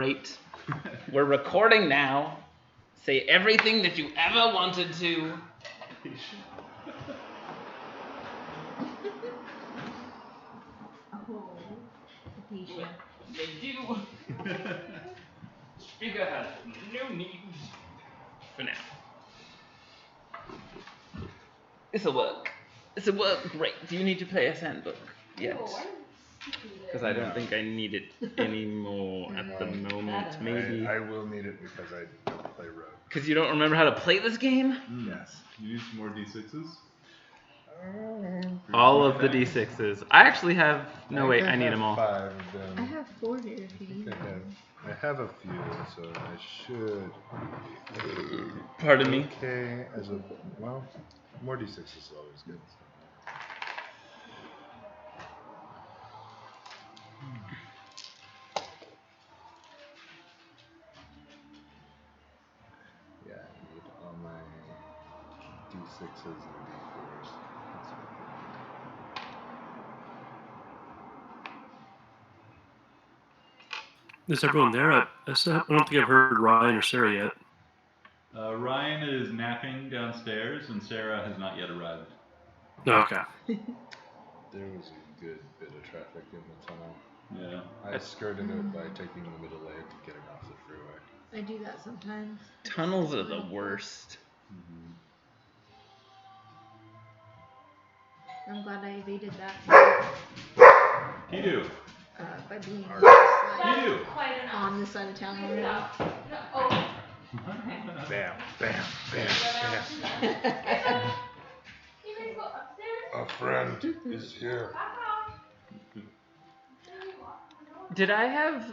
Great. We're recording now. Say everything that you ever wanted to. Oh, Atisha. They do. Speaker has no needs for now. This'll work. This'll work great. Do you need to play a handbook yet? Because I don't think I need it anymore at the moment. Maybe. I will need it because I don't play Rogue. Because you don't remember how to play this game? Yes. You need some more D6s? All of the D6s. I actually have... No, wait, I need them all. 5 of them. I have 4 here if you need them. I have a few, so I should. Pardon me? Okay, well, more D6s is always good. Yeah, I need all my D6s and D4s. Is everyone there? I don't think I've heard Ryan or Sarah yet. Ryan is napping downstairs, and Sarah has not yet arrived. Okay. There was a good bit of traffic in the tunnel. Yeah. I skirted it by taking the middle lane to getting off the freeway. I do that sometimes. Tunnels are the worst. Mm-hmm. I'm glad I evaded that. Kidu. By being Kidu. on this side of town already. Bam, bam, bam, bam. A friend is here. Did I have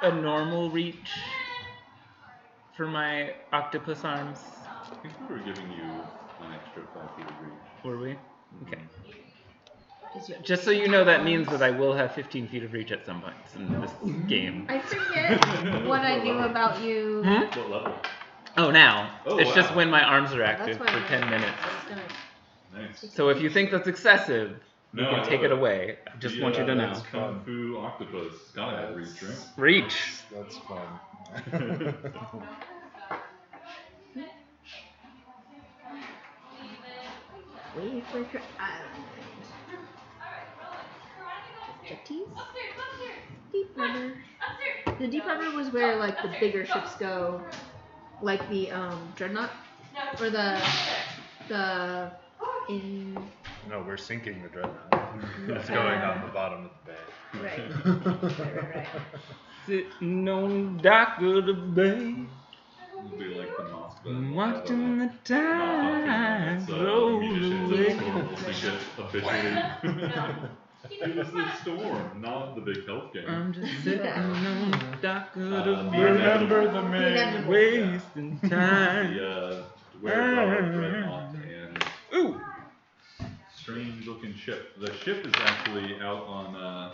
a normal reach for my octopus arms? I think we were giving you an extra 5 feet of reach. Were we? Okay. Mm-hmm. Just so you know, that means that I will have 15 feet of reach at some points in this game. I forget what I knew about you. What level? Oh, now. Oh, it's just wow. when my arms are That's active why for I 10 know. minutes. Nice. So if you think that's excessive, you No, can I take love it away. I just want you to know. That's Kung Fu Octopus. It's gotta have reach, right? Reach. That's fun. Wait for your island. Jetties? Deep harbor. The deep harbor was where like the bigger ships go, like the dreadnought, or the in. No, we're sinking the dreadnought. It's going on the bottom of the bay. Right. Sitting on the dock of the bay, It'll be like the Moth. watching the tide roll away. Officially. It was the storm, not the big health game. I'm just sitting on the dock of the bay, Remember the main. wasting time. The dreadnought and Ooh! strange looking ship. The ship is actually out on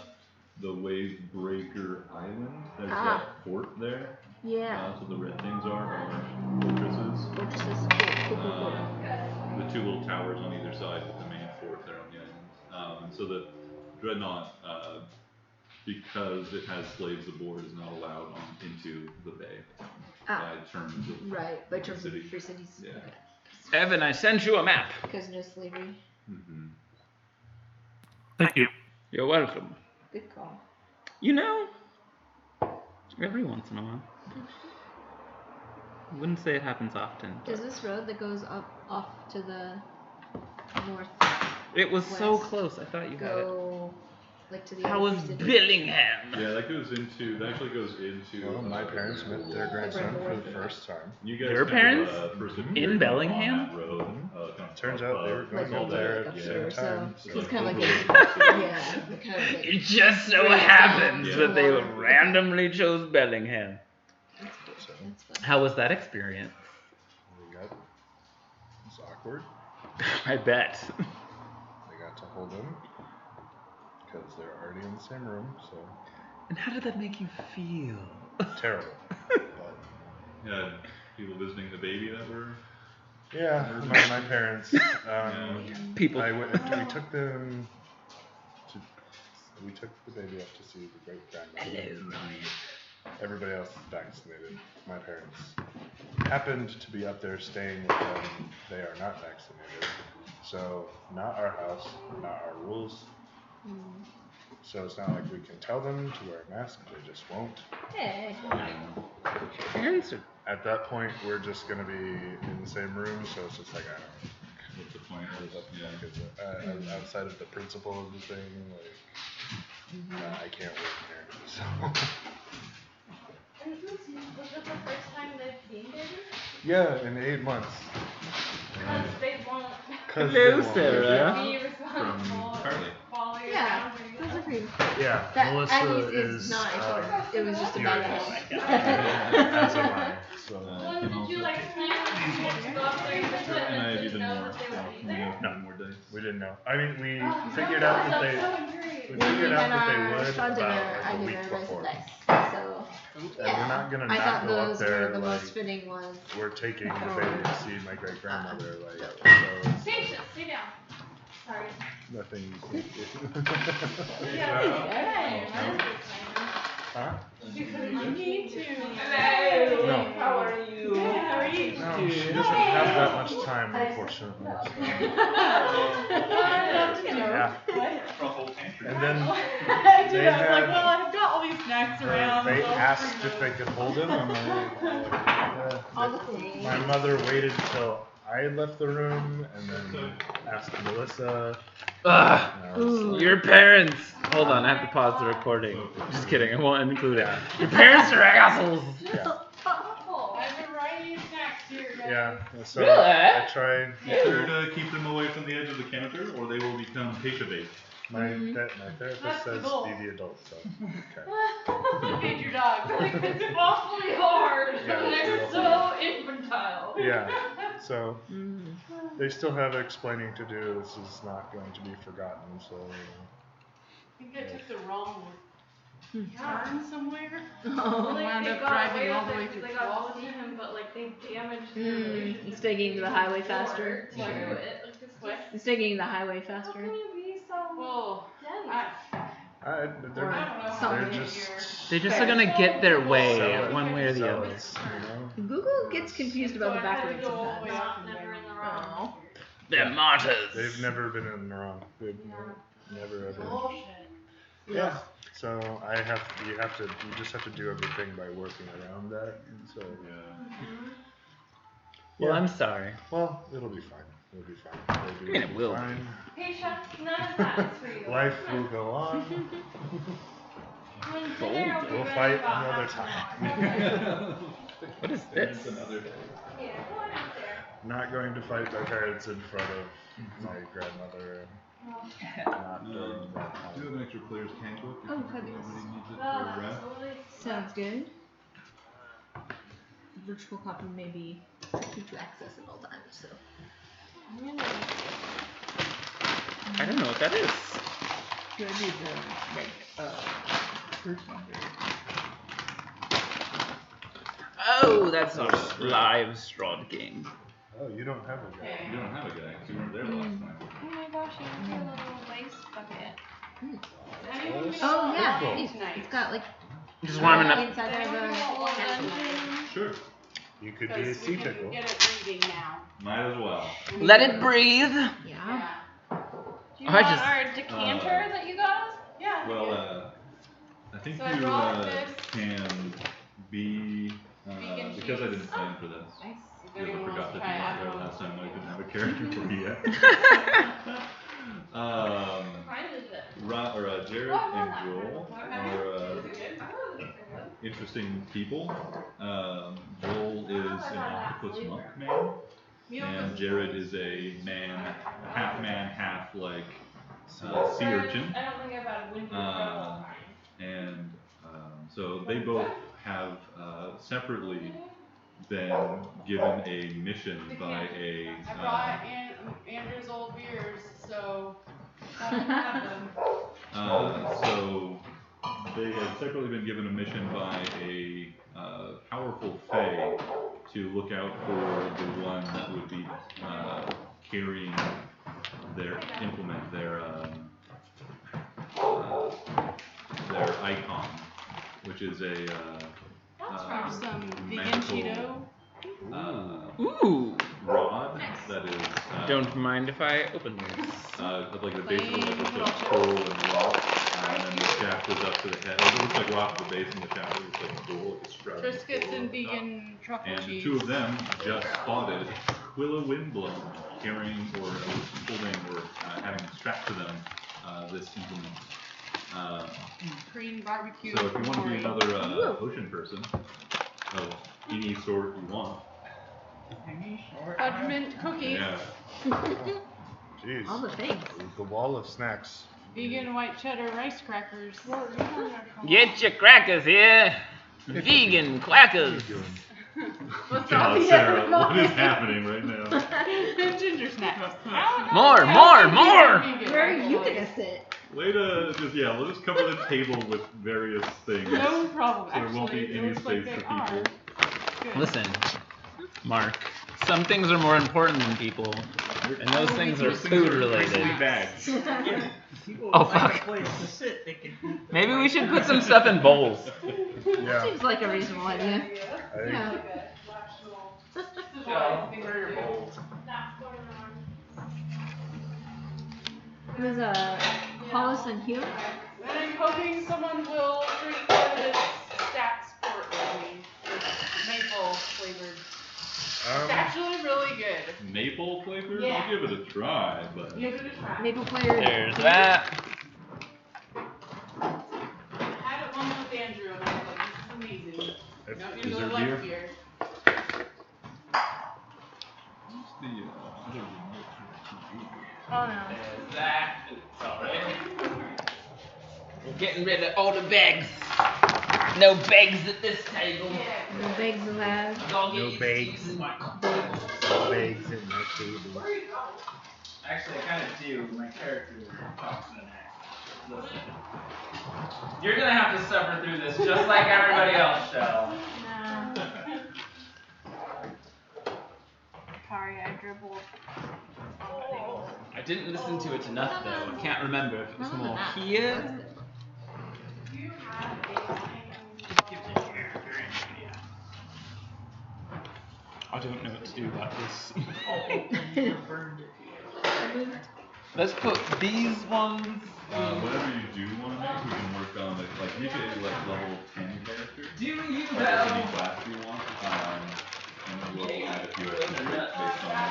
the Wave Breaker Island. There's that fort there. Yeah. So the red things are fortresses. Fortresses. Cool. The two little towers on either side with the main fort there on the island. And so the dreadnought, because it has slaves aboard, is not allowed into the bay by terms of by terms of city. free cities. Yeah. Evan, I sent you a map. Because no slavery. Mm-hmm. Thank you. You're welcome. Good call. You know, every once in a while. I wouldn't say it happens often. Does this road that goes up off to the north It was so west close. I thought you had it. go like to the How other was free cities? Billingham? Yeah, that actually goes into. Well, my parents met their grandson for the first time. You guys Your kind parents? of, first In appeared Bellingham? on that road, kind of Turns up, out they were going Like up there like at the upstairs, same time. so he's kind of like overlooking getting, the city. yeah, kind of like. It just so Right happens down. that they Yeah. randomly chose Bellingham. That's cool. So That's fun. How was that experience? it's awkward. I bet. They got to hold him because they're already in the same room, so And how did that make you feel? terrible. But Yeah, people visiting the baby that were. yeah, my parents. People. We took them to We took the baby up to see the great grandmother. Hello, Ryan. everybody else is vaccinated. My parents happened to be up there staying with them. They are not vaccinated. So, not our house, not our rules. So it's not like we can tell them to wear a mask. They just won't. Hey. Parents are At that point, we're just going to be in the same room. So it's just like, I don't know. What's the point? Yeah. Outside of the principle of the thing, like, I can't work here. So. And was it the first time they've seen baby? Yeah, in 8 months. Because they won't Hello, Sarah. be responsible for Carly. following Yeah, boundaries. those are pretty. Yeah, That Melissa Aggies is not important. It was just a furious. bad As am I. So. Well, did you like plan to go up there and visit And I have didn't even know more. that they would be We there? have No. 9 more days. We didn't know. I mean, we Oh, figured out that they. they. We When we figured out had that they our would straw dinner, about I like a gave week her rice before. and dice. So And we're not gonna I not thought go up those there were the like most fitting ones. we're taking the baby to see my great grandmother. Like so it's Patience, stay down. Sorry. nothing you can't do. Huh? Me too. No. How are you? How are you? No, she doesn't have that much time, unfortunately. So. Yeah. And then I they did. I was like, had- well, I've got all these snacks around. they so asked bring if they could hold him. I'm like, All the things. my mother waited till I had left the room and then asked Melissa. Ugh, And I was like, your parents. Hold on, I have to pause the recording. Just kidding, I won't include it. Yeah. Your parents are assholes. yeah. I have a variety of snacks here, guys. Yeah. So Really? I tried. Either to keep them away from the edge of the counter, or they will become patient bait. My therapist That's the says goal. be the adult. So okay. Feed your dog. Like, it's awfully hard. Yeah, and they're real so infantile. Yeah. So they still have explaining to do. This is not going to be forgotten. So. I think I took the wrong Yeah. turn somewhere. Oh. Like, wound they up got driving away all with the way it 'cause through they got Quality. to see him, but like they damaged their relationship. He's taking the highway before faster. to do it. Like, it's What? He's taking the highway How faster. can you be so Well, dense? They're I don't know. Something. they're just. They just are gonna get their way Sell it. one way or the Sell other. it, you know? Google gets confused about the So I had to backwards go all the way sometimes. up and Never in the down. wrong. Oh. They're martyrs. They've never been in the wrong. They've never ever. Bullshit. Yeah. So you just have to do everything by working around that. And so Well, Yeah. I'm sorry. well, it'll be fine. It'll be fine. Baby I mean, it be will be. fine. Patience, none of that is for you. Life will go on. When dinner will be We'll ready fight about another half time. an hour. What is this? Another day. Yeah, go on out there. Not going to fight my parents in front of my grandmother. Not during that Do you time. have an extra player's handbook if Oh, anybody goodness. needs it Oh, for ref? absolutely. Sounds good. Virtual copy may be tricky to access at all times, so. I don't know what that is. Should I do the first one? Oh, that's our live Strahd game. Oh, you don't have a guy. You don't have a guy because you weren't there last time. Oh my gosh, you have a little lace bucket. Oh yeah, Cool. it's got like Just warming up. inside of a. Sure. You could be a Because sea we can pickle. get it reading now. Might as well. Let it breathe. Yeah. Yeah. Do you I want just- our decanter that you got us? Yeah. Well, I think So I you brought this. can be Vegan because I cheese. didn't plan for this. Nice. If Because I anyone forgot wants to that you try weren't it. there last time. I didn't have a character for you yet. What kind is it? Jared Oh, I and love Joel that. are Is it good? I love it. interesting people. Joel is an octopus monk man, and Jared is a man, half like sea urchin. I don't think I've had winter for a long time. And so they both have separately been given a mission by a I brought Andrew's old beers, so I don't have them. so they have separately been given a mission by a powerful fae to look out for the one that would be carrying their implement, their icon, which which is a Some vegan magical, Cheeto. Ooh. rod that is Don't mind if I open this. like the base of it like it's like coal and rock, and then the shaft goes up to the head. It looks like rock at the base, and the shaft looks like coal. It's shrouded in Triscuits coal and on top. vegan truffle And the cheese. two of them just spotted Quilla Windblown carrying or holding or having strapped to them this implement. Korean barbecue. So if you want to be curry. another potion person of any sort you want, Peppermint cookies. yeah. Jeez. All the things. The wall of snacks. Vegan white cheddar rice crackers. Get your crackers here. Vegan quackers. What's God, the Sarah, what is happening right now? Ginger snacks. More. Where are you gonna sit? Way to let's just cover the table with various things. No problem. So there won't be Actually, any it looks like space they for people. are. Good. Listen, Mark. Some things are more important than people, and those things are food related. Bags. Oh fuck. Maybe we should put some stuff in bowls. Yeah. Seems like a reasonable idea. I think Yeah. It was Hollis and Hugh. And I'm hoping someone will drink part of this stack sport with me. It's maple flavored. It's actually really good. Maple flavored? Yeah. I'll give it a try, but Give it a try. Maple flavored. There's that. I had it one with Andrew and I was like, this is amazing. It's Don't is usually there like beer? beer. what's the Oh no. There's that. It's alright. We're getting rid of all the bags. No bags at this table. No bags allowed. No bags. No bags in my table. Actually, I kind of do. My character talks in an accent. Listen. You're gonna have to suffer through this just like everybody else shall. No. Sorry, I dribbled. I didn't listen to it enough though. I can't remember if it was None of more that. here. That's good. I don't know what to do about this. Let's put these ones. whatever you do want to make, we can work on it. Like make it like level 10 character. Do you Like know? any class you want. And then we'll add a few extra traits based on what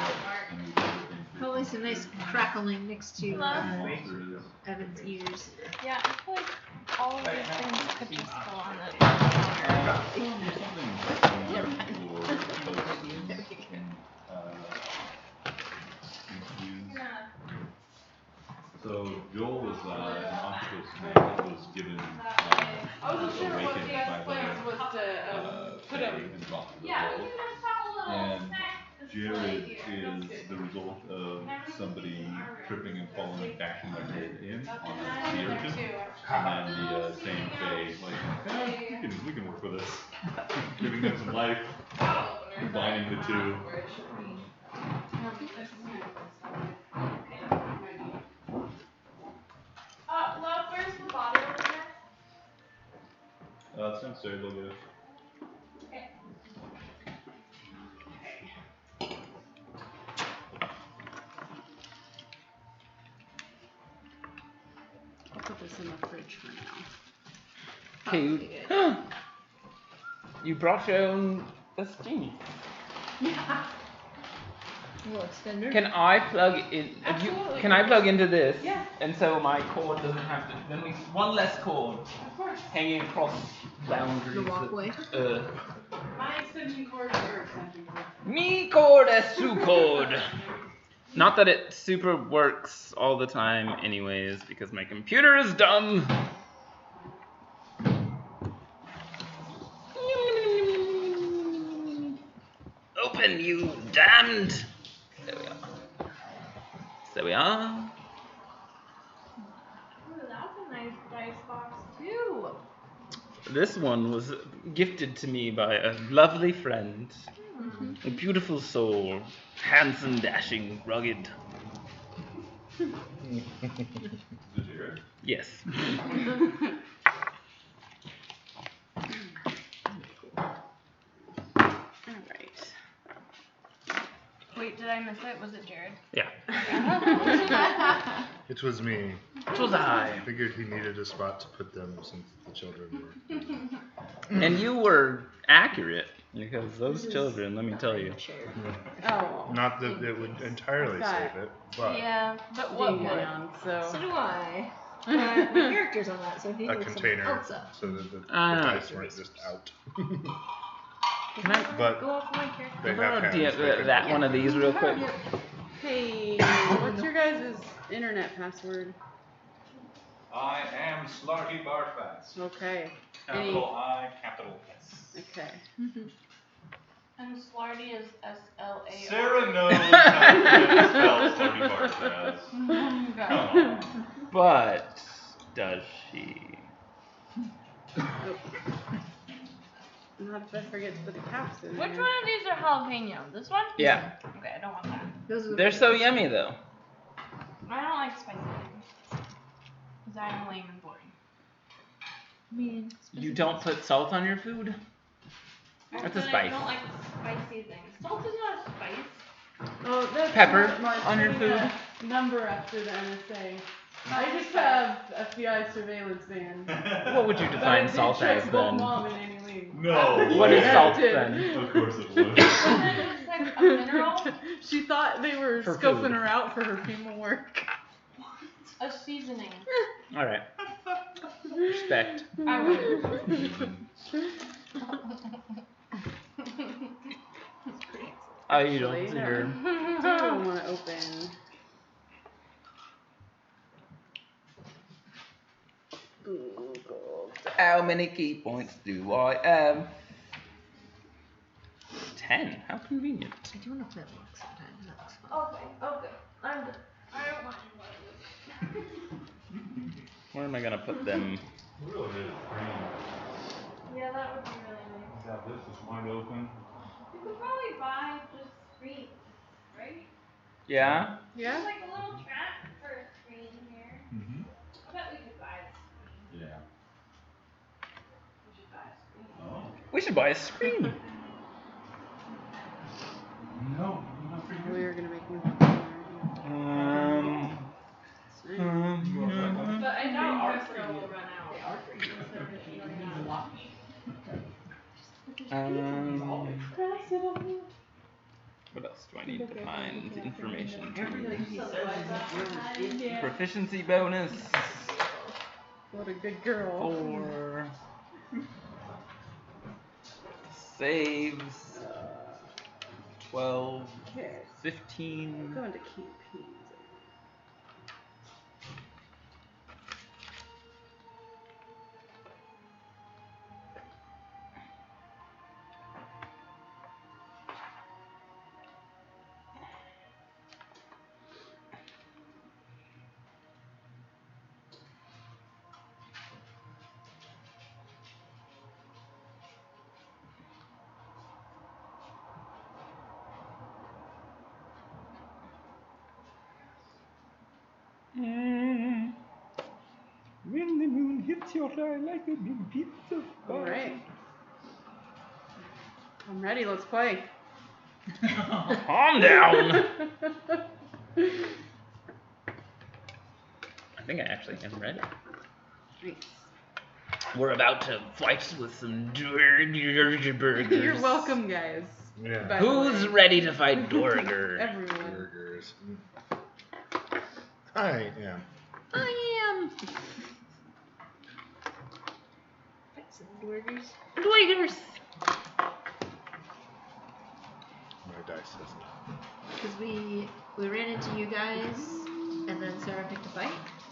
and we do everything. Probably some nice crackling next to Monster is. Evan's ears. Yeah, I feel like all of these things could just go on it. So Joel was an octopus snake that was given I wasn't sure what awakened the by plans was to put Faye him. and brought to the world. And Jared is the result of somebody tripping and falling and bashing their head in on a sea urchin. And then the same Faye, like, we can work with this. Giving them some life, combining the two. Love, where's the bottle over there? It's downstairs, I'll get it. I'll put this in the fridge for now. Hey, you brought your own genie. Yeah. Little extender. Can I plug in? Absolutely. Can I plug into this? Yeah. And so my cord doesn't have to. Then we one less cord Of course. hanging across boundaries. The walkway. My extension cord is your extension cord. Me cord as su cord. Not that it super works all the time, anyways, because my computer is dumb. Open, you damned! There we are. There we are. Ooh, that's a nice dice box too. This one was gifted to me by a lovely friend. A beautiful soul. Handsome, dashing, rugged. Is it Jared? Yes. Wait, did I miss it? Was it Jared? Yeah. It was me. It was I. I figured he needed a spot to put them since the children were. And you were accurate because those children, let me tell you. Oh. Not that it would entirely save it, but Yeah, but what would? So So. do I. My character's on that, so if he a looks container else up. so that the Ah. dice weren't just out. Can I But Go off my character. they have borrow hands. the- they can- that one of these real quick? Hey, what's your guys' internet password? I am Slarky Barfast. Okay. Capital I, capital S. Okay. And Slarty is SLAR. Sarah knows how to spell Slarky Barfast. Come on. But does she? Not if I forget to put the caps in. Which there. one of these are jalapeno? This one? Yeah. Okay, I don't want that. Those are They're so yummy though. I don't like spicy things. Because I'm lame and boring. You don't put salt on your food? That's a But I spice. don't like spicy things. Salt is not a spice. Oh, that's Pepper not Mark on your putting food? a number after the NSA. I just have FBI surveillance van. What would you define salt as both then? mom and Annie Lee. No. What is way. salt Did. then? Of course it would. It's like a mineral, She thought they were For scoping food. her out for her FEMA work. a seasoning. Alright. Respect. I would. Oh, you don't Actually, see no. her. I don't want to open. Google. How many key points do I have? 10. How convenient. I do want to play a book sometimes. That looks fun. Okay, I'm done. I don't want to. Where am I gonna put them? Really good. Yeah, that would be really nice. Now this is wide open. You could probably buy just screens, right? Yeah? Yeah? There's like a little track for a screen here. Mm-hmm. I bet we could buy a screen. Yeah. We should buy a screen. Oh. We should buy a screen. No, not for We you. were gonna make me one. But I doubt Costco will run out. What else do I need to find? Information. Proficiency bonus. What a good girl. 4. Saves. 12. Okay. 15. Go into campaigns. When the moon hits your eye like a big piece of pie. Alright. I'm ready, let's play. Calm down. I think I actually am ready. Nice. We're about to fight with some burgers. You're welcome, guys. Yeah. By the Who's way. ready to fight Dorger? Everyone. Burgers. I am. I am. Fight some Dorgers. Dorgers. My dice doesn't. Because we ran into you guys, and then Sarah picked a fight.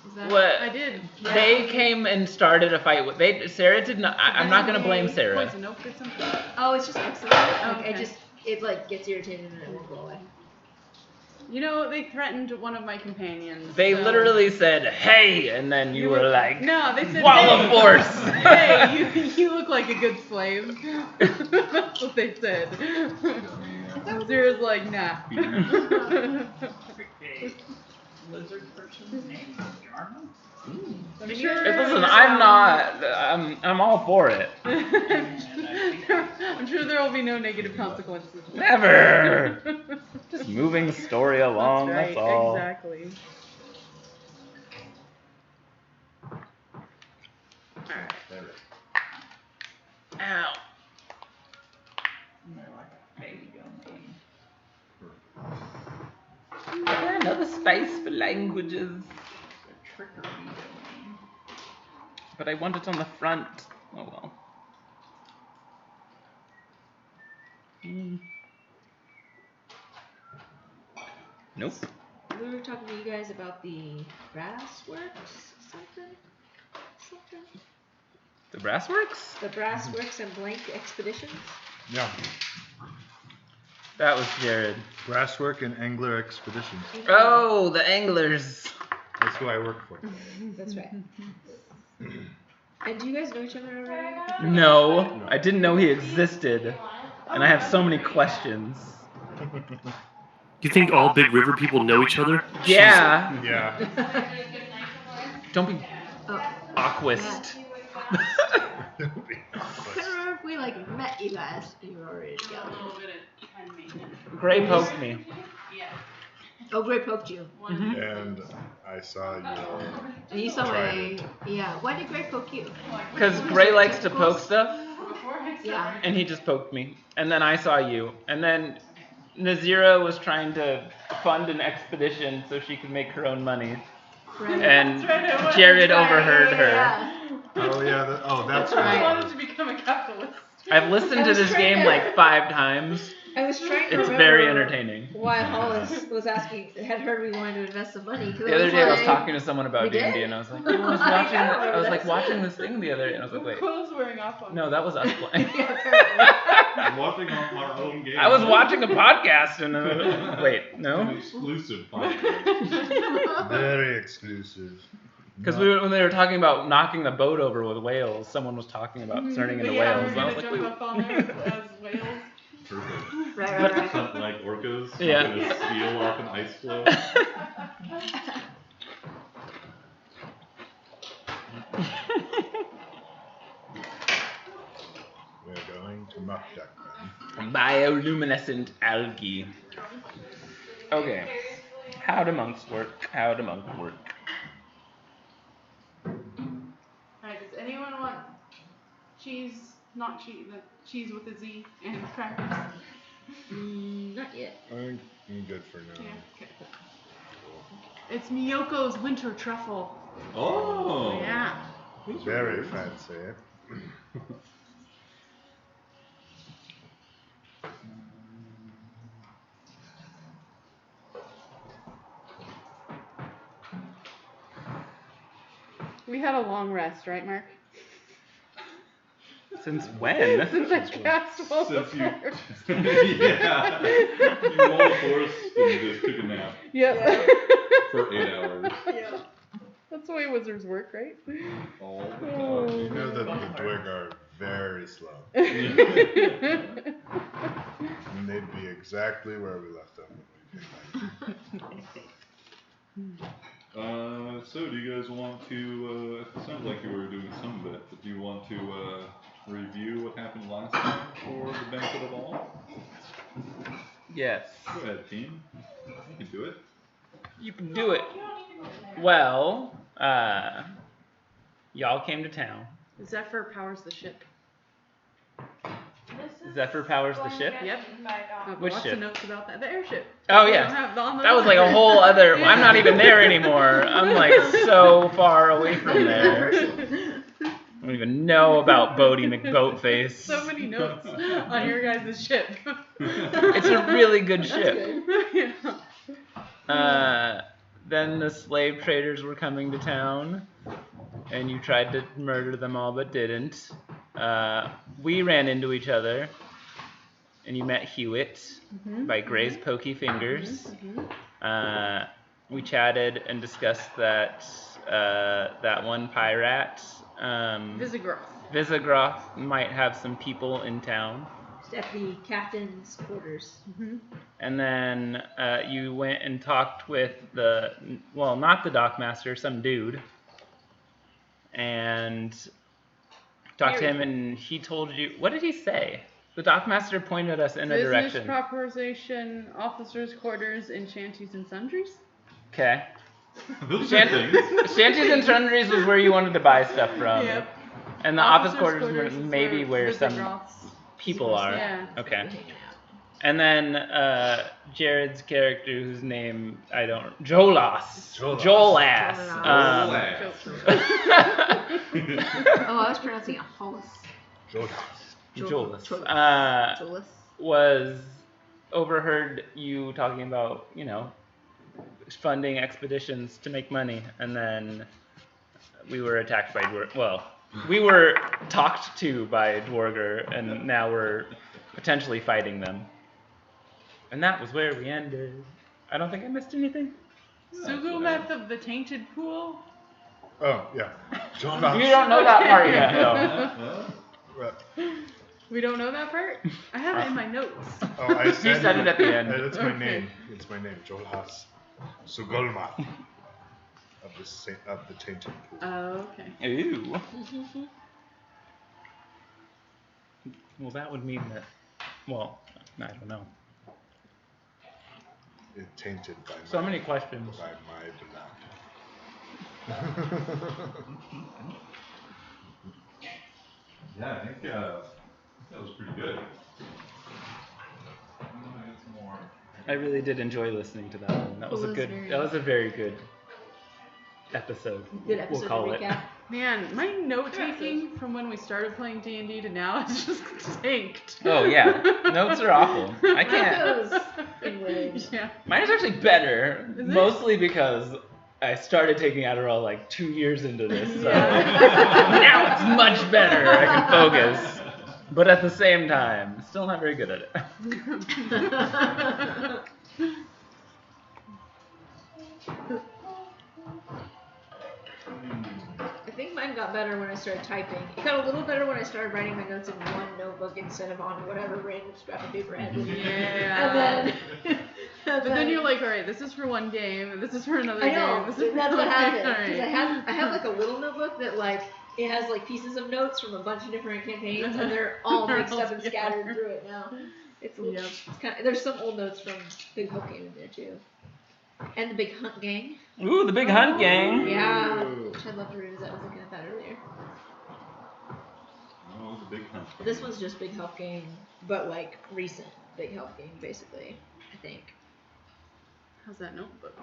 Is that? What? I did. They came and started a fight with. Sarah did not. I'm not gonna blame Sarah. Poison oak or something? Oh, it's just excellent. Like, okay. it like gets irritated and it won't go away. You know, they threatened one of my companions. They so- literally said, "Hey," and then you were like, No, they said, "Wall hey, of force." Hey, you look like a good slave. That's what they said. Zera's like, nah. Lizard person's name is Jarman? I'm sure. Listen, I'm not. I'm all for it. I'm sure there will be no negative consequences. Never. Just moving the story along, that's all. Exactly. Alright. Ow. Another space for languages. But I want it on the front. Oh well. Nope. We were talking to you guys about the Brassworks, something. The Brassworks? The Brassworks and Blank Expeditions. Yeah. That was Jared. Brasswork and Angler Expeditions. Oh, the anglers. That's who I work for. That's right. And do you guys know each other already? No, I didn't know he existed. And I have so many questions. You think all Big River people know each other? Yeah. Yeah. Don't be Oh, awkwist. I couldn't remember if we met you guys and you were already A together. little bit of time maintenance. Gray poked me. Yeah. Oh, Gray poked you. And I saw you. And you saw Tried my. Yeah. Why did Gray poke you? Because Gray likes to poke stuff, Yeah. and he just poked me. And then I saw you. And then Nazira was trying to fund an expedition so she could make her own money. Right. And Jared overheard her. Yeah. Oh yeah. That's I right. wanted to become a capitalist. I've listened to this game like 5 times. I was trying to It's remember very entertaining. why Hollis was asking, had heard we wanted to invest some money. The other day I was talking to someone We about did? D&D and I was like, I was like watching this thing the other day and I was like, wait, Who was wearing off on? no, that was us playing. Yeah, apparently. I'm watching on our own game. I was watching a podcast and wait, An no? exclusive podcast. very exclusive. Because when they were talking about knocking the boat over with whales, someone was talking about turning into Yeah, whales. we And I were was gonna like, jump wait, up on there as whales. Perfect. Right. Something like orcas. Yeah. Gonna steal off an ice floe. We're going to knock that man. bioluminescent algae. Okay. How do monks work? How do monks work? Alright, does anyone want cheese, not cheese, the cheese with a Z and crackers? Not yet. I'm good for now. Yeah, okay. It's Miyoko's winter truffle. Oh. Yeah. Very fancy. We had a long rest, right, Mark? Since when? Since I cast all the Since you, cards. yeah, you walled the forest and just took a nap Yep. for 8 hours. Yeah. That's the way wizards work, right? All the You know that the Dwig are very slow. time. And they'd be exactly where we left them when we came back. So do you guys want to, it sounds like you were doing some of it, but do you want to review what happened last time for the benefit of all? Yes. Go ahead, team. You can do it. You can do it. Well, y'all came to town. Zephyr powers the ship. Zephyr powers the ship? Yep. I have Which lots ship? of notes about that. The airship. Oh, We yeah. don't have on the That was like a whole other. I'm not even there anymore. I'm like so far away from there. I don't even know about Bodie McBoatface. So many notes on your guys' ship. It's a really good ship. Yeah. Then the slave traders were coming to town, and you tried to murder them all but didn't. We ran into each other, and you met Hewitt by Gray's Pokey Fingers. We chatted and discussed that that one pirate, Visigroth, might have some people in town. At the captain's quarters. And then you went and talked with not the dockmaster, some dude. And talked to him, and he told you, what did he say? The dockmaster pointed us in a Business direction. proposition, officers' quarters, and shanties and sundries. Okay. Those are things. Shanties and sundries was where you wanted to buy stuff from. Yep. And the office Officers' quarters is maybe where some Visigoths. people are. Yeah. Okay. Hanging out. And then Jared's character, whose name I don't... Jolas. Jolass. Oh, I was pronouncing it Hollis. Jolas. Jolas. Was overheard you talking about, funding expeditions to make money, and then we were attacked by we were talked to by Dwarger, and now we're potentially fighting them. And that was where we ended. I don't think I missed anything. Sugumeth of the Tainted Pool. Oh, yeah. You don't know that part yet, though. Well, We don't know that part? I have it in my notes. oh, I You said it at the end. It's my Okay. name. It's my name. Jolhas Sugolmath of the Tainted Pool. Oh, okay. Ooh. Well, that would mean that. Well, I don't know. It tainted by So many questions. by my blood. Yeah, I think that was pretty good. I'm gonna get some more. I really did enjoy listening to that one. That was a good. That was a very good episode. Good episode We'll call to it. recap. Man, my note taking from when we started playing D&D to now has just tanked. Oh yeah, notes are awful. I can't. Goes in waves. Yeah. Mine is actually better, Is it? mostly because I started taking Adderall like 2 years into this, so Yeah. now it's much better. I can focus, but at the same time, still not very good at it. I think mine got better when I started typing. It got a little better when I started writing my notes in one notebook instead of on whatever random scrap of paper I had with me. Yeah. And But then you're like, all right, this is for one game, and this is for another I know, game. This is that's for what happened. All right. Because I have like a little notebook that like it has like pieces of notes from a bunch of different campaigns, and they're all They're mixed all up and together. scattered through it now. It's a little, Yep. it's kind of, there's some old notes from Big Hope Game in there too, and the Big Hunt Gang. Ooh, the Big Hunt Gang. Yeah, which I'd love to revisit. I was looking at that earlier. Oh, it was a big hunt. This one's just Big Help Gang, but like recent Big Help Gang, basically. I think. How's that notebook?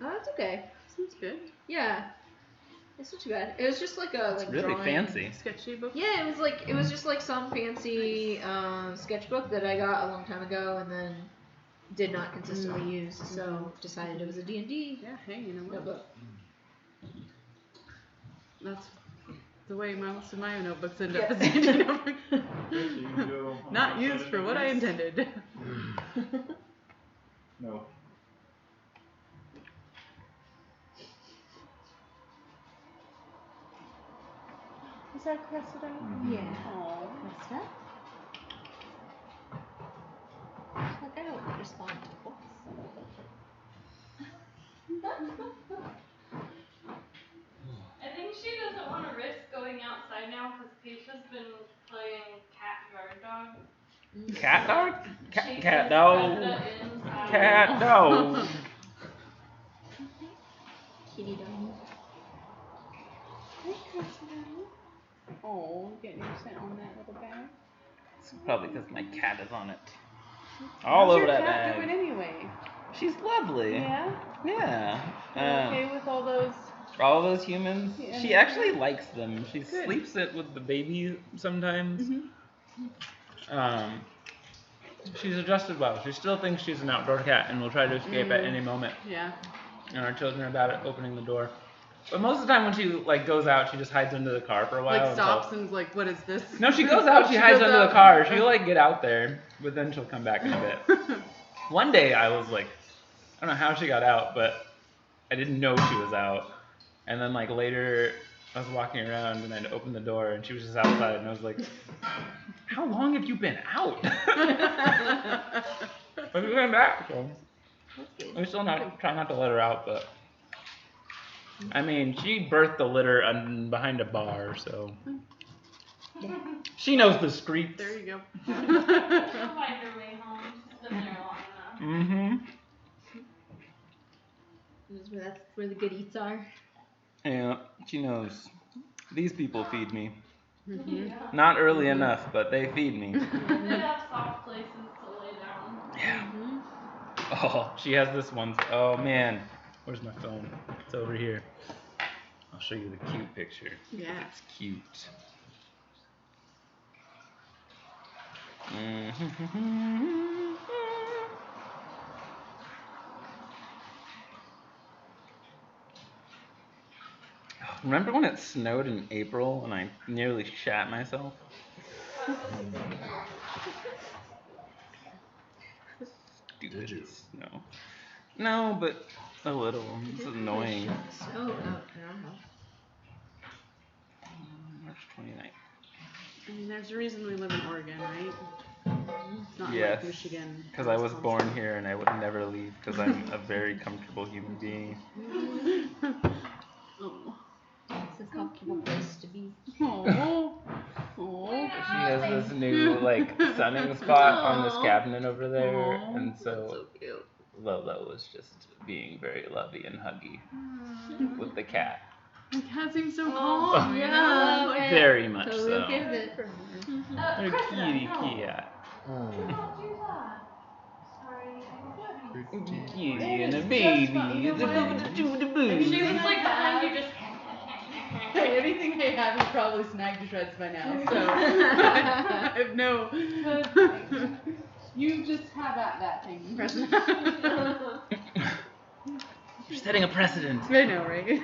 Oh, that's okay. Seems good. Yeah, it's not too bad. It was just like a It's like really drawing. fancy. Sketchy book. Yeah, it was just like some fancy sketchbook that I got a long time ago and then did not consistently use. So decided it was a D&D Yeah, hey, you know what? notebook. That's the way most of my notebooks end Yeah. up as D&D notebooks. So you can go Not outside used of for what I yours. intended. No. Is that Cressida? Yeah. Oh. Cresta? Like I don't respond to books. I think she doesn't want to risk going outside now because Keisha's been playing cat guard dog. Cat dog? She Cat says dog. Cressida inside. Cat dog. Kitty dog. Hey, Cressida. Oh, getting your scent on that little bag. It's probably because my cat is on it. All How's over your that cat bag. doing anyway? She's lovely. Yeah? Yeah. You okay with all those? All those humans. Yeah. She actually likes them. She Good. sleeps it with the baby sometimes. She's adjusted well. She still thinks she's an outdoor cat and will try to escape at any moment. Yeah. And our children are bad at opening the door. But most of the time when she like goes out, she just hides under the car for a while. Like until- stops and's like, what is this? No, she goes out. She hides goes under the out. car. She'll like get out there, but then she'll come back in a bit. One day I was like, I don't know how she got out, but I didn't know she was out. And then like later, I was walking around and I'd open the door and she was just outside and I was like, how long have you been out? But she came back, so we still try not to let her out, but I mean, she birthed the litter behind a bar, so She knows the streets. There you go. She'll find her way home. She's been there long enough. Mm-hmm. That's where the good eats are. Yeah, she knows. These people feed me. Mm-hmm. Yeah. Not early enough, but they feed me. They have soft places to lay down. Yeah. Mm-hmm. Oh, she has this one. Oh man, where's my phone? It's over here. I'll show you the cute picture. Yeah. It's cute. Mm-hmm. Remember when it snowed in April and I nearly shat myself? Did you? Snow. No, but a little. It's annoying. Snow out in our house. March 29th. I mean, there's a reason we live in Oregon, right? It's not Yes, like Michigan. because I was born here and I would never leave because I'm a very comfortable human being. Oh. It's a comfortable place to be. Oh. Oh. She has this new like sunning spot on this cabinet over there, and so cute. Lola was just being very lovey and huggy with the cat. The cat seems so Oh, calm. yeah. Very much Totally so. okay with it. They're kitty cat. Don't do that. Sorry. Kitty and a baby. The boo. She was like behind you just. Anything I have is probably snagged to shreds by now, so I have no. You just have at that thing. You're setting a precedent. I know, right?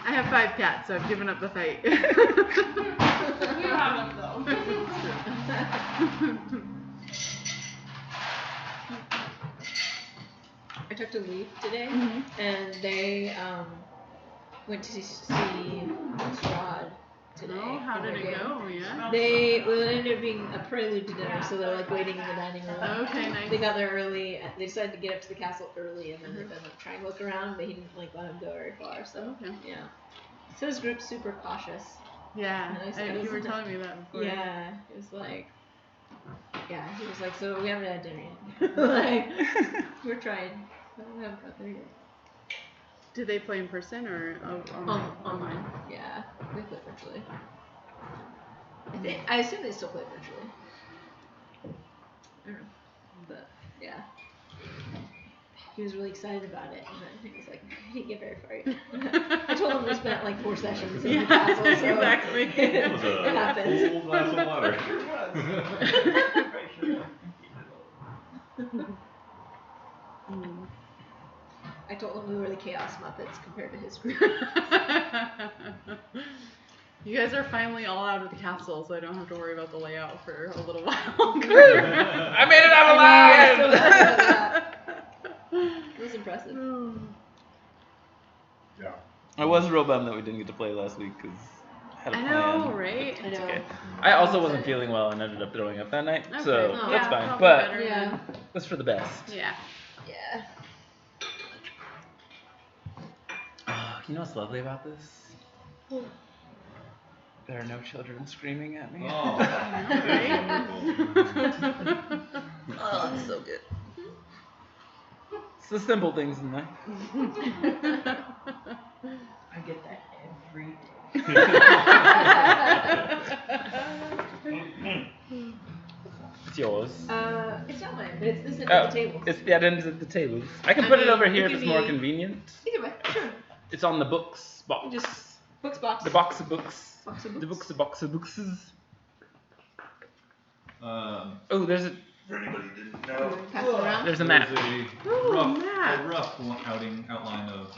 I have 5 cats, so I've given up the fight. You haven't though. I talked to Leaf today, Mhm. and they went to see Strahd today. Oh, how for did their it game. go? Yeah. Well, it ended up being a prelude to dinner, so they're like waiting in the dining room. Okay, nice. They got there early. They decided to get up to the castle early, and then they've been like trying to look around, but he didn't like let them go very far. So Okay. yeah. So his group's super cautious. Yeah, Nice. you were telling me that before. Yeah, it was like. Yeah, he was like, so we haven't had dinner yet. Like, we're trying. But we haven't got there yet. Did they play in person or online? Yeah, they play virtually. I assume they still play virtually. I don't know. But, yeah. He was really excited about it, and then he was like, I didn't get very far yet. I told him we spent like 4 sessions in the castle, so exactly. That was it happens. a full glass of water. I told him we were the Chaos Muppets compared to his group. You guys are finally all out of the castle, so I don't have to worry about the layout for a little while longer. I made it out alive! It was impressive. Yeah. I was real bummed that we didn't get to play last week because I had a I plan. know, right? but I it's know. okay. I also wasn't feeling well and ended up throwing up that night, so Okay. Oh. that's Yeah, fine. probably But better Yeah. then. that's for the best. Yeah. Yeah. Oh, you know what's lovely about this? There are no children screaming at me. Oh, Oh, it's so good. It's the simple things in life. I get that every It's yours. It's not mine, but it's this end Oh, of the table. it's the ends of the tables. I can I put it mean, over here it if it's can more be- convenient. Either way, sure. It's on the books box. Just books box. The box of books. Box of The books. box of boxes. Um, Oh, there's a For anybody who didn't know. Pass it around. there's a map. Ooh, rough, map. a rough outline of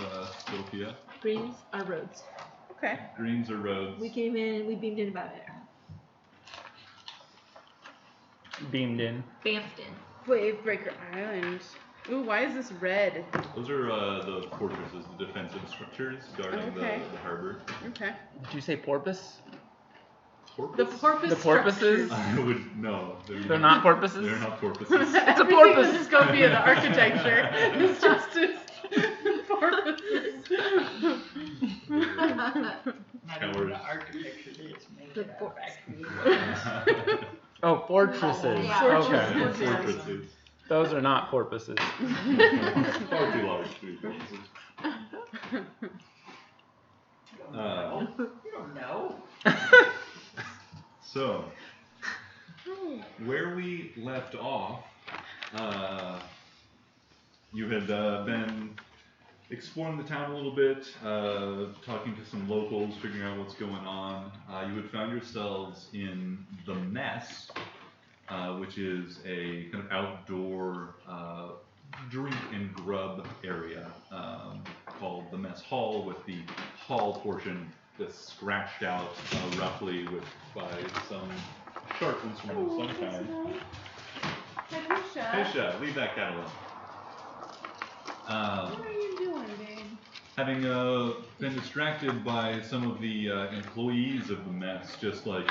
Sophia. Greens are roads. Okay. Greens are roads. We came in, we beamed in about it. Beamed in. Bamfed in. Wavebreaker Island. Ooh, why is this red? Those are the fortresses, the defensive structures guarding Okay. the harbor. Okay. Did you say porpoise? The porpoise. The porpoises? structures. I would no. They're not porpoises? They're not porpoises. It's a Everything porpoise. in Scopia, the architecture, is just as porpoises. Not even towers. the architecture they just make The it for- factory. Oh, fortresses. Yeah. Okay. Fortresses. Fortresses. Those are not porpoises. Far too large to be fortresses. You don't know. So, where we left off, you had been exploring the town a little bit, talking to some locals, figuring out what's going on. You had found yourselves in the Mess, which is a kind of outdoor drink and grub area called the Mess Hall, with the hall portion that's scratched out roughly by some sharp instrument of some kind. Pisha, leave that cat alone. What are you doing, babe? Having been distracted by some of the employees of the Mess, just like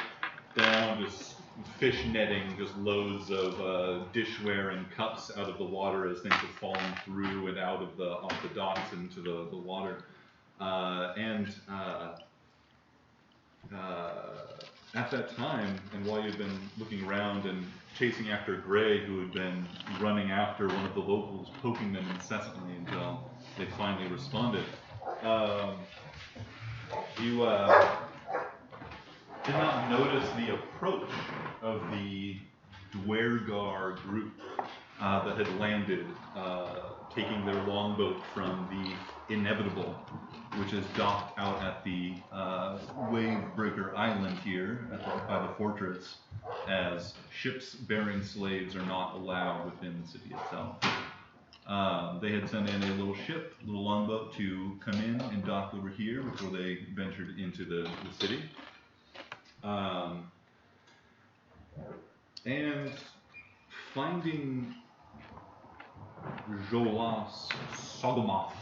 down, just fish netting, just loads of dishware and cups out of the water as things have fallen through and out of off the docks into the water. At that time, and while you'd been looking around and chasing after Gray, who had been running after one of the locals, poking them incessantly until they finally responded, you did not notice the approach of the Dwergar group that had landed, taking their longboat from the Inevitable, which is docked out at the Wavebreaker Island here by the fortress, as ships bearing slaves are not allowed within the city itself. They had sent in a little ship, a little longboat, to come in and dock over here before they ventured into the city. And finding Jolas Sogomoth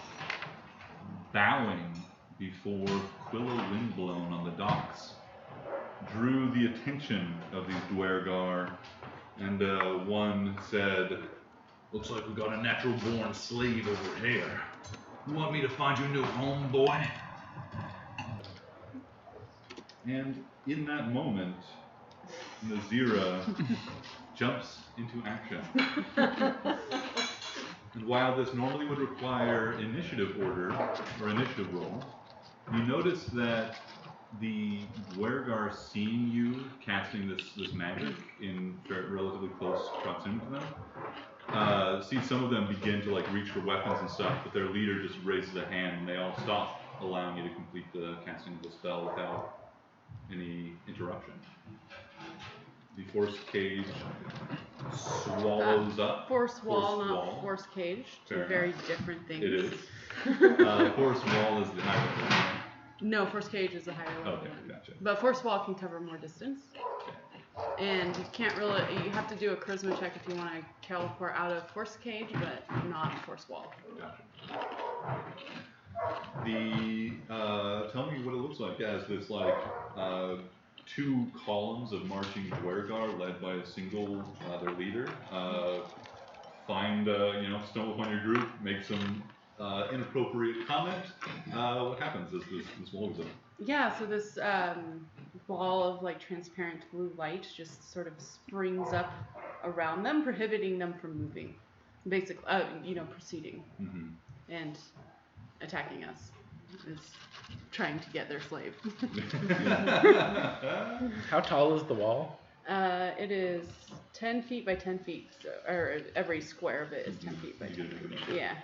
bowing before Quilla Windblown on the docks drew the attention of these Dwergar, and one said, "Looks like we got a natural-born slave over here. You want me to find you a new home, boy?" And in that moment, Nazira jumps into action. And while this normally would require initiative order, or initiative roll, you notice that the Dwergar, seeing you casting this magic in relatively close proximity to them, see some of them begin to like reach for weapons and stuff, but their leader just raises a hand and they all stop, allowing you to complete the casting of the spell without any interruption. The force cage swallows up. Force wall, not wall. force cage. Two Fair very enough. different things. It is. Force wall is the higher level. No, force cage is a higher level Okay, one. gotcha. But force wall can cover more distance. And you can't really, you have to do a charisma check if you want to teleport out of force cage, but not force wall. Gotcha. Tell me what it looks like as this like two columns of marching Dwergar led by a single their leader find stumble upon your group, make some inappropriate comment. What happens as this wall goes up? Yeah, so this ball of like transparent blue light just sort of springs up around them, prohibiting them from moving, basically, proceeding and attacking us. Is trying to get their slave. How tall is the wall? It is 10 feet by 10 feet, so, or every square of it is 10 feet by 10 feet. Yeah.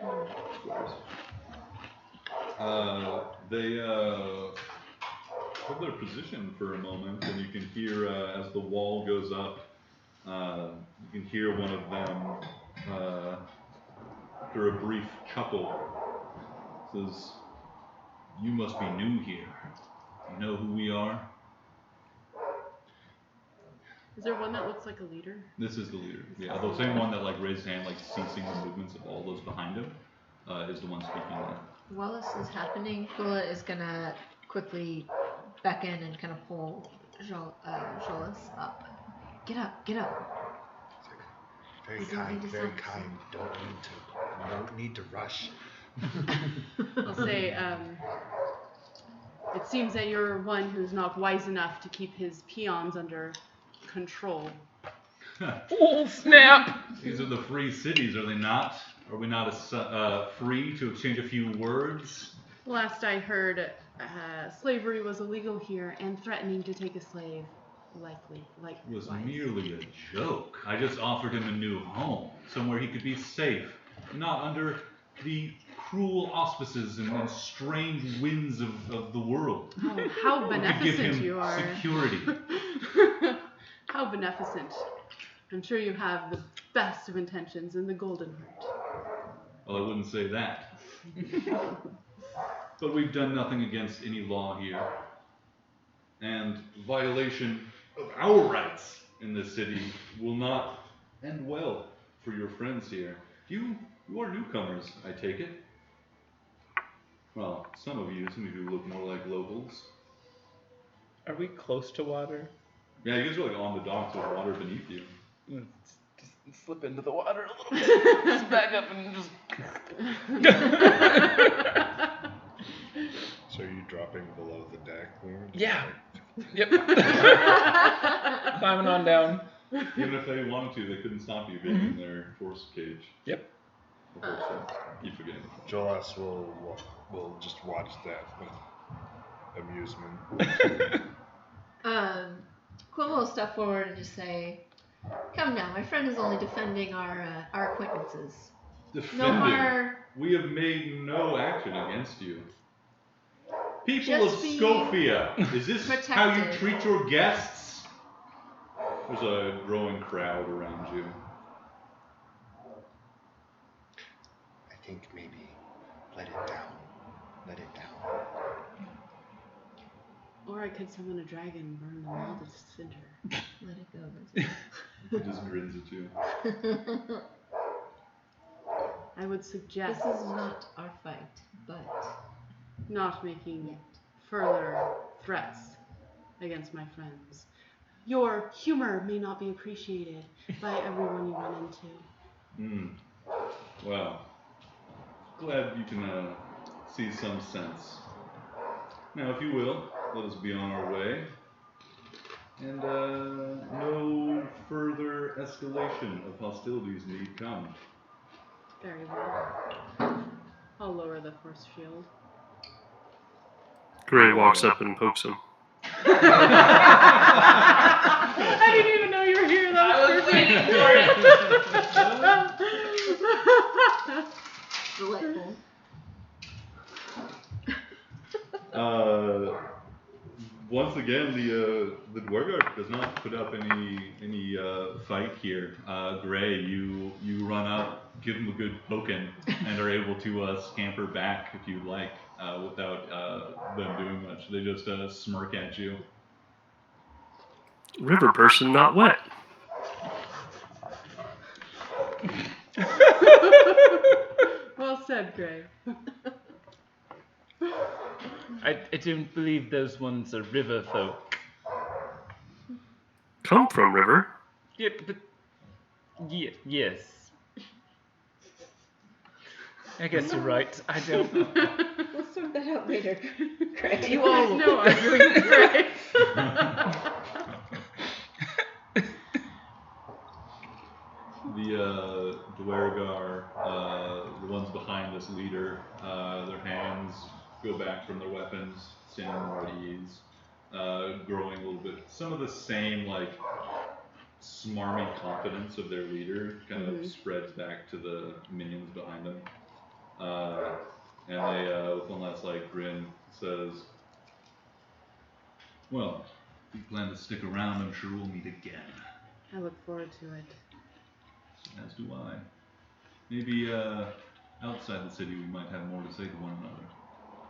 They hold their position for a moment, and you can hear as the wall goes up, you can hear one of them, after a brief chuckle, says, "You must be new here. You know who we are?" Is there one that looks like a leader? This is the leader. Yeah, the same one that like raised his hand, like ceasing the movements of all those behind him, is the one speaking now. While this is happening, Quilla is gonna quickly beckon and kind of pull Jolas up. Get up, get up. Very You don't need to very sound- kind. Don't need to rush. I'll say, It seems that you're one who's not wise enough to keep his peons under control. Oh, snap! These are the free cities, are they not? Are we not free to exchange a few words? Last I heard, slavery was illegal here, and threatening to take a slave, It was merely a joke. I just offered him a new home, somewhere he could be safe, not under the cruel auspices and strange winds of the world. Oh, how We could give beneficent him you are. security. How beneficent. I'm sure you have the best of intentions and the golden heart. Well, I wouldn't say that. But we've done nothing against any law here. And violation of our rights in this city will not end well for your friends here. You are newcomers, I take it. Well, some of you look more like locals. Are we close to water? Yeah, you guys are like on the docks with water beneath you. Just slip into the water a little bit. Just back up and just. So are you dropping below the deck? Yeah. Yep. Climbing on down. Even if they wanted to, they couldn't stop you being in their force cage. Yep. You forget. Jolas will just watch that with amusement. Quill will step forward and just say, "Come now, my friend is only defending our acquaintances. Defending? No harm. We have made no action against you. People Just of be Scofia, is this how you protected." treat your guests? There's a growing crowd around you. I think maybe let it down. Let it down. Or I could summon a dragon and burn them all to cinder. Let it go. He just grins at you. I would suggest This is not our fight, but not making yet. further threats against my friends. Your humor may not be appreciated by everyone you run into. Well, glad you can see some sense. Now, if you will, let us be on our way. And no further escalation of hostilities need come. Very well. I'll lower the force shield. Gray walks up and pokes him. I didn't even know you were here. That was perfect. Delightful. Once again, the Dwargard does not put up any fight here. Gray, you run up, give them a good poking, and are able to scamper back if you'd like, without them doing much. They just smirk at you. River person, not wet. Well said, Gray. I don't believe those ones are river folk. Come from river. Yeah, but yes. I guess you're right. I don't. We'll sort that out later. Correct. You all know I'm doing Gray. The Dwargar, the ones behind this leader, their hands go back from their weapons, standing more at ease, growing a little bit. Some of the same, like, smarmy confidence of their leader kind of spreads back to the minions behind them. And they, with one last, like, grin, says, "Well, if you plan to stick around, I'm sure we'll meet again." I look forward to it. As do I. Maybe outside the city we might have more to say to one another.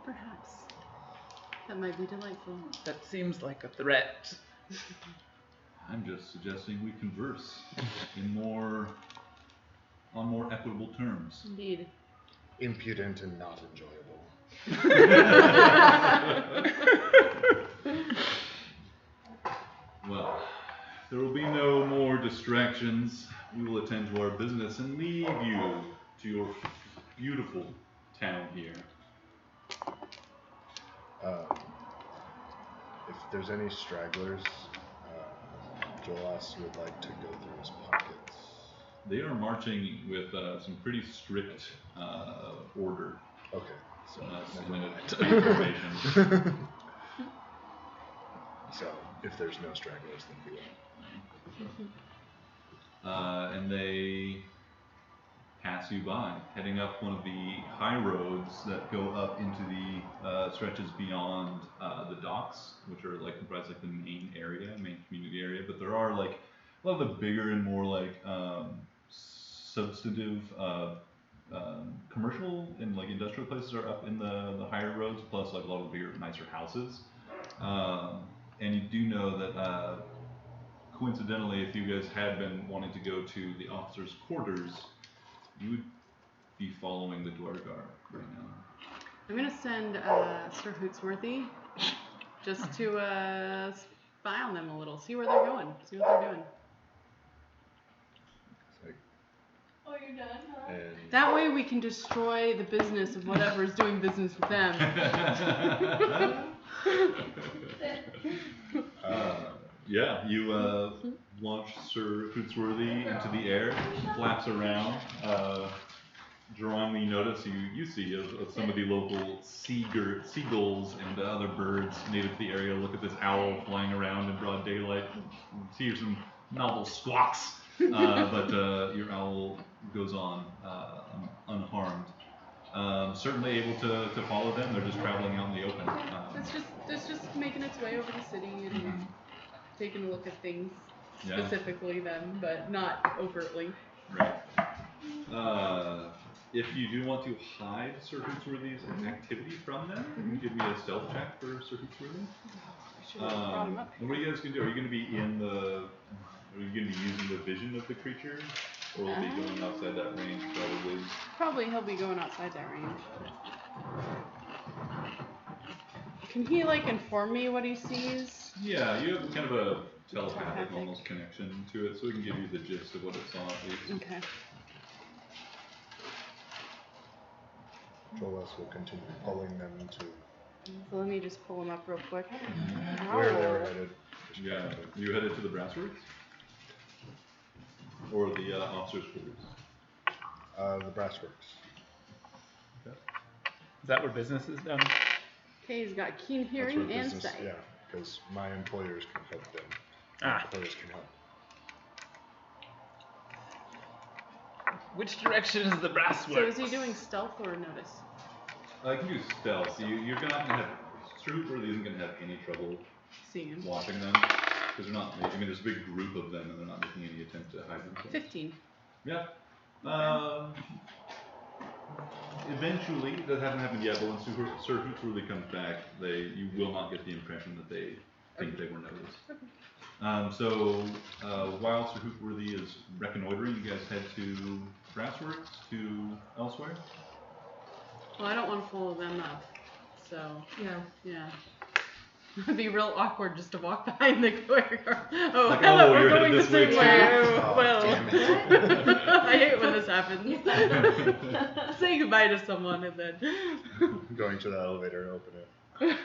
Perhaps. That might be delightful. That seems like a threat. I'm just suggesting we converse on more equitable terms. Indeed. Impudent and not enjoyable. Well, there will be no more distractions. We will attend to our business and leave you to your beautiful town here. if there's any stragglers, Jolas would like to go through his pockets. They are marching with some pretty strict order. Okay, so in never a mind. tight formation. So if there's no stragglers, then we will. And they pass you by, heading up one of the high roads that go up into the stretches beyond the docks, which are like comprised like the main community area. But there are like a lot of the bigger and more like substantive commercial and like industrial places are up in the higher roads, plus like a lot of bigger, nicer houses. And you do know that coincidentally, if you guys had been wanting to go to the officers' quarters, you would be following the Dwargar right now. I'm gonna send Sir Hootsworthy just to spy on them a little, see where they're going, see what they're doing. Oh, you're done, huh? And That way we can destroy the business of whatever's doing business with them. Yeah, you launch Sir Hootsworthy into the air, flaps around, drawing the notice you see of some of the local seagulls and other birds native to the area. Look at this owl flying around in broad daylight. You see some novel squawks, but your owl goes on unharmed. Certainly able to follow them. They're just traveling out in the open. It's just making its way over the city and taking a look at things, specifically them, but not overtly. Right. If you do want to hide Sir Hootsworthy's activity from them, you can give me a stealth check for Sir Hootsworthy. I should have brought him up. What are you guys gonna do? Are you gonna be are you gonna be using the vision of the creature, or will it be going outside that range probably? Probably he'll be going outside that range. Can he like inform me what he sees? Yeah, you have kind of a telepathic almost connection to it, so we can give you the gist of what it saw at least. Okay. Jolas will continue pulling them to So let me just pull him up real quick. where they were headed. Yeah, you headed to the Brassworks? Or the officers' quarters? The Brassworks. Is that where business is done? Okay, he's got keen That's hearing where and business, sight. yeah, because my employers can help them. Ah. Employers can help. Which direction is the brass So is he doing stealth or notice? I can do stealth. You're not gonna have Hootsworthy isn't gonna have any trouble Seeing him. watching them because they're not. I mean, there's a big group of them, and they're not making any attempt to hide themselves. 15. Yeah. Eventually, it hasn't happened yet, but when Sir Hootsworthy comes back, you will not get the impression that they think they were noticed. So while Sir Hootsworthy is reconnoitering, you guys head to Brassworks, to elsewhere? Well, I don't want to follow them up, so Yeah. It'd be real awkward just to walk behind the courtyard. Oh, Like, hello, oh, we're you're going headed the this way same way. too? Oh, Oh, well, damn it. I hate when this happens. Say goodbye to someone and then. Going to the elevator and open it.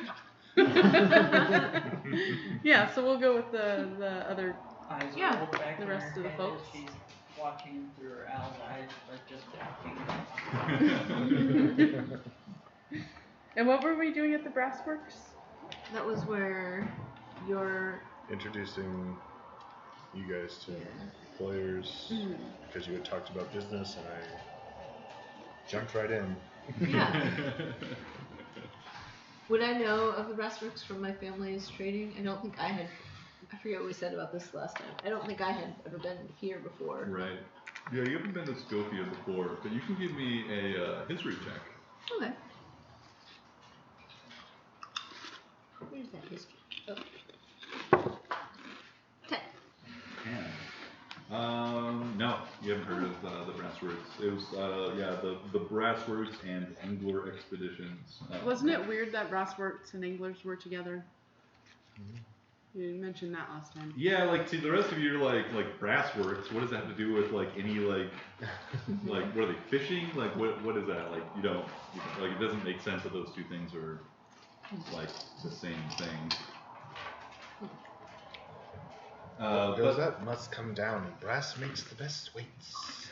Yeah, so we'll go with the other. Eyes Yeah. rolled back The in rest her of the head folks. as she's walking through her owl's eyes, like just walking. And what were we doing at the Brassworks? That was where your Introducing you guys to employers, because you had talked about business and I jumped right in. yeah. Would I know of the Brassworks from my family's trading? I don't think I had. I forget what we said about this last time. I don't think I had ever been here before. Right. Yeah, you haven't been to Scopia before, but you can give me a history check. Okay. Where's that history? Oh. 10. No, you haven't heard of the Brassworks. It was, the Brassworks and Angler Expeditions. Wasn't it weird that Brassworks and Anglers were together? You mentioned that last time. Yeah, like, see, the rest of you are like Brassworks. What does that have to do with, like, any, like, what are they, fishing? Like, what is that? Like, like, it doesn't make sense that those two things are, like, the same thing. Those up must come down, and brass makes the best weights.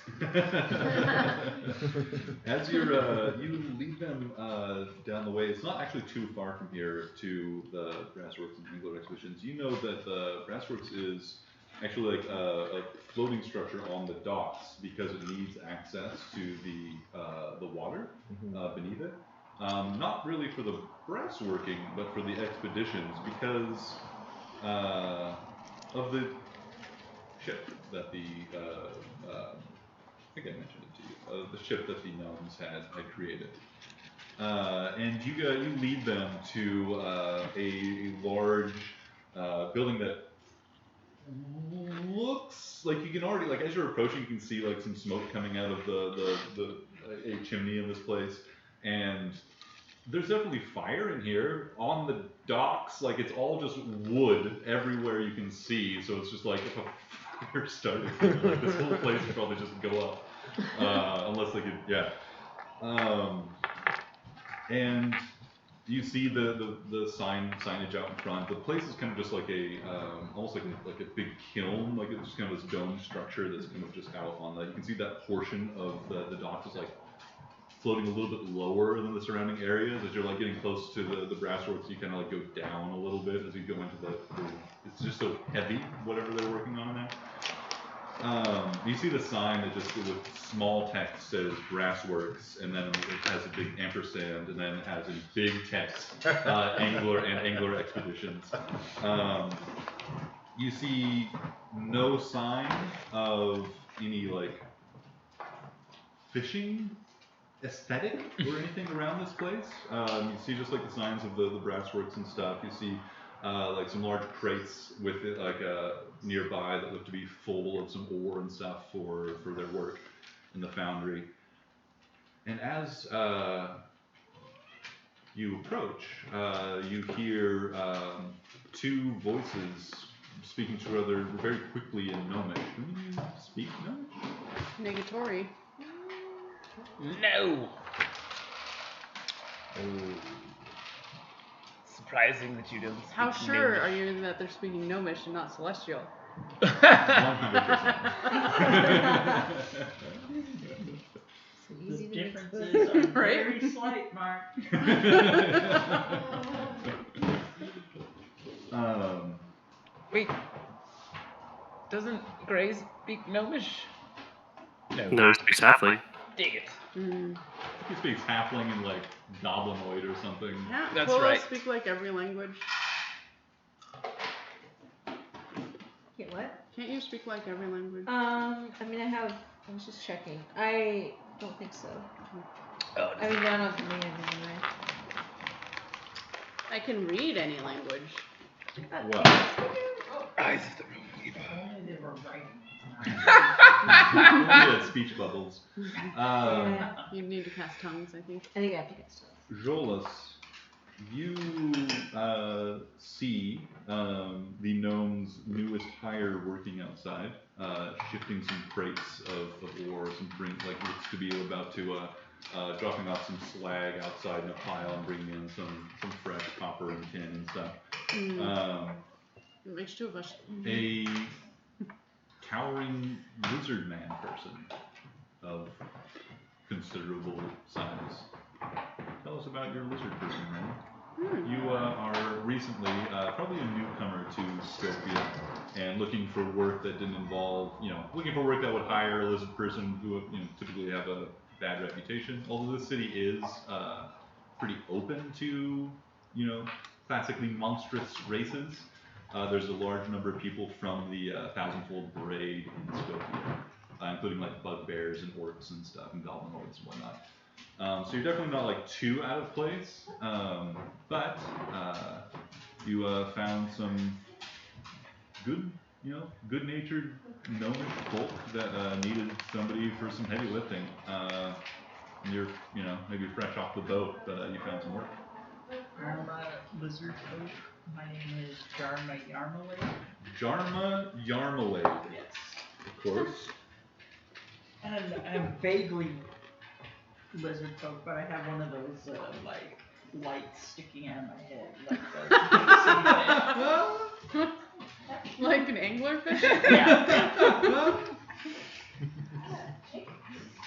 As you lead them down the way, it's not actually too far from here to the Brassworks and Angler Exhibitions. You know that the Brassworks is actually like a floating structure on the docks because it needs access to the water beneath it. Not really for the brass working, but for the expeditions because of the ship that the I think I mentioned it to you. The ship that the gnomes had created, and you lead them to a large building that looks like you can already like as you're approaching, you can see like some smoke coming out of a chimney in this place, and there's definitely fire in here on the docks. Like it's all just wood everywhere you can see, so it's just like if a fire started, like this whole place would probably just go up. Unless they could, yeah. And you see the signage out in front. The place is kind of just like a almost like a big kiln, like it's just kind of this dome structure that's kind of just out on that. You can see that portion of the docks is like floating a little bit lower than the surrounding areas. As you're like getting close to the brassworks, you kind of like go down a little bit as you go into the it's just so heavy, whatever they're working on now. You see the sign that just with small text says Brassworks, and then it has a big ampersand, and then it has in big text Angler and Angler Expeditions. You see no sign of any like fishing aesthetic or anything around this place. You see just like the signs of the Brassworks and stuff. You see like some large crates with it, like nearby that look to be full of some ore and stuff for their work in the foundry. And as you approach, you hear two voices speaking to each other very quickly in Gnomish. Can you speak Gnomish? Negatory. No. Surprising that you don't speak How sure Gnomish. are you that they're speaking Gnomish and not Celestial? 100%. The differences are very slight, Mark. Wait. Doesn't Gray speak Gnomish? No, he speaks halfling. Dang it. He speaks halfling and like goblinoid or something. Yeah, That's Quillas right. speak like every language. Get what? Can't you speak like every language? I mean, I was just checking. I don't think so. Oh, I mean, none of them anyway. I can read any language. Well, Eyes of the room. Only they were writing. yeah, speech bubbles. You need to cast tongues, I think. I think I have to get stuff. Jolas, you see the gnome's newest hire working outside, shifting some crates of ore, some like looks to be about to dropping off some slag outside in a pile and bringing in some fresh copper and tin and stuff. It makes two of us. A cowering lizard man person of considerable size. Tell us about your lizard person, man. You are recently probably a newcomer to Scopia and looking for work that didn't involve, looking for work that would hire a lizard person who typically have a bad reputation. Although the city is pretty open to, classically monstrous races. There's a large number of people from the Thousandfold Parade in Scopia, including like bugbears and orcs and stuff and goblinoids and whatnot. So you're definitely not like too out of place, but you found some good, good-natured gnomish folk that needed somebody for some heavy lifting. And you're, maybe fresh off the boat, but you found some work. Lizard folk. My name is Jarma Yarmalade. Jarma Yarmalade. Yes. Of course. And I'm vaguely lizard folk, but I have one of those like lights sticking out of my head, like the Like an anglerfish? Yeah.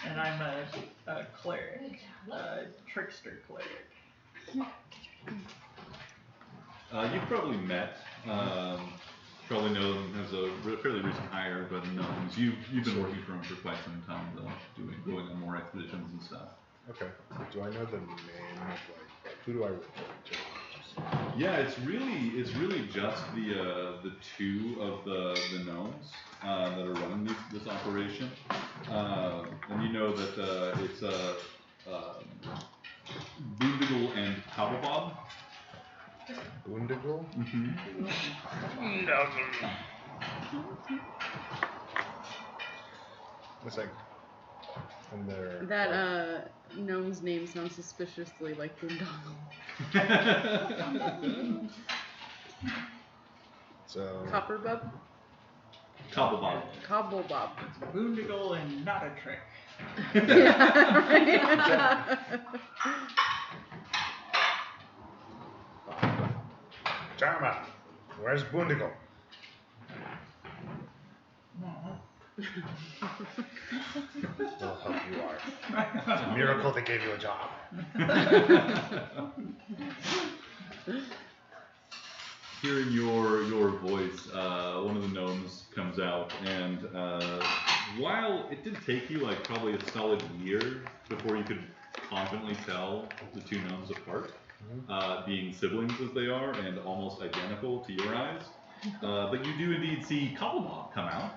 And I'm a cleric, a trickster cleric. You've probably met, probably know him as a fairly recent hire, but gnomes. You've been working for him for quite some time, though, going on more expeditions and stuff. Okay. Do I know the name of like who do I report to? Yeah, it's really just the two of the gnomes that are running this operation, and you know that it's Boondiggle and Cobblebob. Boondiggle? Mm-hmm. It's like, and they're That gnome's name sounds suspiciously like Boondoggle. so Copperbub? Cobblebob. Cobblebob. Boondiggle and not a trick. Jarma, where's Boondiggle? Well, help you are. It's a miracle they gave you a job. Hearing your voice, one of the gnomes comes out, and while it did take you like probably a solid year before you could confidently tell the two gnomes apart, being siblings as they are and almost identical to your eyes, but you do indeed see Cobblebob come out.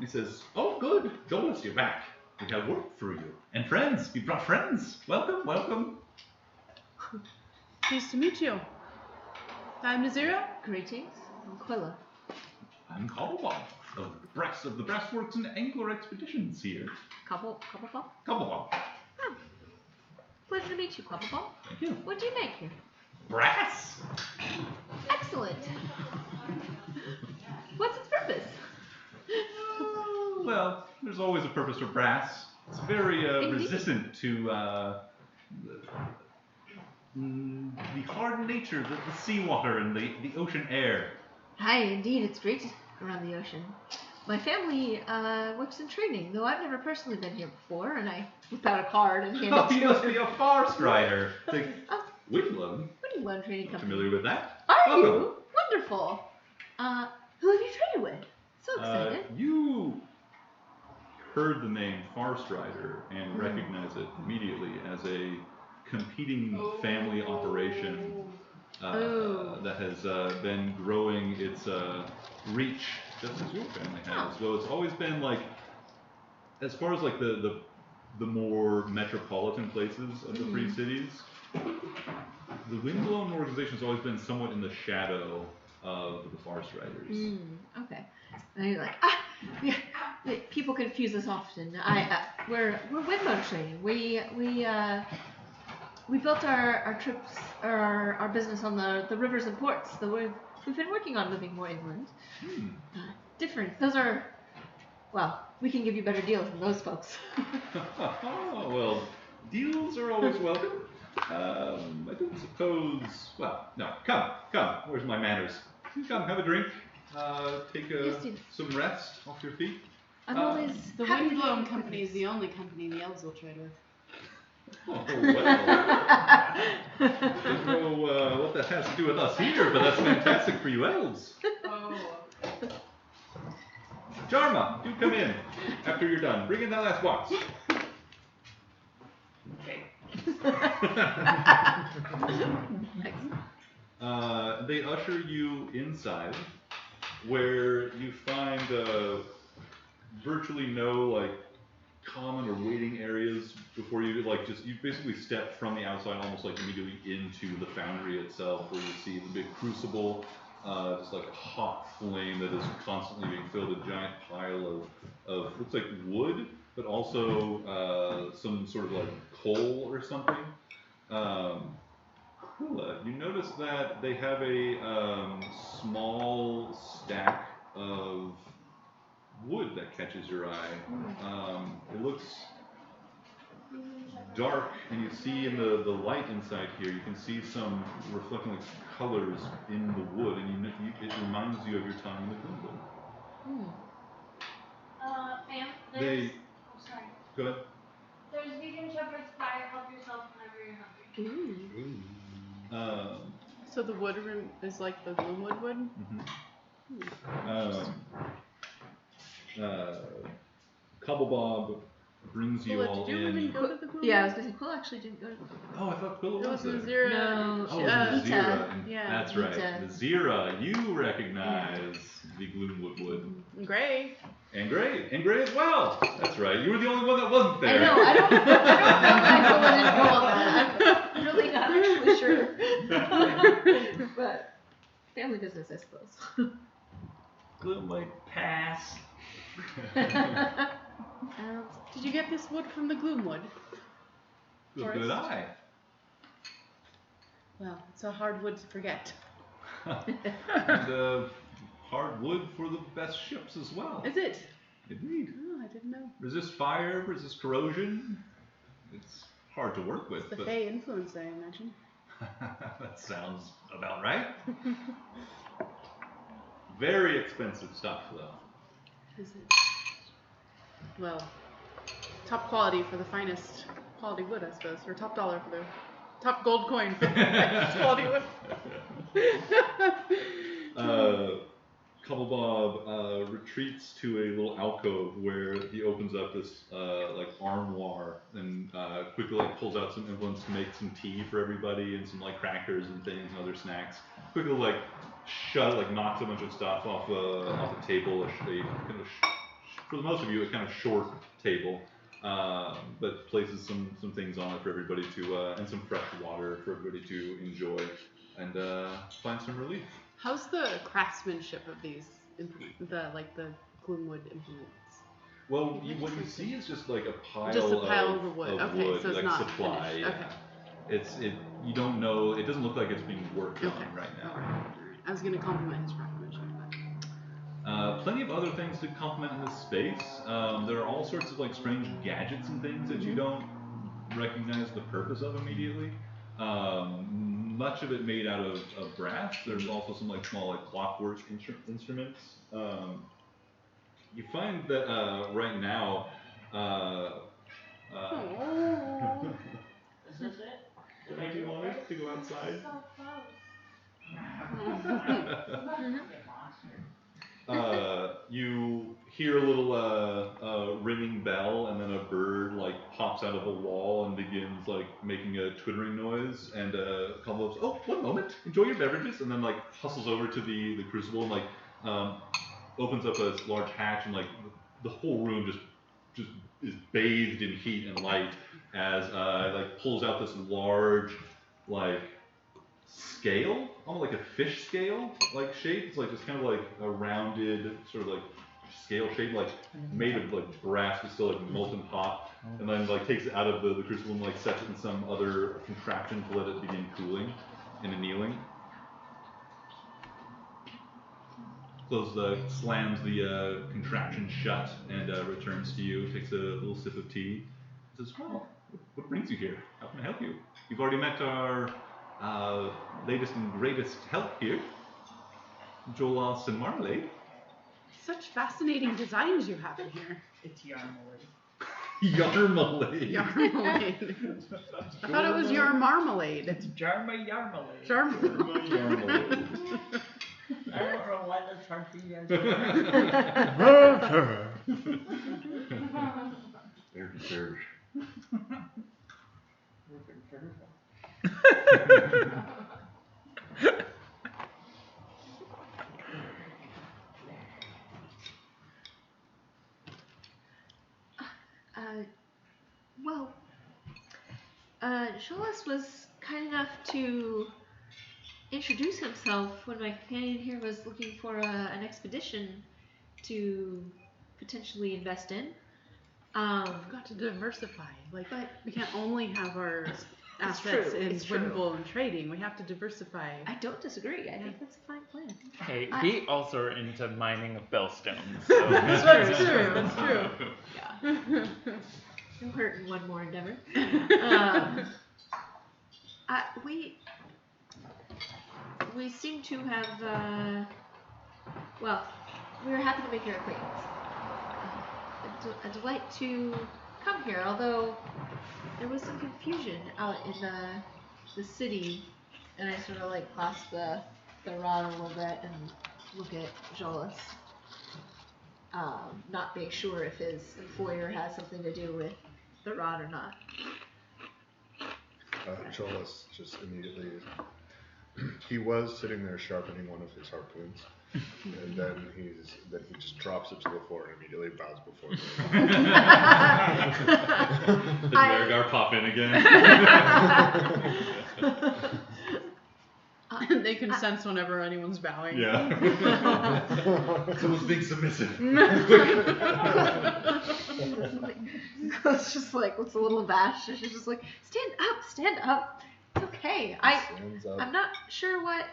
He says, "Oh, good, Jonas, you're back. We have work for you. And friends, you brought friends. Welcome, welcome." Nice to meet you. I'm Nazira. Greetings. I'm Quilla. I'm Cobblebob of the Brassworks and Angler Expeditions here. Cobblepop? Cobblebob. Oh. Pleasure to meet you, Cobblepop. Thank you. What do you make here? Brass. Excellent. What's its purpose? Well, there's always a purpose for brass. It's very resistant to the hard nature, the seawater and the ocean air. Aye, indeed, it's great around the ocean. My family works in training, though I've never personally been here before, and I whip out a card and hand it to You must him. be a far strider. Like, Oh, Windblown. Windblown Training Company. Familiar with that? Are Welcome. you? Wonderful. Who have you traded with? So excited. You heard the name Farstrider and recognize it immediately as a competing family operation that has been growing its reach just as your family has. Though it's always been like, as far as like the more metropolitan places of the three cities, the Windblown organization has always been somewhat in the shadow of the Farstriders. Okay. And you're like, people confuse us often. We're Windblown Training. We built our trips, or our business on the rivers and ports. So we've been working on moving more inland. Different. Those are, well, we can give you better deals than those folks. Oh, well, deals are always welcome. I don't suppose. Well, no. Come. Where's my manners? Come, have a drink. Take some rest off your feet. I'm always The happy to Windblown help Company is with the only company the elves will trade with. Oh, well. Don't know what that has to do with us here, but that's fantastic for you elves. Oh. Jarma, do come in after you're done. Bring in that last box. Okay. They usher you inside, where you find virtually no like common or waiting areas before you you basically step from the outside almost like immediately into the foundry itself, where you see the big crucible, just like a hot flame that is constantly being filled, a giant pile of looks like wood, but also some sort of like coal or something. You notice that they have a small stack of wood that catches your eye. It looks dark, and you see in the light inside here, you can see some reflecting like colors in the wood, and it reminds you of your time in the Gloomwood. Ma'am, They. there's. Oh, sorry. Go ahead. There's vegan shepherd's pie. Help yourself whenever you're hungry. So the wood room is like the Gloomwood wood? Cobble Bob brings you all did you in. even go to the Gloomwood? Yeah, I was gonna say Quill actually didn't go to the Oh, I thought Quilla It was was there. Nazira. No. Oh, it was Nazira. Yeah, That's right. Vita. Nazira, you recognize the Gloomwood wood. Gray. And Gray as well. That's right. You were the only one that wasn't there. I know. I don't know why Quill didn't go on that. I'm really not actually sure. But family business, I suppose. Gloomwood pass. Did you get this wood from the Gloomwood? Good eye. Well, it's a hard wood to forget. And hard wood for the best ships as well. Is it? Indeed. Oh, I didn't know. Resist fire, resist corrosion. It's hard to work with. It's the but Fey influence, I imagine. that sounds about right. Very expensive stuff, though. Is it? Well, top quality for the finest quality wood, I suppose, or top dollar for the top gold coin for the finest quality wood. Cobble Bob retreats to a little alcove where he opens up this like armoire and quickly like pulls out some implements to make some tea for everybody and some like crackers and things and other snacks. Quickly like knocks a bunch of stuff off the table. For the most of you, a kind of short table, but places some things on it for everybody to and some fresh water for everybody to enjoy and find some relief. How's the craftsmanship of these implements, the Gloomwood implements? Well, what you see is just like a pile of wood. Of Okay, wood, so it's like not supply. finished. Yeah. Okay. You don't know. It doesn't look like it's being worked on right now. All right. I was gonna compliment his craftsmanship, but Plenty of other things to complement in this space. There are all sorts of like strange gadgets and things that you don't recognize the purpose of immediately. Much of it made out of brass. There's also some like small like clockwork instruments. You find that right now. Is this it? Do you want us to go outside? You hear a little ringing bell, and then a bird like pops out of a wall and begins like making a twittering noise. And a couple of one moment, enjoy your beverages, and then like hustles over to the crucible and like opens up a large hatch, and like the whole room just is bathed in heat and light as like pulls out this large like scale, almost like a fish scale like shape. It's like just kind of like a rounded sort of like scale shape, like made of like brass but still like molten hot, and then like takes it out of the crucible and like sets it in some other contraption to let it begin cooling and annealing. Slams the contraption shut and returns to you, takes a little sip of tea, says, "Well, what brings you here? How can I help you? You've already met our latest and greatest help here, Jolas and Marmalade." such fascinating designs you have in here. It's Yarmalade. Yarmalade. Yarmalade. I thought it was your marmalade. It's Jarma Yarmalade. Yarmalade. I don't know why that's hard for you guys. Serge. Sholas was kind enough to introduce himself when my companion here was looking for an expedition to potentially invest in. We've got to diversify. Like, we can't only have our assets in Windbull and trading. We have to diversify. I don't disagree. I think that's a fine plan. Hey, we also are into mining of bellstones. So. That's true. That's true. Yeah. No hurt in one more endeavor. We seem to have, well, we were happy to make your acquaintance. A delight to come here, although there was some confusion out in the city, and I sort of like clasp the rod a little bit and look at Jolas. Not make sure if his employer has something to do with the rod or not. Jolas just immediately, he was sitting there sharpening one of his harpoons, and then he just drops it to the floor and immediately bows before him. Did Vergar pop in again? They can sense whenever anyone's bowing. Yeah. Someone's being submissive. It's just like, looks a little abashed. She's just like, stand up. It's okay. I'm not sure what.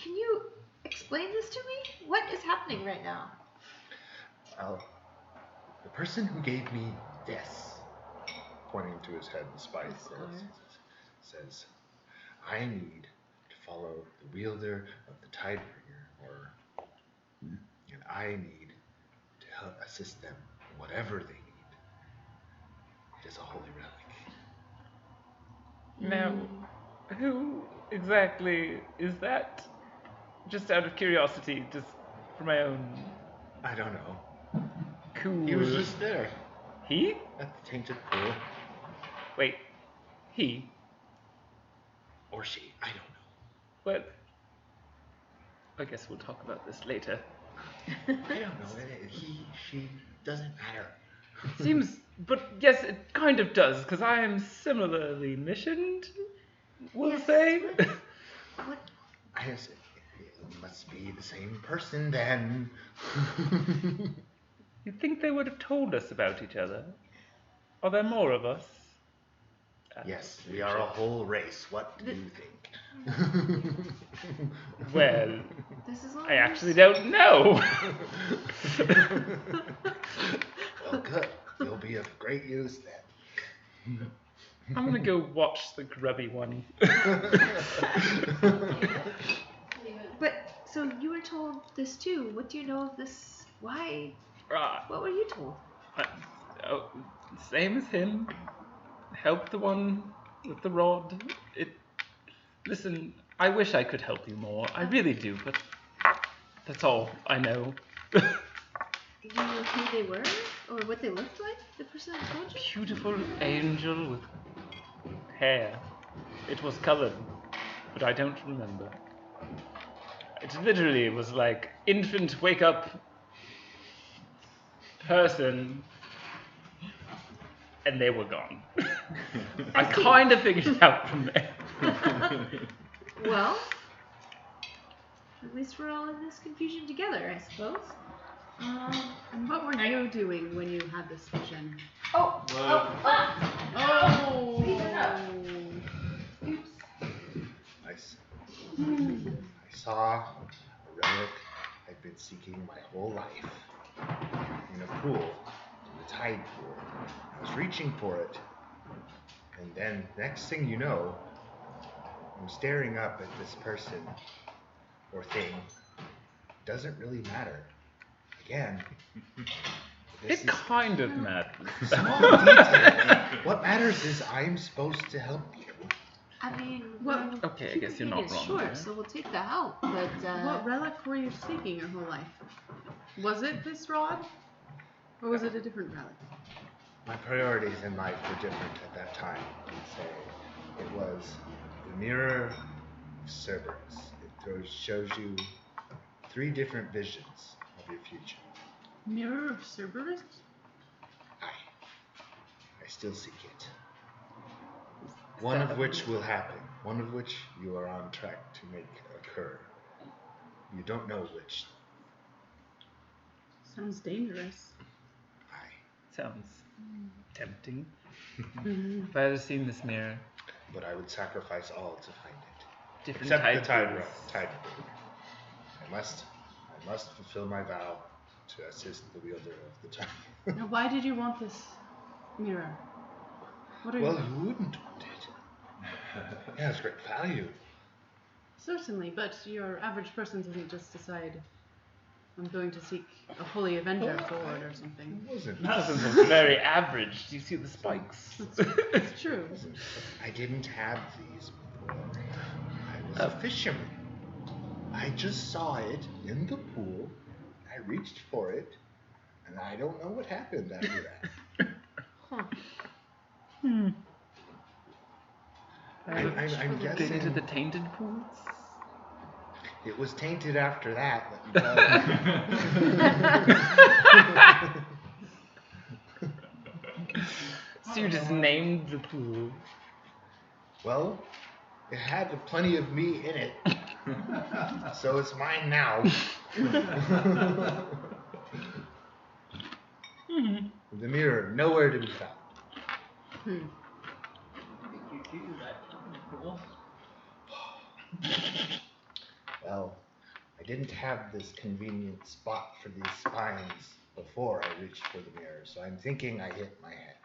Can you explain this to me? What is happening right now? The person who gave me this, Pointing to his head, the spike says, I need to follow the wielder of the Tidebringer, and I need to help assist them in whatever they need. It is a holy relic. Now, who exactly is that? Just out of curiosity, just for my own. I don't know. Cool. He was just there He? at the tainted pool. Wait. He? Or she, I don't know. Well, I guess we'll talk about this later. I don't know. He, she, doesn't matter. Seems, but yes, it kind of does, because I am similarly missioned, we'll Yes, say. What? I guess it must be the same person then. You'd think they would have told us about each other. Are there more of us? Yes, we are a whole race. What do you think? Well, This is all I actually don't know. Well, good. You'll be of great use then. I'm gonna go watch the grubby one. But, so you were told this too. What do you know of this? Why? Right. What were you told? Same as him. Help the one with the rod. Listen, I wish I could help you more. I really do, but that's all I know. Do you know who they were? Or what they looked like? The person that told you? Beautiful angel with hair. It was colored, but I don't remember. It literally was like infant wake up person, and they were gone. I kind of figured it out from there. Well, at least we're all in this confusion together, I suppose. And what were you doing when you had this vision? Oh! Oops. I saw a relic I've been seeking my whole life in a pool, in the tide pool. I was reaching for it, and then next thing you know, I'm staring up at this person or thing. Doesn't really matter. Again, this It kind of matters. small detail. What matters is I'm supposed to help you. I mean, Well, Okay, I guess you're not wrong. Sure, there. so we'll take the help, but What relic were you seeking your whole life? Was it this rod? Or was it a different relic? My priorities in life were different at that time. So it was the mirror of Cerberus. It shows you 3 different visions of your future. Mirror of Cerberus? I still seek it. One of which will happen. One of which you are on track to make occur. You don't know which. Sounds dangerous. Sounds tempting. If I had seen this mirror, But I would sacrifice all to find it. different Except the types. tide. I must fulfill my vow to assist the wielder of the tide. Now, why did you want this Mirror. What are Well, you? you wouldn't want it. It has great value. Certainly, but your average person doesn't just decide, I'm going to seek a holy avenger sword or something. It wasn't. This is very average. Do you see the spikes? It's true. I didn't have these before. I was a fisherman. I just saw it in the pool. I reached for it, and I don't know what happened after that. I'm Been guessing into the tainted pools? it was tainted after that. So you just named the pool. Well, it had plenty of me in it, so it's mine now. The mirror, nowhere to be found. Did you do that cool? Well, I didn't have this convenient spot for these spines before I reached for the mirror, so I'm thinking I hit my head.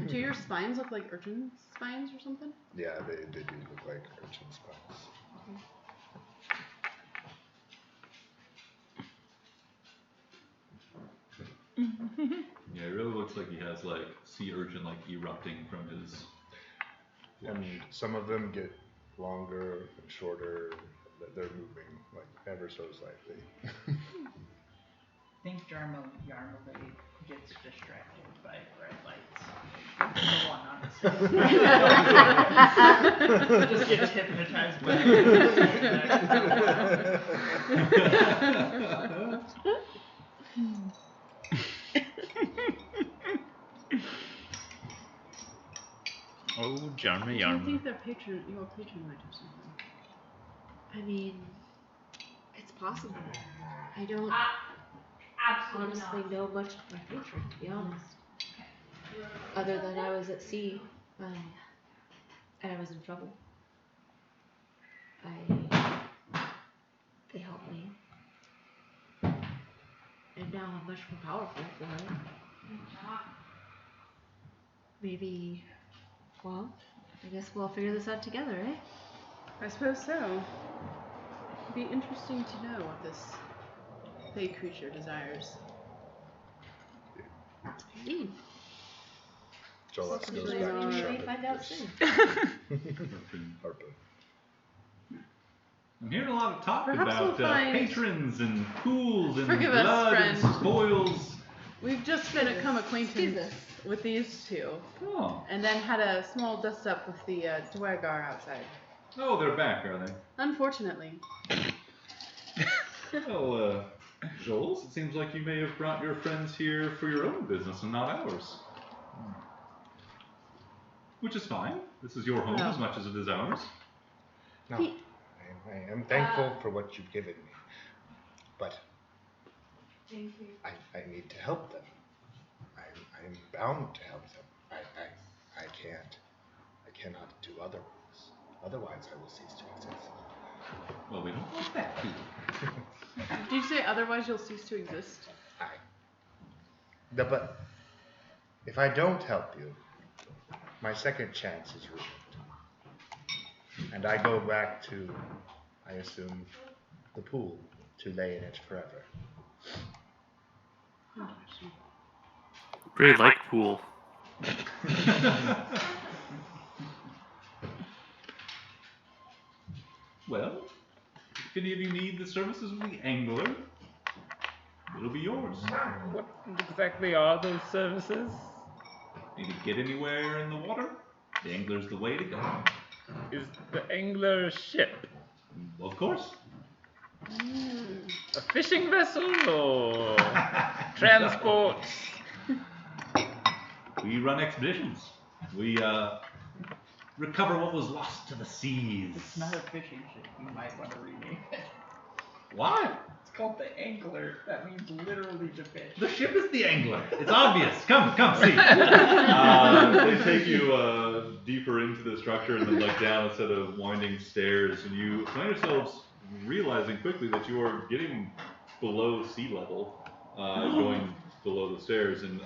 Do your spines look like urchin spines or something? Yeah, they do look like urchin spines. Yeah, it really looks like he has like sea urchin like erupting from his. And some of them get longer and shorter. They're moving like ever so slightly. I think Yarmulke gets distracted by red lights. The one on his just gets hypnotized by Oh, Jarma I Yarma. think your patron might have something. I mean, it's possible. I don't Absolutely honestly not. know much of my patron, to be honest. Other than I was at sea, and I was in trouble. They helped me. And now I'm much more powerful for it. Maybe, well, I guess we'll figure this out together, eh? I suppose so. It'd be interesting to know what this fey creature desires. Indeed. Jolas goes Especially back in to our- We may sharpen find out his soon. harpoon. I'm hearing a lot of talk Perhaps about we'll find- patrons and pools and Forgive us, blood and friend. spoils. We've just become Excuse acquainted us. with these two, Oh, and then had a small dust up with the Dwergar outside. oh, they're back, are they? Unfortunately. Well, Jules, it seems like you may have brought your friends here for your own business and not ours. Which is fine. This is your home No. as much as it is ours. No, I am thankful for what you've given me, but Thank you. I need to help them. I am bound to help them. I cannot do otherwise. Otherwise, I will cease to exist. Well, we don't want that. Did you say otherwise you'll cease to exist? But if I don't help you, my second chance is ruined. And I go back to, I assume, the pool to lay in it forever. Really like pool. Well, if any of you need the services of the angler, it'll be yours. What exactly are those services? Need to get anywhere in the water? The angler's the way to go. Is the angler a ship? Of course. A fishing vessel or transport? We run expeditions. We recover what was lost to the seas. It's not a fishing ship. You might want to rename it. Why? It's called the Angler. That means literally to fish. The ship is the angler. It's obvious. Come, see. They take you deeper into the structure and then like down a set of winding stairs, and you find yourselves realizing quickly that you are getting below sea level, going below the stairs, and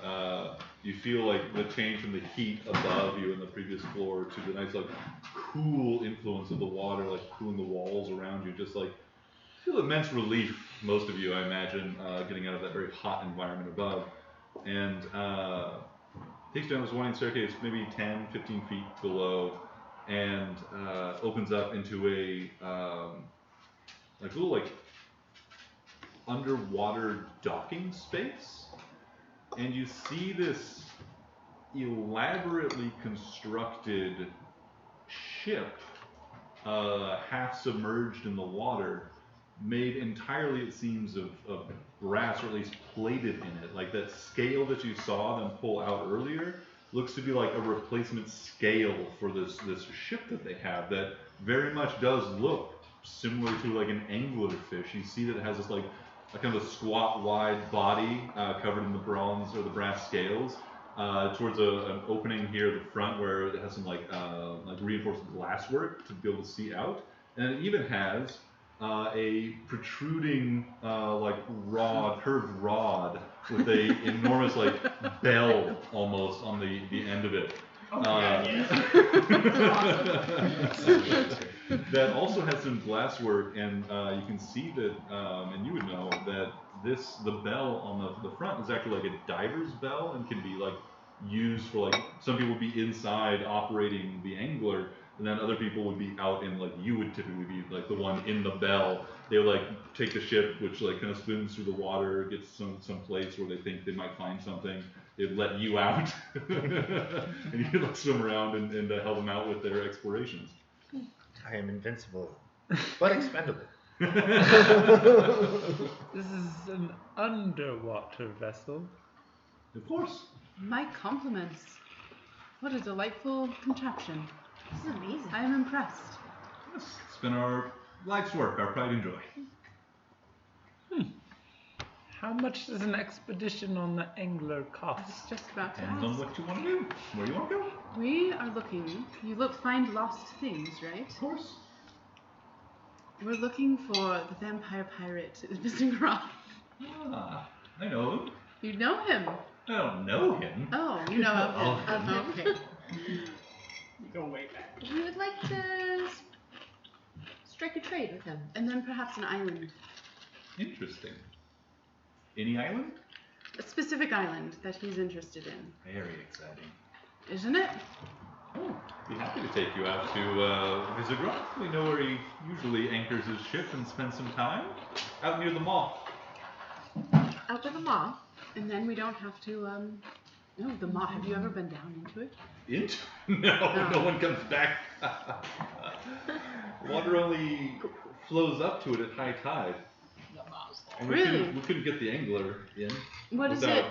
you feel like the change from the heat above you in the previous floor to the nice like cool influence of the water, like cooling the walls around you. Just like feel immense relief, most of you, I imagine, getting out of that very hot environment above, and takes you down this winding staircase, maybe 10, 15 feet below, and opens up into a like little like underwater docking space, and you see this elaborately constructed ship, half submerged in the water, made entirely, it seems, of brass, or at least plated in it. Like that scale that you saw them pull out earlier looks to be like a replacement scale for this ship that they have that very much does look similar to like an anglerfish. You see that it has this like a kind of a squat wide body covered in the bronze or the brass scales, towards an opening here at the front where it has some like reinforced glasswork to be able to see out, and it even has a protruding like curved rod with a enormous like bell almost on the end of it. That also has some glasswork, and you can see that, and you would know that the bell on the front is actually like a diver's bell, and can be like used for like, some people would be inside operating the angler, and then other people would be out in, like, you would typically be like the one in the bell. They would like take the ship, which like kind of spins through the water, gets some place where they think they might find something. They'd let you out, and you could like swim around and help them out with their explorations. I am invincible, but expendable. This is an underwater vessel. Of course. My compliments. What a delightful contraption. This is amazing. I am impressed. It's been our life's work, our pride and joy. How much does an expedition on the angler I was cost? just about to Depends on ask. what you want to do. Where you want to go? We are looking. Find lost things, right? Of course. We're looking for the vampire pirate, Mr. Groff. Ah, I know him. You know him? I don't know him. Oh, you know of him. Of Okay. Go way back. We would like to strike a trade with him. And then perhaps an island. Interesting. Any island? A specific island that he's interested in. Very exciting. Isn't it? Oh, be happy to take you out to Visigoth. We know where he usually anchors his ship and spends some time. Out near the mall. Out to the mall. And then we don't have to, no, the mall. Have you ever been down into it? Into? No, no one comes back. Water only flows up to it at high tide. And Really? we couldn't get the angler in What is without it?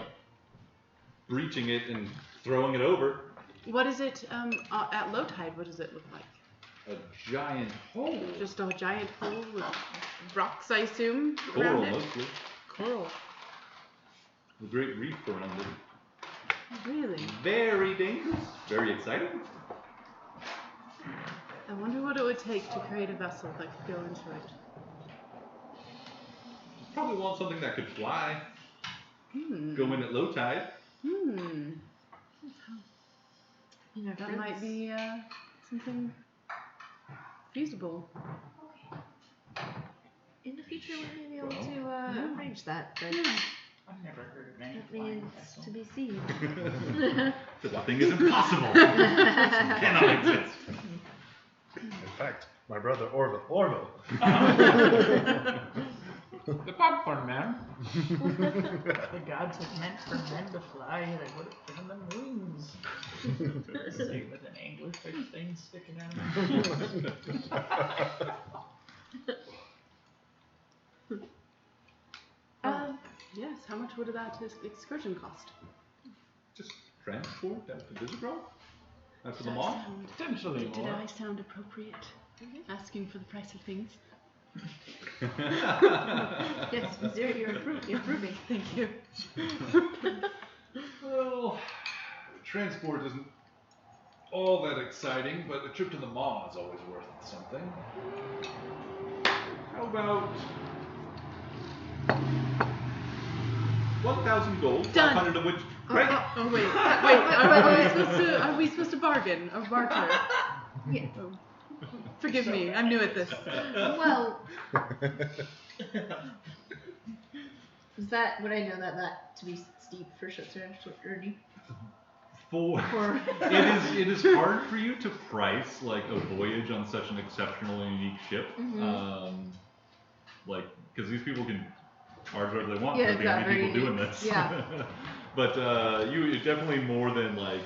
breaching it and throwing it over. What is it, at low tide, what does it look like? A giant hole. Just a giant hole with rocks, I assume, Coral around it? mostly. Coral. A great reef around it. Really? Very dangerous. Very exciting. I wonder what it would take to create a vessel that could go into it. Probably want something that could fly. Hmm. Go in at low tide. Hmm. You know, That might be, something feasible. in the future we may be able to arrange that, but Yeah. I've never heard of any that flying remains vessel. to be seen. Nothing is impossible. Cannot exist. In fact, my brother Orville. The popcorn man. The gods had meant for men to fly, they would have given them wings. See, with an anglerfish thing sticking out of them. Yes, how much would that excursion cost? Just transport down to Visigoth. After the Did I mall. sound- Potentially Did more. I sound appropriate? Asking for the price of things? Yes, Missouri, you're improving. Thank you. Well, transport isn't all that exciting, but a trip to the mall is always worth something. How about 1,000 gold, Done. 500 of which. Oh, Great. wait. Are we supposed to bargain or barter? Yeah. Oh. Forgive me, I'm new at this. Well, would I know that to be steep for short journey? It is hard for you to price like a voyage on such an exceptional and unique ship. Like, because these people can charge whatever they want for the only people doing this. Yeah. But it's definitely more than like.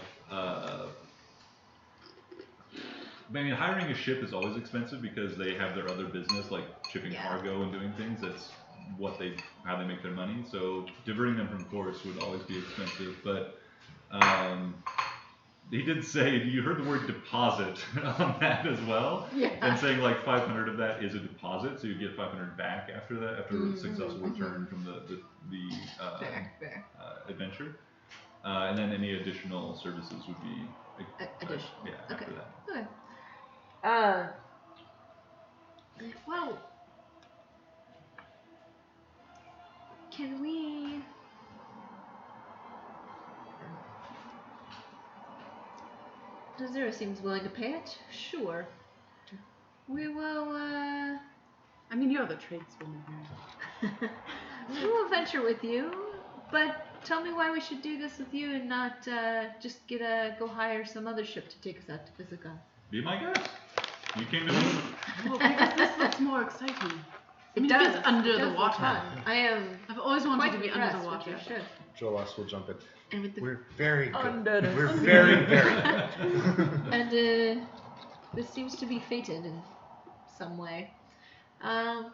I mean, hiring a ship is always expensive because they have their other business, like shipping cargo and doing things. That's how they make their money. So diverting them from course would always be expensive. But he did say, you heard the word deposit on that as well. Yeah. And saying like 500 of that is a deposit, so you get 500 back after that, after a successful return from the adventure. And then any additional services would be additional. After that. Okay. Well, can we? Zero seems willing to pay it. Sure. We will. I mean, you're the tradeswoman here. We will venture with you, but tell me why we should do this with you and not just go hire some other ship to take us out to Visica. Be my guest. You came to me. Well, because this looks more exciting. It does. It's under It the does water. look fun. I've always wanted to be under the impressed water. with your ship. Jolas will jump in. And with the We're very good. Under the We're very, very good. And this seems to be fated in some way. The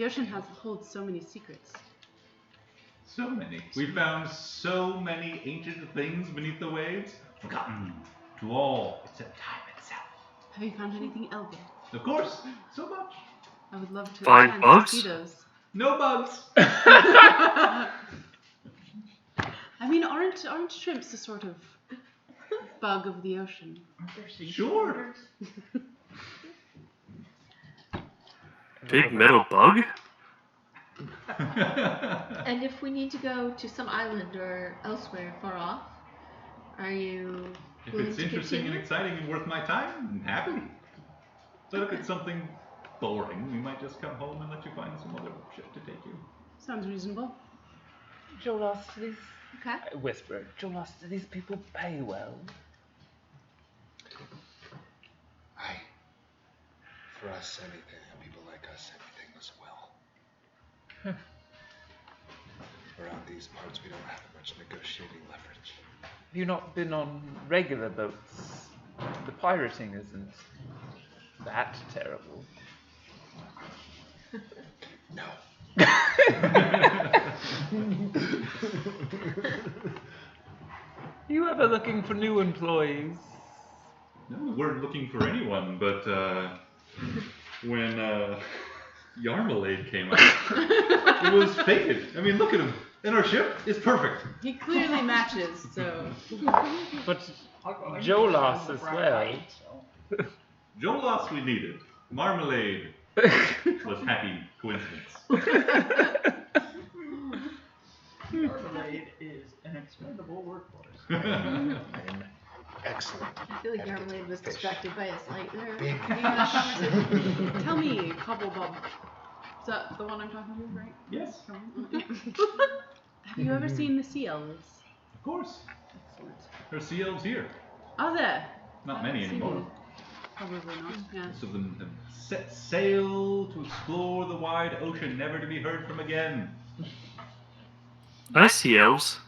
ocean holds so many secrets. So many. We found so many ancient things beneath the waves, forgotten to all except time itself. Have you found anything elven? Of course, so much. I would love to Find bugs? see those. No bugs. I mean, aren't shrimps a sort of bug of the ocean? Sure. Big metal bug? And if we need to go to some island or elsewhere far off, are you If willing it's to interesting and continue? exciting and worth my time, I'm happy. But if it's something boring, we might just come home and let you find some other ship to take you. Sounds reasonable. Jolas, do these... Okay. I whisper, Jolas, do these people pay well? Aye. For us, anything, and people like us, anything as well. Around these parts, we don't have much negotiating leverage. Have you not been on regular boats? The pirating isn't that terrible. No. You ever looking for new employees? No, we weren't looking for anyone, but when Yarmalade came out, it was fated. I mean, look at him. And our ship is perfect. He clearly matches, so. But Jolas as well. Jolas we needed. Marmalade was happy coincidence. Marmalade is an expendable workforce. I'm excellent. I feel like at getting Yarmalade was fish. distracted by his light there. Big Tell me, Cobblebob. Is that the one I'm talking to, right? Yes, Have you ever seen the sea elves? of course. Excellent. There's sea elves here. Are there? Not I many haven't seen anymore. them. Probably not, yeah. Most of them have set sail to explore the wide ocean, never to be heard from again. I see elves.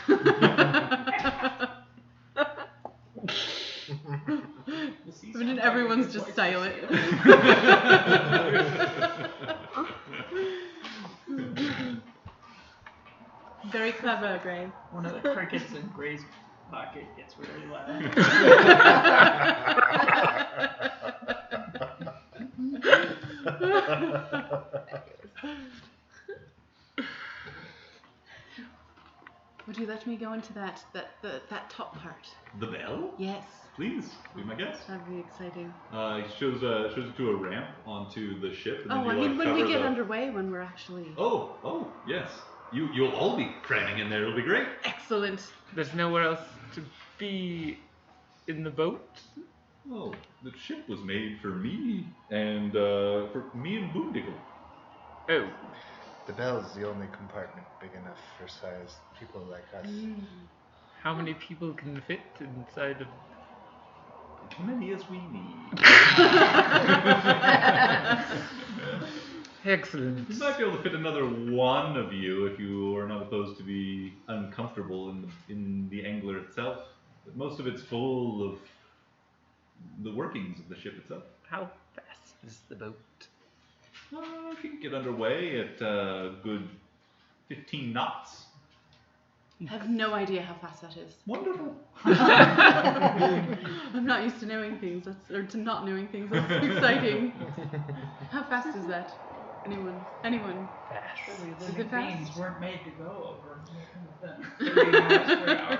But then everyone's just silent. Very clever, Gray. One of the crickets in Gray's pocket gets really loud. Would you let me go into that top part? The bell? Yes. Please, be my guest. That'd be exciting. He shows you to a ramp onto the ship. And Oh, then I you, mean like, when we cover get the... underway, when we're actually... Oh, yes. You'll all be cramming in there. It'll be great. Excellent. There's nowhere else to be in the boat? Oh, the ship was made for me and Boondiggle. Oh. The bell's the only compartment big enough for size people like us. How many people can fit inside of... As many as we need. Excellent. We might be able to fit another one of you if you are not opposed to be uncomfortable in the angler itself. But most of it's full of the workings of the ship itself. How fast is the boat? If you can get underway at a good 15 knots. I have no idea how fast that is. Wonderful. I'm not used to knowing things, or to not knowing things. That's exciting. How fast is that? Anyone? Fast. Surely Is living it fast? beings weren't made to go over 30 miles per hour.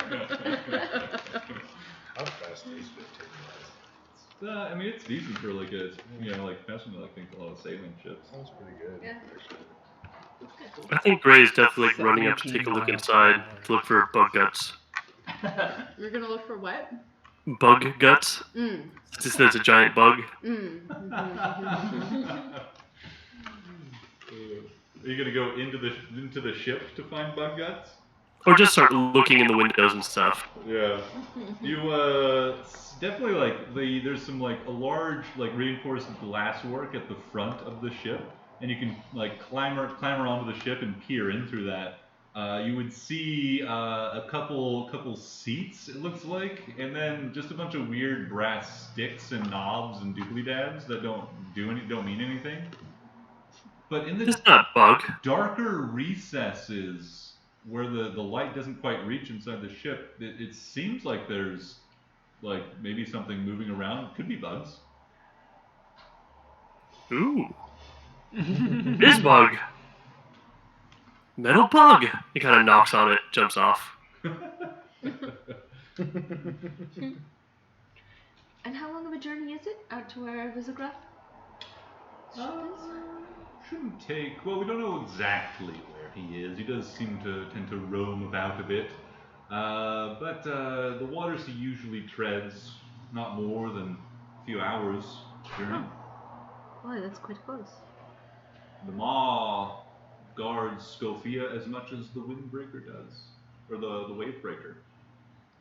How fast is 15 miles? I mean, it's decent for like a, especially like think a lot of sailing ships. Sounds pretty good. Yeah. Actually. I think Gray's definitely like running up to take a look inside to look for bug guts. You're gonna look for what? Bug guts? Since there's a giant bug. Are you gonna go into the ship to find bug guts? Or just start looking in the windows and stuff. Yeah. You definitely there's some a large reinforced glass work at the front of the ship, and you can clamber onto the ship and peer in through that. You would see a couple seats, it looks like, and then just a bunch of weird brass sticks and knobs and doobly-dabs that don't mean anything. But in the It's not bug. darker recesses where the light doesn't quite reach inside the ship, it seems like there's maybe something moving around. Could be bugs. Ooh. It is bug. Metal bug. He kind of knocks on it, jumps off. And how long of a journey is it out to where Visigraph ship is? Shouldn't take. Well, we don't know exactly where he is. He does tend to roam about a bit. But the waters he usually treads not more than a few hours journey. Boy, that's quite close. The Maw guards Scophia as much as the Windbreaker does, or the Wavebreaker.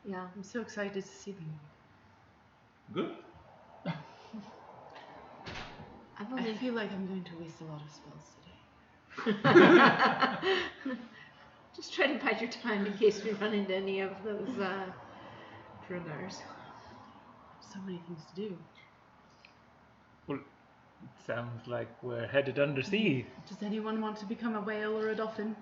Yeah. I'm so excited to see them. Good. I feel like I'm going to waste a lot of spells today. Just try to bide your time in case we run into any of those Drugars. So many things to do. Well, it sounds like we're headed undersea. Does anyone want to become a whale or a dolphin?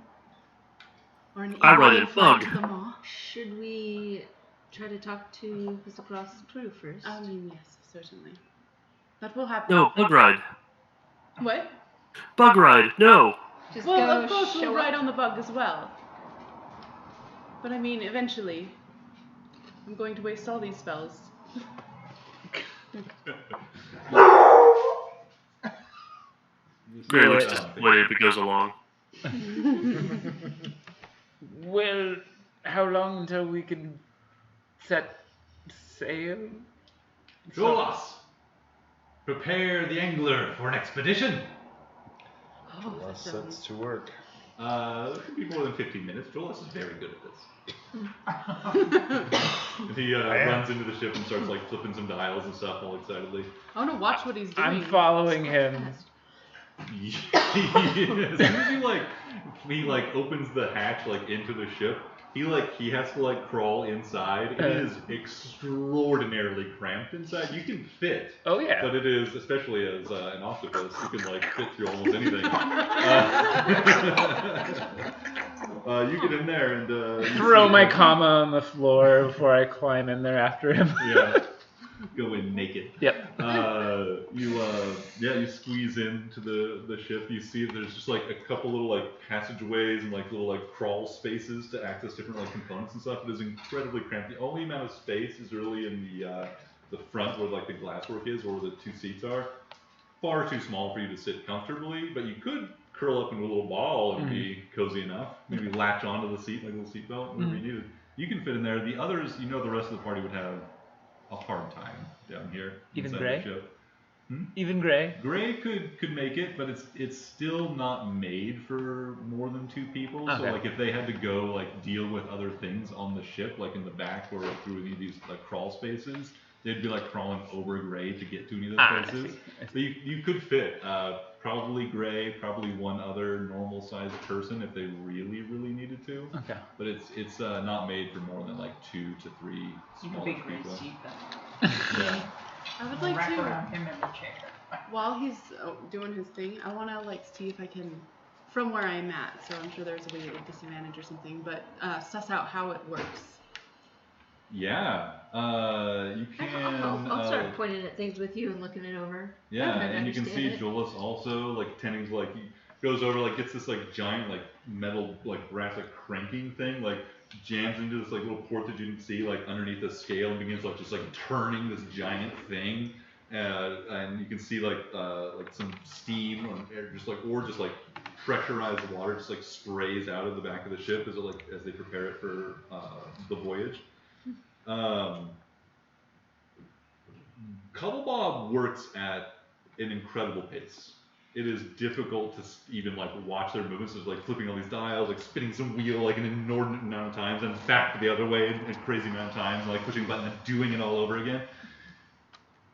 Or an I eagle run and in fly bug. to the maw? Should we try to talk to Visigraf's crew first? I mean, yes, certainly. That will happen. No, bug ride. What? Bug ride, no. Just Well, go of course show we'll ride up. on the bug as well. But I mean, eventually, I'm going to waste all these spells. Gray looks disappointed but goes along. Well, how long until we can set sail? Jolas, prepare the angler for an expedition. Oh, that Let's sounds... to work. It should be more than 15 minutes. Jolas is very good at this. And he runs into the ship and starts flipping some dials and stuff all excitedly. I want to watch what he's doing. I'm following him. As soon as he opens the hatch into the ship, he has to crawl inside. It is extraordinarily cramped inside. You can fit. Oh yeah. But it is, especially as an octopus, you can fit through almost anything. You get in there and you Throw see my him. comma on the floor before I climb in there after him. Yeah. go in naked. Yep. You squeeze into the ship. You see there's just like a couple little like passageways and like little like crawl spaces to access different like components and stuff. It is incredibly cramped. The only amount of space is really in the front where like the glasswork is, or where the 2 seats are. Far too small for you to sit comfortably, but you could curl up into a little ball and be cozy enough. Maybe latch onto the seat like a little seatbelt whenever you needed. You can fit in there. The others, the rest of the party would have a hard time down here. Even inside Gray? the ship. Even Gray? Gray could make it, but it's still not made for more than 2 people. Okay. So like if they had to go like deal with other things on the ship, like in the back or through any of these like crawl spaces, they'd be like crawling over Gray to get to any of those places. But you could fit probably Gray, probably one other normal sized person if they really needed to. Okay. But it's not made for more than like 2 to 3 You could small be people. Gray's seat then. Yeah. I would We'll like wrap to, around him in the chair. while he's doing his thing, I want to like see if I can, from where I'm at, so I'm sure there's a way at disadvantage or something, but suss out how it works. Yeah, you can. I'll start pointing at things with you and looking it over. Yeah, Trying to and you can see understand it. Jolas also like tending to like he goes over like gets this like giant like metal like brass like cranking thing like jams into this like little port that you can see like underneath the scale and begins like just like turning this giant thing, and you can see like some steam or just like pressurized water just like sprays out of the back of the ship as they prepare it for the voyage. Cuddlebob works at an incredible pace. It is difficult to even like watch their movements. It's like flipping all these dials, like spinning some wheel like an inordinate amount of times, and back the other way a crazy amount of times, and like pushing a button and doing it all over again.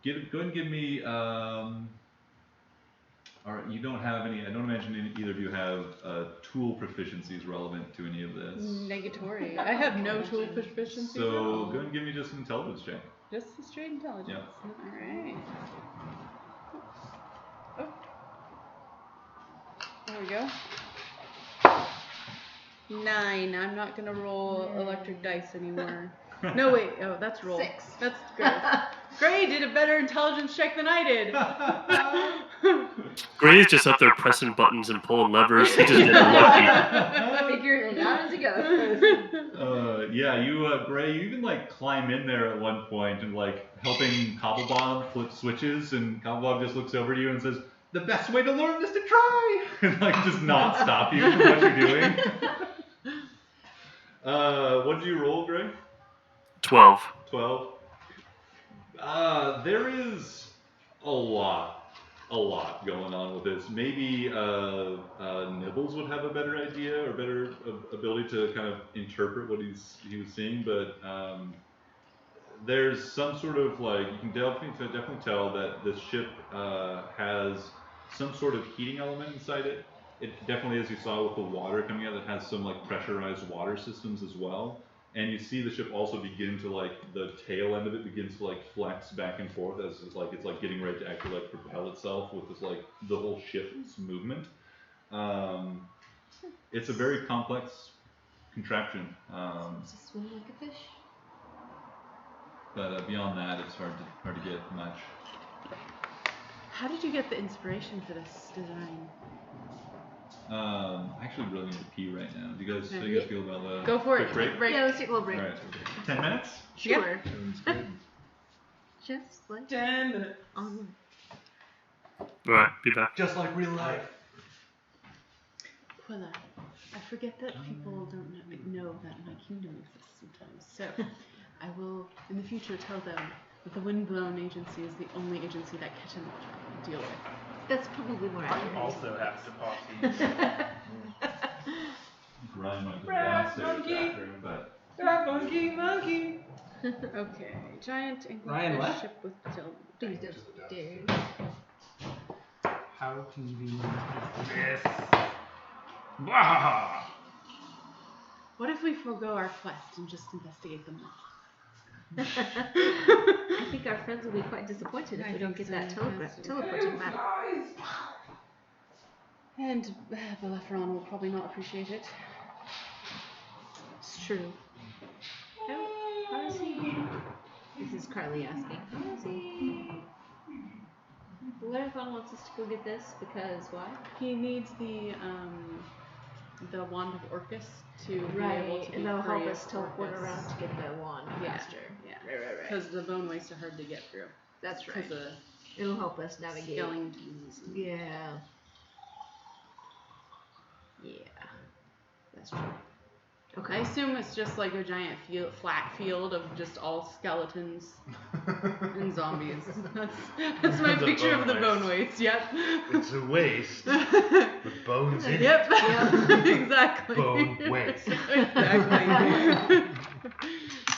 Go ahead and give me. All right, you don't have any. I don't imagine either of you have tool proficiencies relevant to any of this. Negatory. I have no tool proficiency. So go ahead and give me just an intelligence check. Just a straight intelligence. Yeah. Alright. Oh. There we go. 9. I'm not gonna roll electric dice anymore. No wait, oh that's roll. 6. That's great. Gray did a better intelligence check than I did. Gray's just up there pressing buttons and pulling levers. He just getting lucky. Figuring it out as he goes. Gray, you even like climb in there at one point and like helping Cobblebob flip switches, and Cobblebob just looks over to you and says, "The best way to learn is to try," and like just not stop you from what you're doing. What did you roll, Gray? 12. 12. There is a lot going on with this. Maybe Nibbles would have a better idea or better ability to kind of interpret what he was seeing, but there's some sort of like you can definitely tell that this ship has some sort of heating element inside it. It definitely, as you saw with the water coming out, it has some like pressurized water systems as well. And you see the ship also begin to like the tail end of it begins to like flex back and forth as it's like getting ready to actually like propel itself with this like the whole ship's movement. It's a very complex contraption. Does it swim like a fish? But beyond that, it's hard to get much. How did you get the inspiration for this design? I actually really need to pee right now. Do you guys, how do you guys feel about the Go for quick it. break? Yeah, let's take a little break. All right, 10 minutes? Sure. Sounds good. Just like 10 minutes. online. Alright, be back. Just like real life. Quilla, I forget that people don't know that my kingdom exists sometimes. So I will, in the future, tell them that the Windblown Agency is the only agency that Kitten will deal with. That's probably more accurate. Also have to Ryan might be Brass downstairs monkey. bathroom, but Monkey. Okay, giant Ryan anglerfish left? ship with tail. Please don't dare. How convenient is this? Bah! What if we forego our quest and just investigate the moth? I think our friends will be quite disappointed if I we don't think get that so, yes. teleporting map. And Belleferon will probably not appreciate it. It's true. How does he? This is Carly asking. How is he? Larathon wants us to go get this because why? He needs the wand of Orcus to be able Right, to be and that'll help free us of teleport Orcus. around to get the wand Yeah, faster. yeah. Right. Because the bone wastes are hard to get through. That's right. Because of It'll help us navigate. skeletons. Yeah. Yeah. That's true. Okay. I assume it's just like a giant flat field of just all skeletons and zombies. That's my The picture of the bone bone waste. Yep. It's a waste with bones in Yep. it. Exactly. Bone waste. Exactly.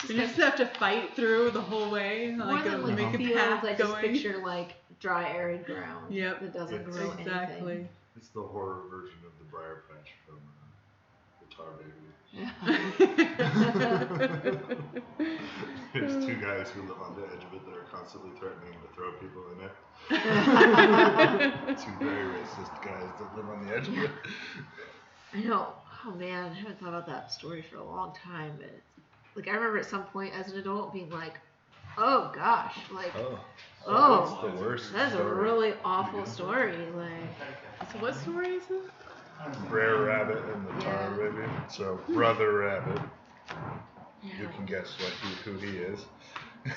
You just have to fight through the whole way, More like than like make a a field, path I just going. picture like dry, arid ground Yep. that doesn't It's- grow Exactly. anything. It's the horror version of the Briar Patch from the Tar Baby. There's two guys who live on the edge of it that are constantly threatening to throw people in it. Two very racist guys that live on the edge of it. I know. Oh man, I haven't thought about that story for a long time, but like I remember at some point as an adult being like, oh gosh, like That's the worst that's a story. really awful story. Like So what story is it? Brer Rabbit and the Tar Baby. So Brother Rabbit. You can guess who he is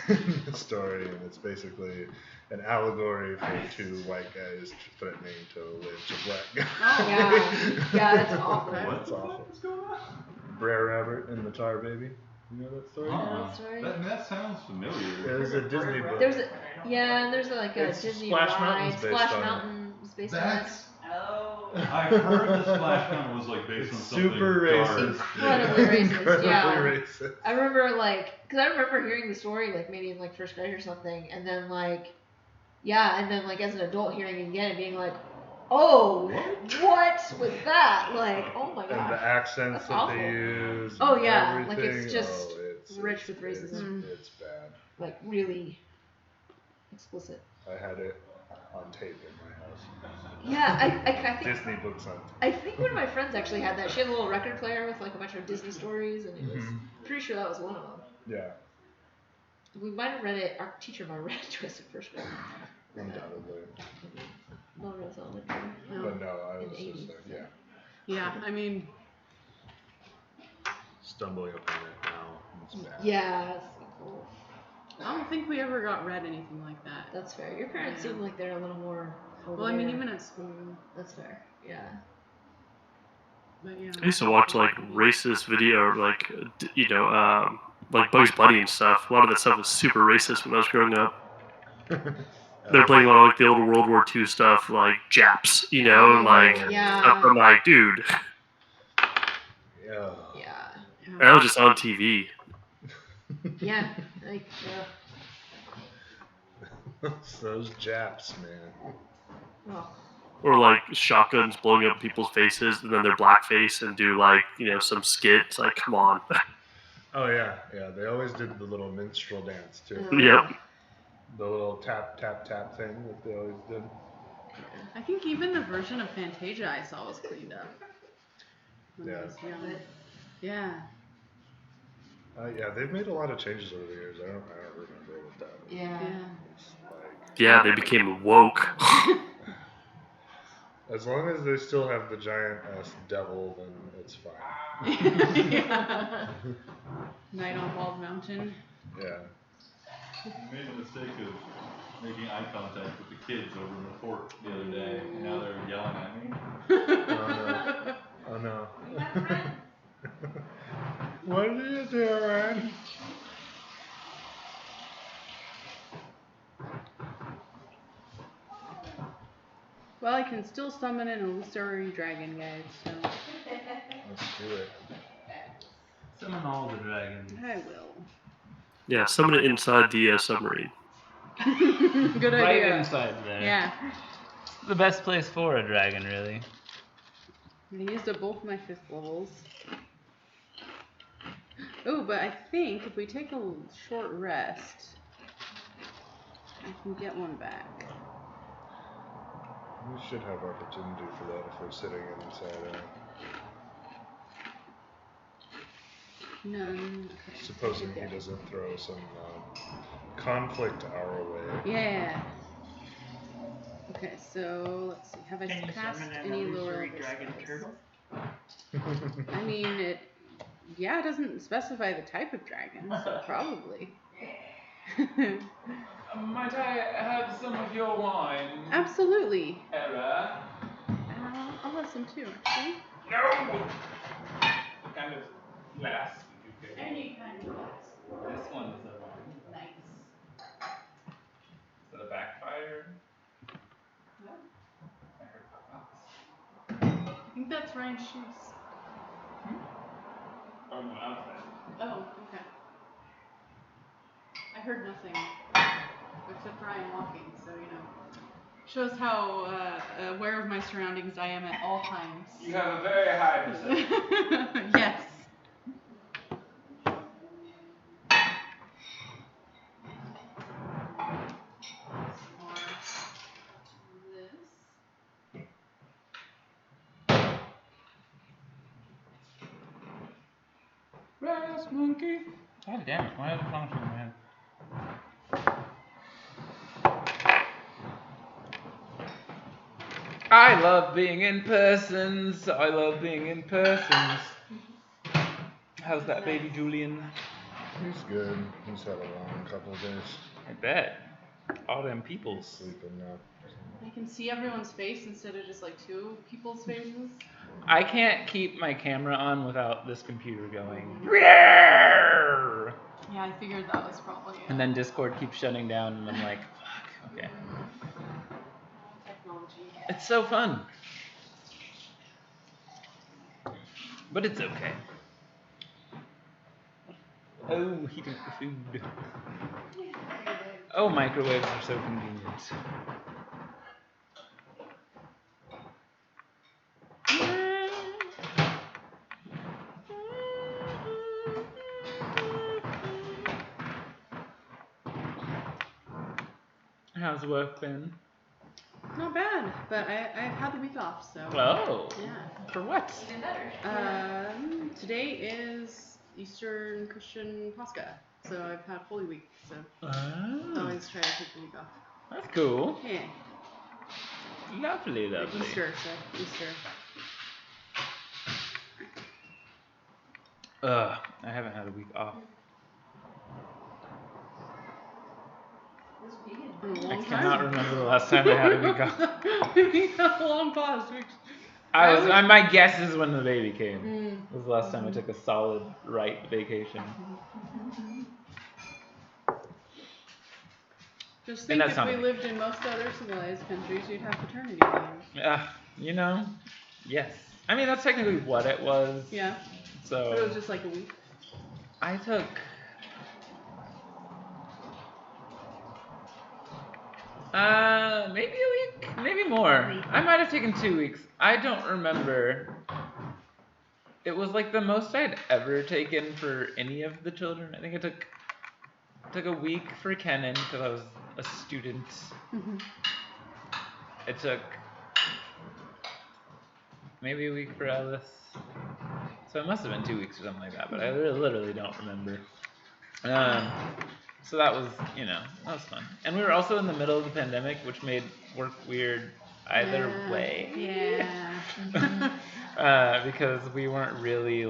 in the story, and it's basically an allegory for two white guys threatening to lynch a black guy. Yeah, that's awful. That's awful. Brer Rabbit and the Tar Baby. You know that story? That story? That sounds familiar. There's a Disney book. There's like a It's Disney Splash ride. Mountain's based Splash on it. Mountain is based on it. That's. I've heard the Splash Mountain was like based on something Super dark. racist. Incredibly racist, Incredibly yeah. racist. I remember because I remember hearing the story like maybe in like first grade or something, and then like as an adult hearing it again and being like, oh, what was that? Like, oh my And the gosh. accents That's that awful. they use. Oh, and yeah, like, everything. it's just it's rich with racism. It's bad. Like really explicit. I had it on tape in my house. Yeah, I think Disney books on tape. I think one of my friends actually had that. She had a little record player with like a bunch of Disney stories, and it was pretty sure that was one of them. Yeah, We might have read it. Our teacher might have read it to us in first grade. undoubtedly. Not real solid. But no, I In was the just 80s, like, yeah, Yeah, I mean, stumbling upon it now. It's bad. Yeah, it's cool. I don't think we ever got read anything like that. That's fair. Your parents Yeah. seem like they're a little more. Well, I mean, aware. even at school. That's fair. Yeah. But yeah. I used to watch like racist video, like like Bugs Bunny and stuff. A lot of that stuff was super racist when I was growing up. They're playing a lot of like the old World War II stuff, like Japs, and like Yeah. stuff. I'm like, dude, Yeah. Yeah. that was just on TV. Yeah. Like, It's those Japs, man. oh. Or like shotguns blowing up people's faces, and then their blackface and do like some skit. It's like, come on. Oh yeah, yeah. They always did the little minstrel dance too. Yep. The little tap tap tap thing that they always did. I think even the version of Fantasia I saw was cleaned up. When I Yeah. was young. Yeah. Yeah, they've made a lot of changes over the years. I don't remember what that was. Yeah. It's like, Yeah, they became woke. as long as they still have the giant ass devil, then it's fine. Yeah. Night on Bald Mountain. Yeah. You made the mistake of making eye contact with the kids over in the fort the other day, and now they're yelling at me. Oh no. What are you doing? Well, I can still summon an illusory dragon, guys, so Let's do it. Summon all the dragons. I will. Yeah, summon it inside the submarine. Good Right idea. inside there. Yeah. The best place for a dragon, really. I used up both my 5th levels. Oh, but I think if we take a short rest, I can get one back. We should have opportunity for that if we're sitting inside. None. Okay. Supposing he doesn't throw some conflict our way. Yeah. Okay, so let's see. Have I Can you passed summon an any lower illusory level dragon spells? turtle? I mean, it doesn't specify the type of dragon, so probably. Might I have some of your wine? Absolutely. Era. I'll have some too, actually. No! What kind of glass did you get? Any kind of glass. This one is a wine. Nice. Is that a backfire? No. I heard pop-ups. I think that's Ryan's shoes. Oh no, outside. Oh, okay. I heard nothing except Ryan walking, so shows how aware of my surroundings I am at all times. You have a very high perception. Yes. Brass monkey. God damn it, why is it functioning in my head? I love being in persons. I love being in persons. How's that baby Julian? He's good. He's had a long couple of days. I bet. All them peoples. Sleeping now. I can see everyone's face instead of just like two people's faces. I can't keep my camera on without this computer going. Yeah, I figured that was probably it. And then Discord keeps shutting down, and I'm like, fuck, okay. Technology. It's so fun. But it's okay. Oh, heating up the food. Oh, microwaves are so convenient. How's work been? Not bad, but I've had the week off, so. Oh. Yeah. For what? Even better. Today is Eastern Christian Pascha, so I've had Holy Week, so I always try to take the week off. That's cool. Yeah. Lovely, lovely. Easter, so Easter. I haven't had a week off. I cannot remember the last time I had a week off. We had a long pause. My guess is when the baby came. Was the last time I took a solid vacation. Just think if we lived in most other civilized countries, you'd have paternity leave. Yes. I mean, that's technically what it was. Yeah. So. But it was just like a week. I took. Maybe a week, maybe more. I might have taken 2 weeks. I don't remember. It was like the most I'd ever taken for any of the children. I think I took a week for Kenan because I was a student. I took maybe a week for Ellis. So it must have been 2 weeks or something like that, but I literally don't remember. So that was, that was fun. And we were also in the middle of the pandemic, which made work weird either way. Yeah. Because we weren't really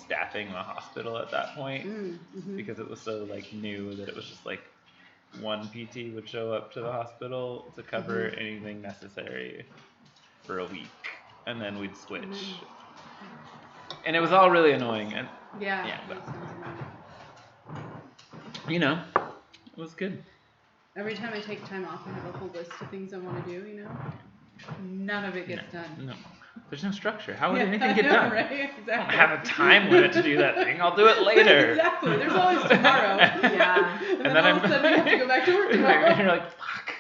staffing the hospital at that point because it was so new that it was just one PT would show up to the hospital to cover anything necessary for a week, and then we'd switch. And it was all really annoying. And but, it was good. Every time I take time off, I have a whole list of things I want to do. None of it gets done. No. There's no structure. How would anything get done? Right? Exactly. I don't have a time limit to do that thing. I'll do it later. Exactly. There's always tomorrow. Yeah. And then all of a sudden you have to go back to work tomorrow. And you're like, fuck.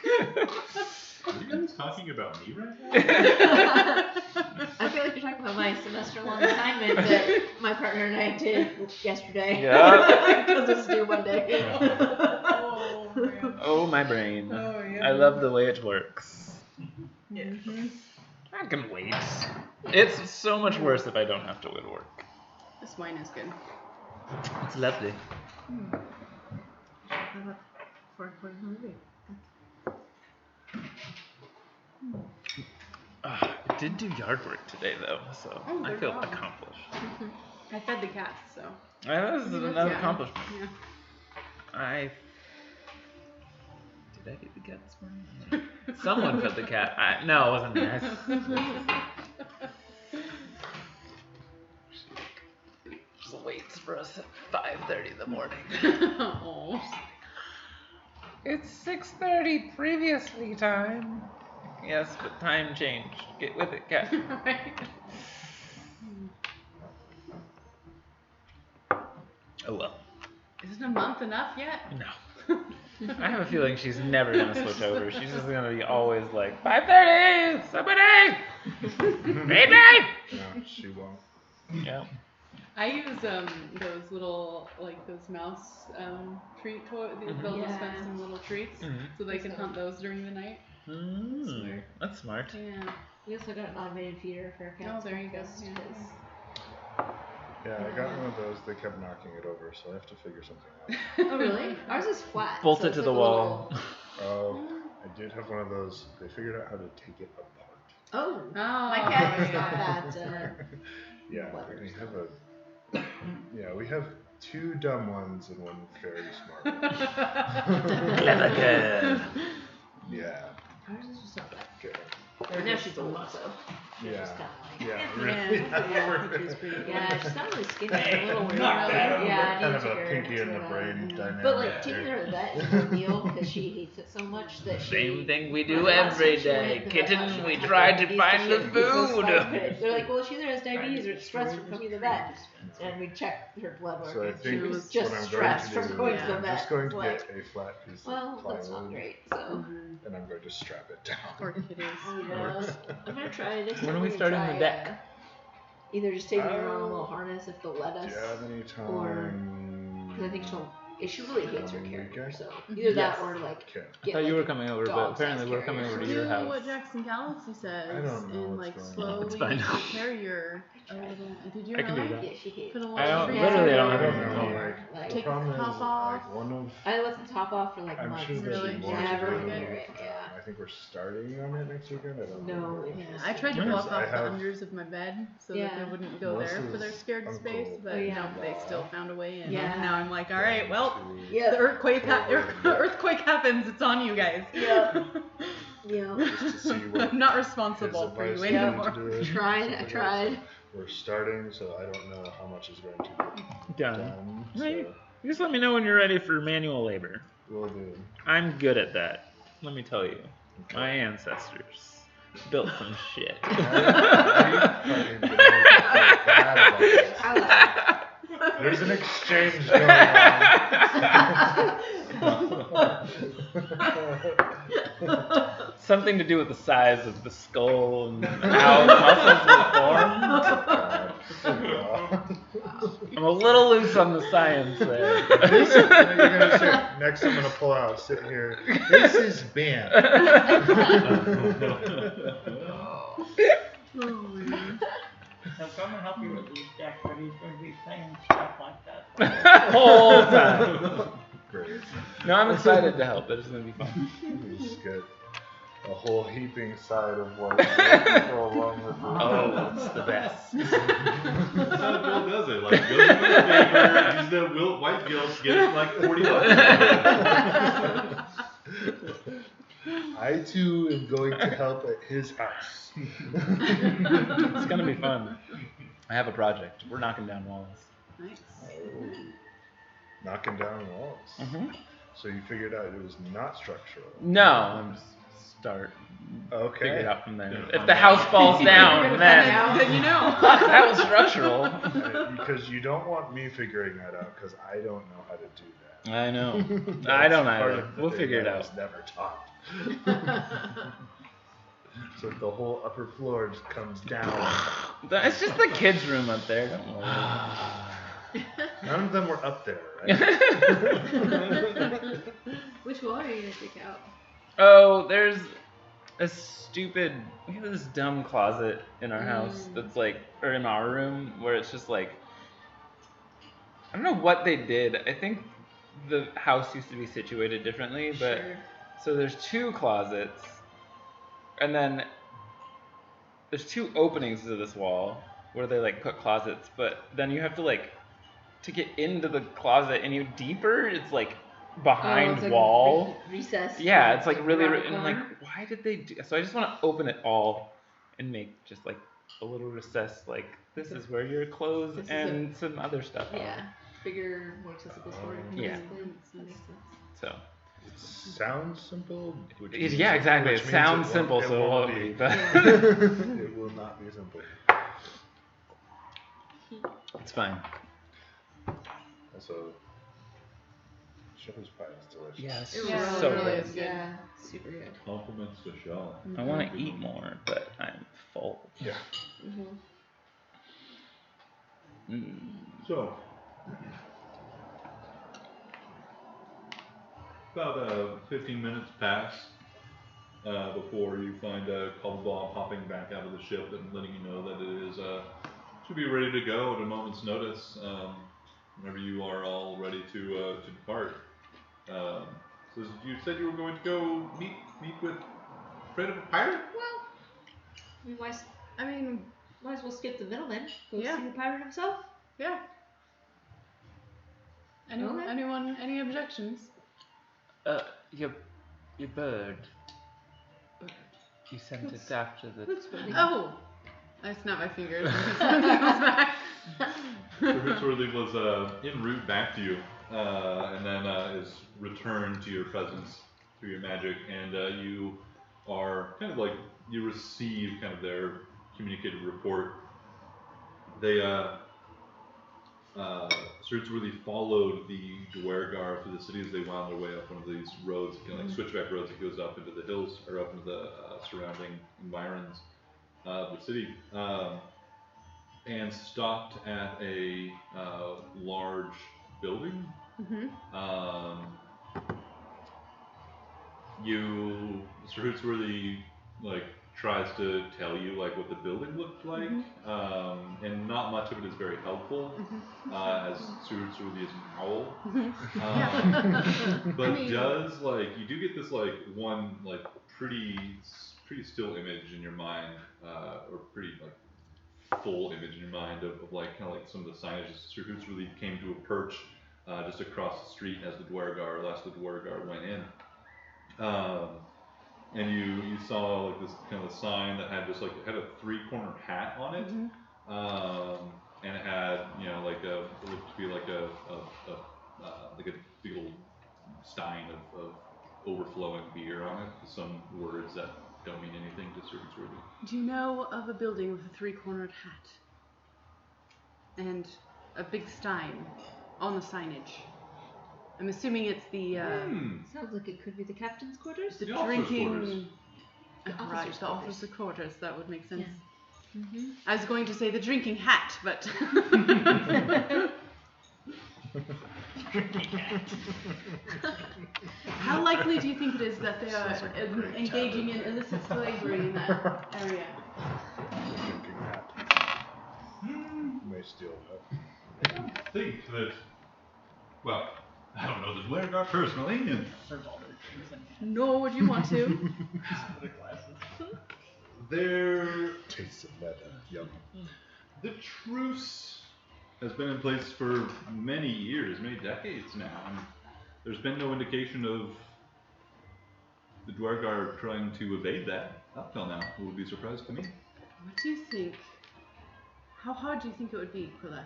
Are you talking about me right now? I feel like you're talking about my semester-long assignment that my partner and I did yesterday. Yeah. Because it's due one day. Oh, man. Oh, my brain. Oh, yeah. I love the way it works. Yeah. I can wait. It's so much worse if I don't have to go to work. This wine is good. It's lovely. For the movie. I did do yard work today though, so Oh, I good feel job. accomplished. I fed the cats, so. That was another Yeah. accomplishment. Yeah. Did I feed the cat this morning? Someone fed the cat. No, it wasn't me. She waits for us at 5:30 in the morning. Oh. It's 6:30 previously time. Yes, but time changed. Get with it, cat. Right. Oh well. Isn't a month enough yet? No. I have a feeling she's never gonna switch over. She's just gonna be always like 5:30. Somebody, feed me. No, she won't. Yeah. I use those little those mouse treat toys. They'll Yeah. dispense some little treats, Mhm. so they can hunt those during the night. Mm, that's smart. Yeah. We also got an automated feeder for our cats. Oh, there you go. breakfast, Yeah. 'cause- Yeah, I got one of those. They kept knocking it over, so I have to figure something out. Oh really? Ours is flat. Bolt so it it's to like the a wall. little- Oh, I did have one of those. They figured out how to take it apart. Oh. Oh. My cat is not yeah. that. Yeah, Clever, we so. have we have 2 dumb ones and 1 very smart one. Clever girl. Yeah. Ours is just not that. Okay. And now she's old, so she's Yeah. just kind of like. Yeah, Yeah, really. yeah, I think he's pretty good. Yeah, she's not really skinny. She's a little weird. Not bad. Yeah, I Kind need of to a take her pinky in to the that. brain dynamic. But like taking here. her to the vet is a deal because she hates it so much that she. Same thing we Like, do last every time she went, day. the vet Kitten, thought she we might have tried to diabetes, find so the she had glucose food. spike pitted. They're like, well, she either has diabetes or it's stress from coming to the vet. And we checked her blood work So I and she think was what just I'm going stressed to from do going is to the I'm vet. just going It's to like, get a flat piece well, of that's not plywood great. So. and I'm going to strap it down. Poor kitties. Yeah, I'm gonna try next When time are we I'm starting gonna the try, deck? Either just taking her on a little harness if they'll let Do us, you have any time? or- because I think she really hates her Coming character. weekend? So either that Yes. or like Okay. I get thought you like were a coming over, but dog-sized apparently we're coming carrier over or to your Do house. what Jackson Galaxy says I don't know and what's like going on. slowly It's fine. carry her a little. Did you I can do really? that. Yeah, she hates. Put a little I don't- treat literally, I don't in have her. I don't know, Yeah. Like, the Take the problem top is, off. like, one of, I let the top off for like I'm months. sure and there'll Really? be she more never to would do. hear it. Yeah. I think we're starting on it next weekend. I don't know. No Yeah, interest. I tried to Because block I off the have- unders of my bed so that Yeah. they wouldn't go there for their Melissa's scared uncle. space, but Oh, yeah. no, they still found a way in. Yeah. And now I'm like, all right, well, Yeah. the earthquake happens. It's on you guys. Yeah. Yeah. Just to see what I'm not his responsible for you advice would be anymore. to do it. Tried. I Something else. tried. We're starting, so I don't know how much is going to be Done. done. Right. So Just let me know when you're ready for manual labor. we'll do. I'm good at that. Let me tell you. Okay. My ancestors built some shit. I fucking been making feel bad about this. I like it. There's an exchange going on. Something to do with the size of the skull and how muscles were formed. I'm a little loose on the science there. You're gonna sit next. I'm gonna pull out. Sit here. This is Ben. He'll come and help you with these decks, but he's going to be saying stuff like that. Whole time. Great. No, I'm excited to help. It's gonna be fun. Just get a whole heaping side of white to go along with it. Oh, it's the best. That's how Bill does it. Like, goes into the paper, use the white guilt, get it like 40 bucks. I too am going to help at his house. It's gonna be fun. I have a project. We're knocking down walls. Nice. Knocking down walls. Mm-hmm. So you figured out it was not structural. No, I'm just start Okay. figure it out from there. Yeah. If the house falls down, then Then you know. that was structural. Because you don't want me figuring that out, because I don't know how to do that. I know. That's I don't part either. of the We'll thing figure it that I out. was never taught. So the whole upper floor just comes down. It's just the kids' room up there. Don't worry. None of them were up there, right? Which wall are you gonna take out? Oh, there's a stupid. We have this dumb closet in our house that's like, or in our room, where it's just like. don't know what they did. I think the house used to be situated differently, but Sure. so there's 2 closets, and then there's 2 openings to this wall where they like put closets, but then you have to like to get into the closet any deeper. It's like behind it's like wall. recess. Yeah, it's like really, around the and like, corner. why did they do? So I just want to open it all and make just like a little recess. Like this is where your clothes This is and some other stuff are. Yeah, bigger, more accessible storage. Yeah. basically. That makes sense. So Sounds simple. Which yeah, means exactly. which It means sounds won't- simple, it so it won't won't be. be. But It will not be simple. it's fine. Also, shepherd's pie is delicious. Yes. It Yeah, so it really good. is good. Yeah, super good. Compliments to Shaw. I want to eat more, but I'm full. Yeah. Mm-hmm. So, about 15 minutes pass before you find Cobblepot popping back out of the ship and letting you know that it is should be ready to go at a moment's notice. Whenever you are all ready to depart. So you said you were going to go meet with Fred of a pirate? Well, we might I mean, as well skip the middleman. Go Yeah. see the pirate himself. yeah. Okay. Anyone? Any objections? Your bird. You sent it after the. That's funny. Oh, I snap my fingers and something comes back. So Hootsworthy was en route back to you, and then is returned to your presence through your magic, and you are kind of like, you receive kind of their communicated report. They, Hootsworthy followed the Dwergar through the city as they wound their way up one of these roads, kind of like switchback roads that goes up into the hills, or up into the surrounding environs of the city. And stopped at a large building. Mr. Hootsworthy like tries to tell you like what the building looked like, and not much of it is very helpful, as Mr. Hootsworthy is an owl. But does like you do get this like one like pretty still image in your mind, or pretty like full image in your mind of like kind of like some of the signage. Sir Hootsworthy came to a perch just across the street as the Dwergar went in, and you saw like this kind of sign that had just like, it had a 3-cornered hat on it, and it had, you know, like it looked to be like a big old stein of overflowing beer on it, with some words that don't mean anything to Sir Hootsworthy. Do you know of a building with a 3-cornered hat and a big stein on the signage? I'm assuming it's the Sounds like it could be the captain's quarters. the The officers' drinking. quarters. Right, officers' the quarters. officer quarters. That would make sense. Yeah. Mm-hmm. I was going to say the drinking hat, but how likely do you think it is that they are engaging in illicit slavery in that area? Drinking hat. May steal that. I don't think that. Well, I don't know the Dwergar personally, and Nor would you want to. they're Tastes of leather. Yum. the truce has been in place for many years, many decades now, and there's been no indication of the Dwergar trying to evade that up till now. It would be a surprise to me. What do you think? How hard do you think it would be, Quilla?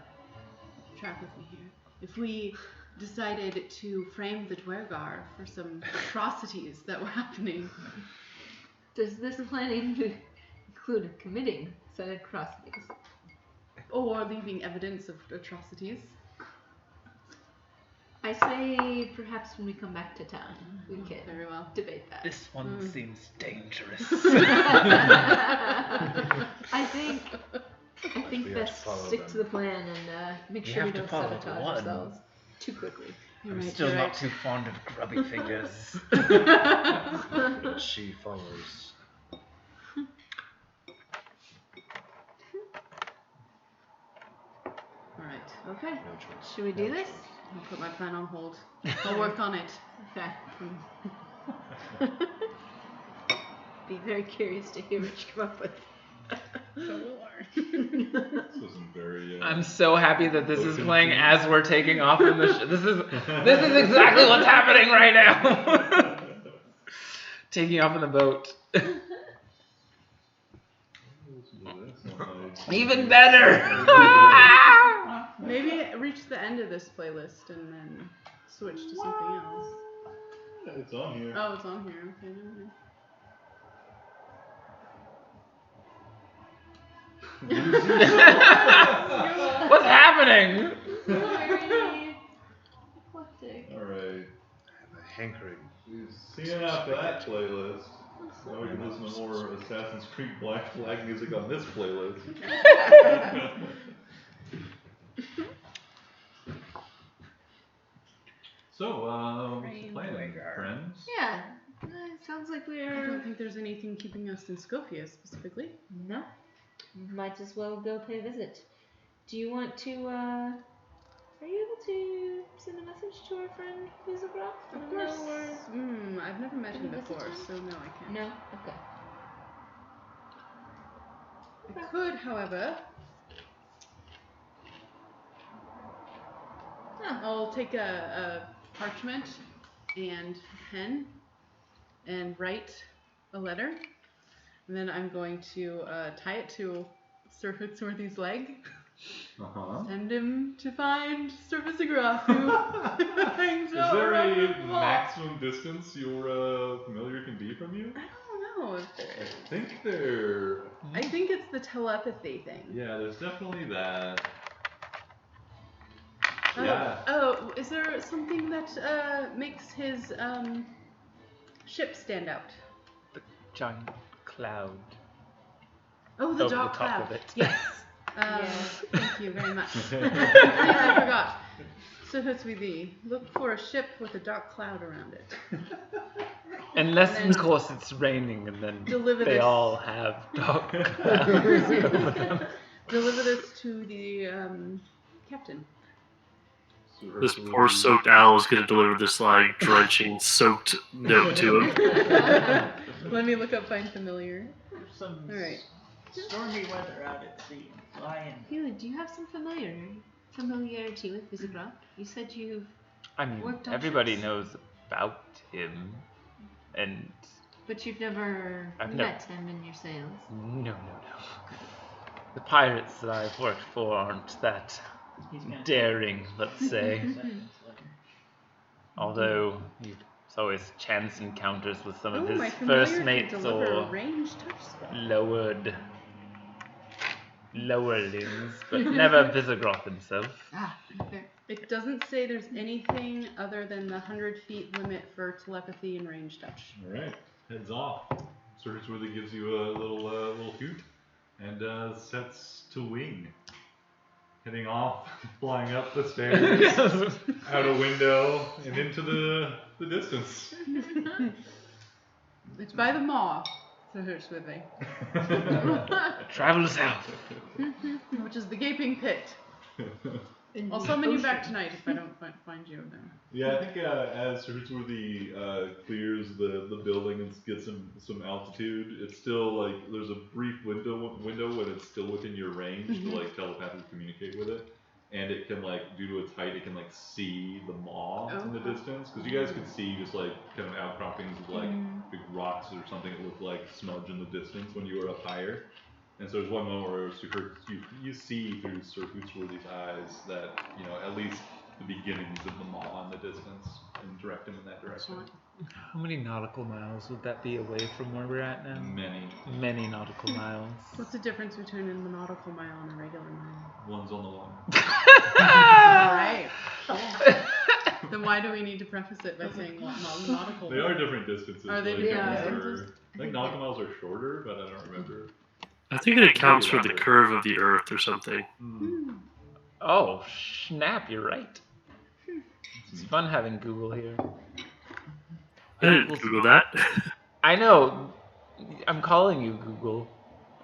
Track with me here. If we decided to frame the Dwergar for some atrocities that were happening. Does this plan include committing said atrocities? Or leaving evidence of atrocities. I say perhaps when we come back to town, we can Very well. debate that. This one seems dangerous. I think We have to best follow stick them. to the plan and make We sure we have to don't follow the sabotage one. ourselves too quickly. You're I'm right, still you're not right. too fond of grubby fingers. She follows. All right. Okay. No choice. Should we do this? I'll put my plan on hold. I'll work on it. Okay. Be very curious to hear what you come up with. So will I. This wasn't very. I'm so happy that this is playing as we're taking off in the this is exactly what's happening right now. Taking off in the boat. Even better. Maybe reach the end of this playlist and then switch to something else. It's on here. Oh, it's on here. Okay, never mind. What's happening? Very eclectic. Alright. I have a hankering. We've seen enough of that playlist. Now we can listen to more Assassin's Creed Black Flag music on this playlist. So, what's the plan, friends? Yeah. Sounds like I don't we're. think there's anything keeping us in Skopje specifically. No. Might as well go pay a visit. Do you want to, Are you able to send a message to our friend Vizagraf? Of course. I've never met him before, so no, I can't. No? Okay. I could, however. I'll take a parchment and pen and write a letter. And then I'm going to tie it to Sir Fitzworthy's leg. Send him to find Sir Vizagraf, who hangs Is out there around the a wall. maximum distance your familiar can be from you? I don't know if there I is. think there. I think it's the telepathy thing. Yeah, there's definitely that. Oh, Yeah. oh, is there something that makes his ship stand out? Giant cloud. Oh, the Over dark the top cloud. of it. Yes. Yes. Thank you very much. I forgot. So Hutswidi, look for a ship with a dark cloud around it. Unless, And of then course, it's raining and then deliver they this- all have dark clouds over them. Deliver this to the captain. This poor soaked owl is going to deliver this like drenching soaked note to him. Let me look up find familiar. There's some All right. stormy weather out at sea. Fly in. Hugh, do you have some familiarity with Vizagraf? You said you've I mean, worked on everybody ships? knows about him, and But you've never I've met him in your sails. no. The pirates that I've worked for aren't that He's gonna daring, let's say. Acceptance letter. Although it's always chance encounters with some of Oh, my his familiar first can mates deliver or a ranged touch spell. lowerlings, but never Vizagraf himself. Ah, okay. It doesn't say there's anything other than the 100 feet limit for telepathy and range touch. Alright, heads off. Sir Fitzworthy gives you a little hoot and sets to wing. Heading off, flying up the stairs, out a window, and into the distance. It's by the maw, so here's with me. Travel south. Which is the gaping pit. In I'll the summon you ocean. back tonight if I don't find you there. Yeah, I think as Sir Fitzworthy clears the building and gets some altitude, it's still like there's a brief window when it's still within your range to like telepathically communicate with it, and it can like due to its height it can like see the maw in the Okay. distance because you guys could see just like kind of outcroppings of like big rocks or something that looked like smudge in the distance when you were up higher. And so there's one moment where you see through Sir Fitzworthy's eyes that, you know, at least the beginnings of the maw in the distance and direct him in that direction. How many nautical miles would that be away from where we're at now? Many nautical miles. What's the difference between a nautical mile and a regular mile? One's on the water. Alright. Then why do we need to preface it by saying nautical? They are different distances. Are they like, different I distances? think nautical miles are shorter, but I don't remember. I think it accounts for the curve of the Earth or something. Oh, snap, you're right. It's fun having Google here. I didn't Google that. I know. I'm calling you Google.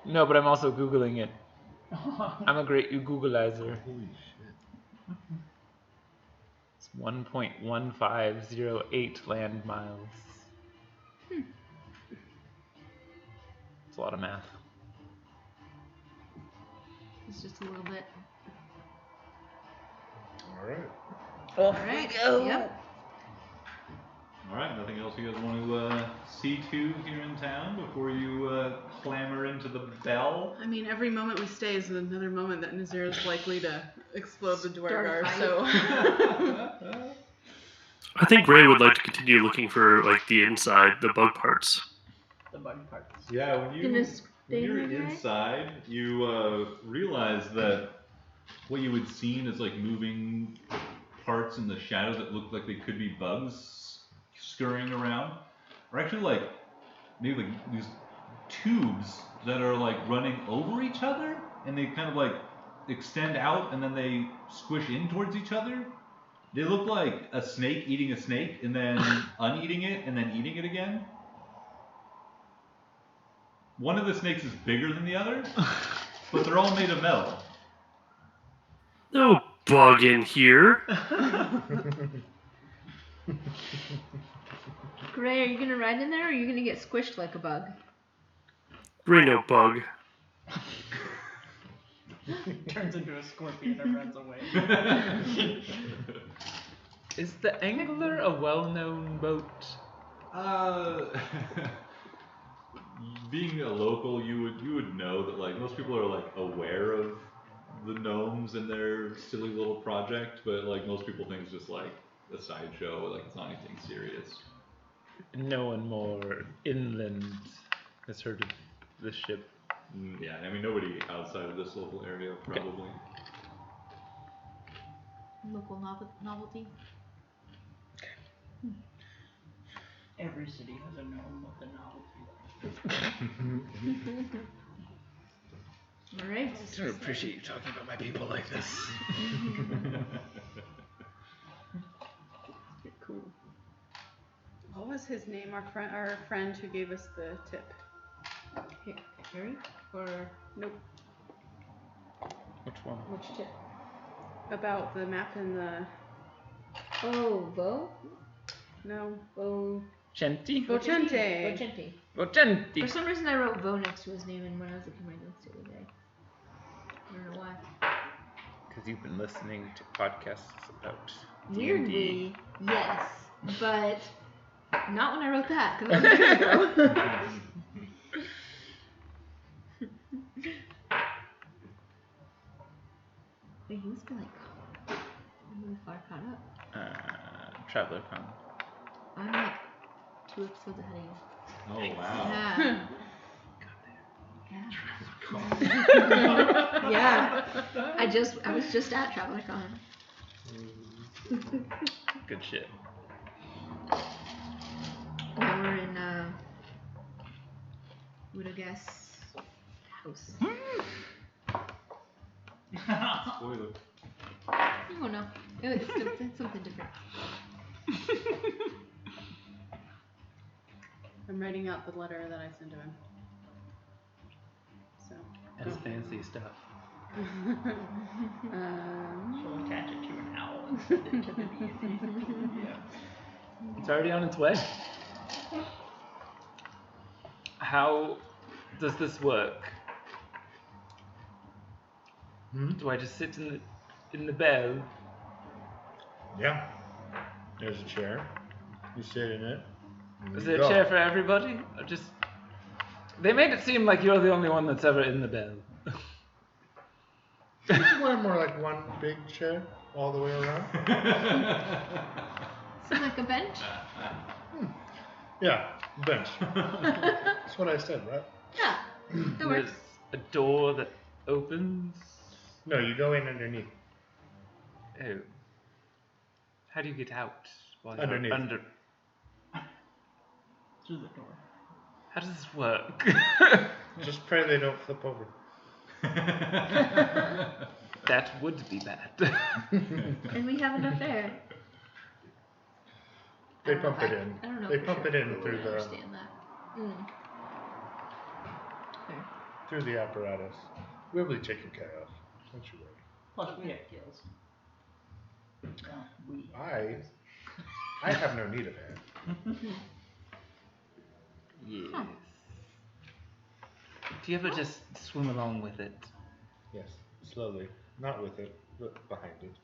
No, but I'm also Googling it. I'm a great Googleizer. Holy shit. 1.1508 land miles. It's a lot of math. It's just a little bit. All right. Off Alright. we go. Yep. Alright, nothing else you guys want to see to here in town before you clamber into the bell? I mean, every moment we stay is another moment that Nazir is likely to explode the Start a Dwargar, fight. so. I think Ray would like to continue looking for like the inside, the bug parts. The bug parts. Yeah, when Gonna when stay you're in there? inside, you realize that what you had seen is like moving parts in the shadow that looked like they could be bugs scurrying around, are actually like maybe like these tubes that are like running over each other, and they kind of like extend out and then they squish in towards each other. They look like a snake eating a snake and then uneating it and then eating it again. One of the snakes is bigger than the other, but they're all made of metal. No bug in here. Gray, are you gonna ride in there, or are you gonna get squished like a bug? Ray, no bug. Turns into a scorpion and runs away. Is the Angler a well-known boat? Being a local, you would know that like most people are like aware of the gnomes and their silly little project, but like most people think it's just like a sideshow, like it's not anything serious. No one more inland has heard of this ship. Yeah, I mean nobody outside of this local area probably. Local novelty. Every city has a gnome with a novelty. Alright. I don't appreciate you talking about my people like this. Cool. What was his name? Our friend who gave us the tip. Harry? Or Nope. Which one? which tip? About the map and the Oh, Bo? no. Genti? Vocente. Vocente. For Vocenti. some reason I wrote Bo next to his name, and when I was looking at my notes the other day. I don't know why. Because you've been listening to podcasts about D&D. Weirdly, yes. But not when I wrote that, because that was years ago. Wait, he must be like really far caught up. Traveler Con. I'm like 2 episodes ahead of you. Oh wow. Yeah. Yeah. I was just at TravelerCon. Good shit. Now we're in Widow Guess house. Spoiler. You won't know. It's something different. I'm writing out the letter that I sent to him. So. That's fancy stuff. She'll attach it to an owl and send it to the D&D. Yeah. It's already on its way. How does this work? Do I just sit in the bell? Yeah. There's a chair. You sit in it. and Is you there a go. chair for everybody? Or just they made it seem like you're the only one that's ever in the bell. It's more like one big chair all the way around. So like a bench? Yeah, bench. That's what I said, right? Yeah. That There's works. a door that opens. No, you go in underneath. Oh. How do you get out while you're Underneath. under? Through the door. How does this work? Just pray they don't flip over. That would be bad. And we have enough air. They I don't know pump if it I- in. I don't know They for pump sure it in if I through would the understand that. Fair. through the apparatus. We'll be taken care of. Don't you worry. Plus, we have gills. So, I have no need of air. Yes. Do you ever just swim along with it? Yes, slowly, not with it, but behind it.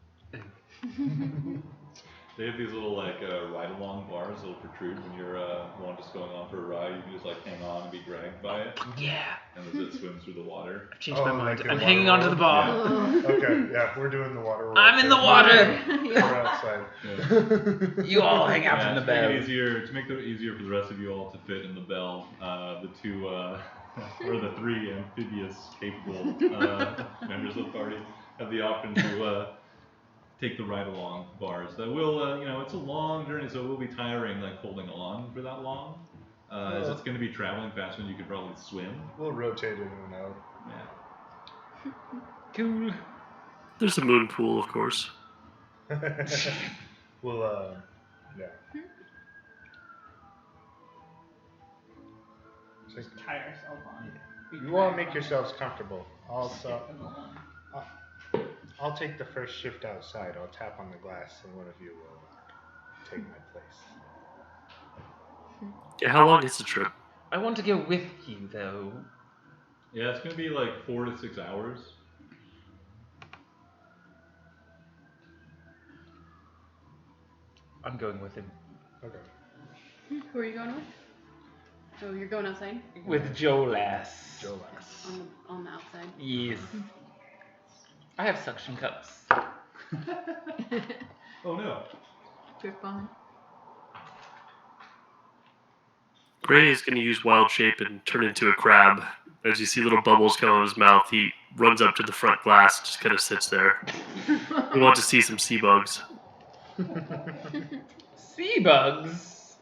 They have these little like ride-along bars that'll protrude when you're one just going on for a ride. You can just like hang on and be dragged by it, Yeah. and as it swims through the water. I've changed my mind. like the I'm water hanging onto the world? bar. Okay, yeah, we're doing the water world. I'm in the too. water. We're outside. You all hang out in the to bell. make it easier, to make it easier for the rest of you all to fit in the bell, the two or the three amphibious capable members of the party have the option to take the ride along bars. That will, it's a long journey, so it will be tiring, like holding on for that long. As it's going to be traveling faster than you could probably swim. We'll rotate in and out. Yeah. Cool. There's a moon pool, of course. We'll, yeah. Just tie ourselves on. You all make yourselves comfortable. I'll take the first shift outside. I'll tap on the glass, and one of you will take my place. Yeah, how long is the trip? I want to go with you, though. Yeah, it's going to be like 4 to 6 hours. I'm going with him. Okay. Who are you going with? Oh, you're going outside? With Jolas. Jolas. On the outside. Yes. I have suction cups. Oh no. Drip on. Gray is going to use wild shape and turn into a crab. As you see little bubbles come out of his mouth, he runs up to the front glass, just kind of sits there. We want to see some sea bugs. Sea bugs?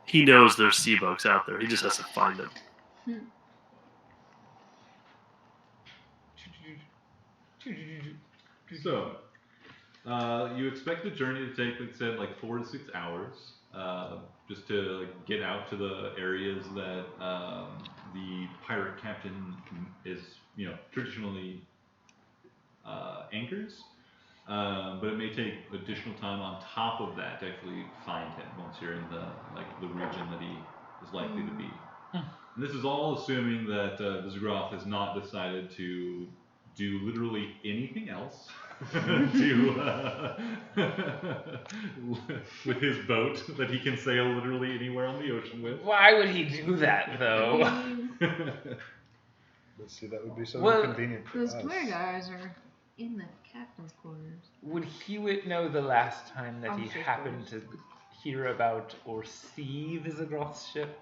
He knows there's sea bugs out there. He just has to find them. So, you expect the journey to take, like I said, like 4 to 6 hours, just to like, get out to the areas that the pirate captain is, traditionally anchors. But it may take additional time on top of that to actually find him once you're in the region that he is likely to be. And this is all assuming that Visigoth has not decided to do literally anything else with his boat that he can sail literally anywhere on the ocean with. Why would he do that, though? Let's see, that would be so Well, inconvenient for Those us. Dwargars are in the captain's quarters. Would Hewitt know the last time that he Officer's happened to hear about or see Visigoth's ship?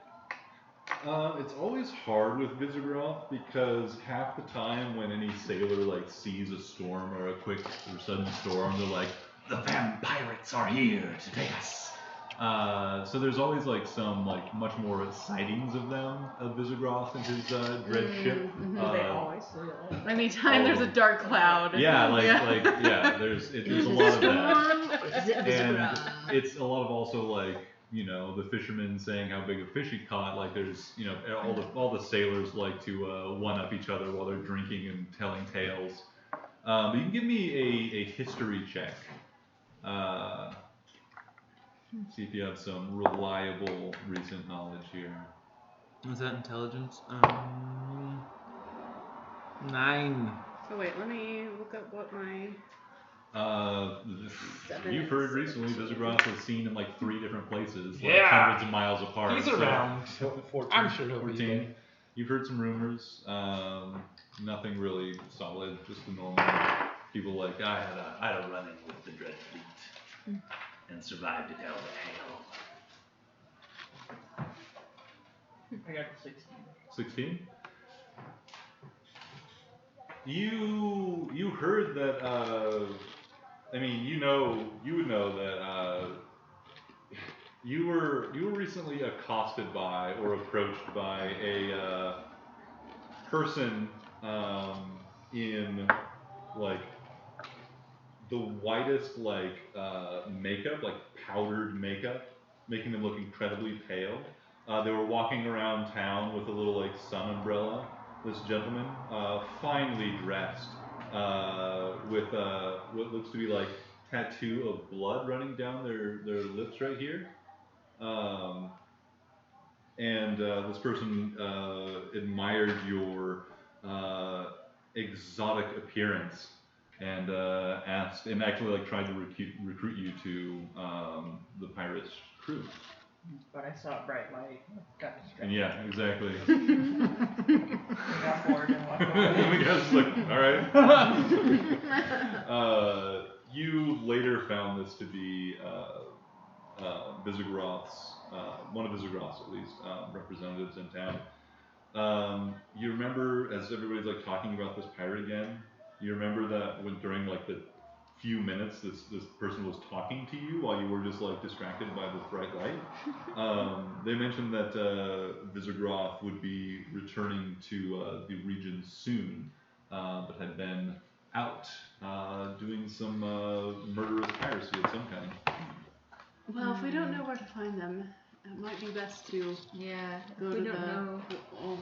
It's always hard with Visigoth because half the time when any sailor sees a storm or a quick or sudden storm, they're like, the vampirates are here to take us. So there's always some much more sightings of them, of Visigoth and his dread ship. They always say that. Anytime there's a dark cloud. Yeah, there's a lot of that. Is it And Visigoth? it's a lot of also the fishermen saying how big a fish he caught. There's all the sailors like to one up each other while they're drinking and telling tales. But you can give me a history check. See if you have some reliable recent knowledge here. Is that intelligence? 9. So wait, let me look up what my... You've heard recently Visigoth was seen in 3 different places, Yeah. hundreds of miles apart. He's so- around. 14. I'm sure he'll be 14. there. You've heard some rumors. Nothing really solid. Just the normal people I had a run-in with the Dread Fleet and survived to tell the tale. I got 16. 16. You heard that. You would know that. You were recently accosted by or approached by a person in the whitest makeup, powdered makeup, making them look incredibly pale. They were walking around town with a little sun umbrella. This gentleman, finely dressed, with what looks to be tattoo of blood running down their lips right here. And this person admired your exotic appearance and asked, and actually like tried to recruit you to the pirates' crew. But I saw a bright light. Got distracted. Yeah, exactly. Got bored and walked away. The guy's like, all right. You later found this to be Visigoth's, one of Visigoth's at least, representatives in town. You remember, as everybody's like talking about this pirate again, you remember that when during like the few minutes this person was talking to you while you were just like distracted by this bright light. They mentioned that Visigoth would be returning to the region soon, but had been out doing some murderous piracy of some kind. Well, if we don't know where to find them, it might be best to Yeah, go we to don't know.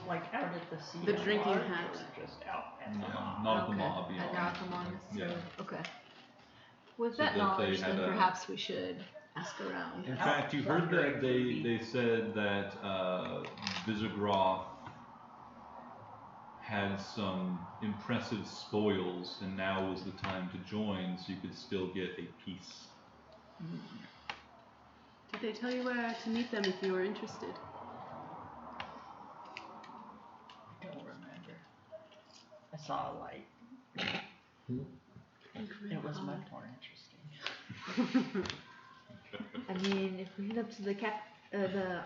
Like out at the sea. the drinking lodge, hat. or just out at the Yeah, mob? not the Okay, mob. at beyond. Altamont, Yeah. okay. With So that that knowledge, they had then a- perhaps we should ask around. In fact, you heard that they said that Visigoth had some impressive spoils, and now was the time to join, so you could still get a piece. Did they tell you where to meet them if you were interested? I don't remember. I saw a light. It was much more interesting. I mean, if we head up to the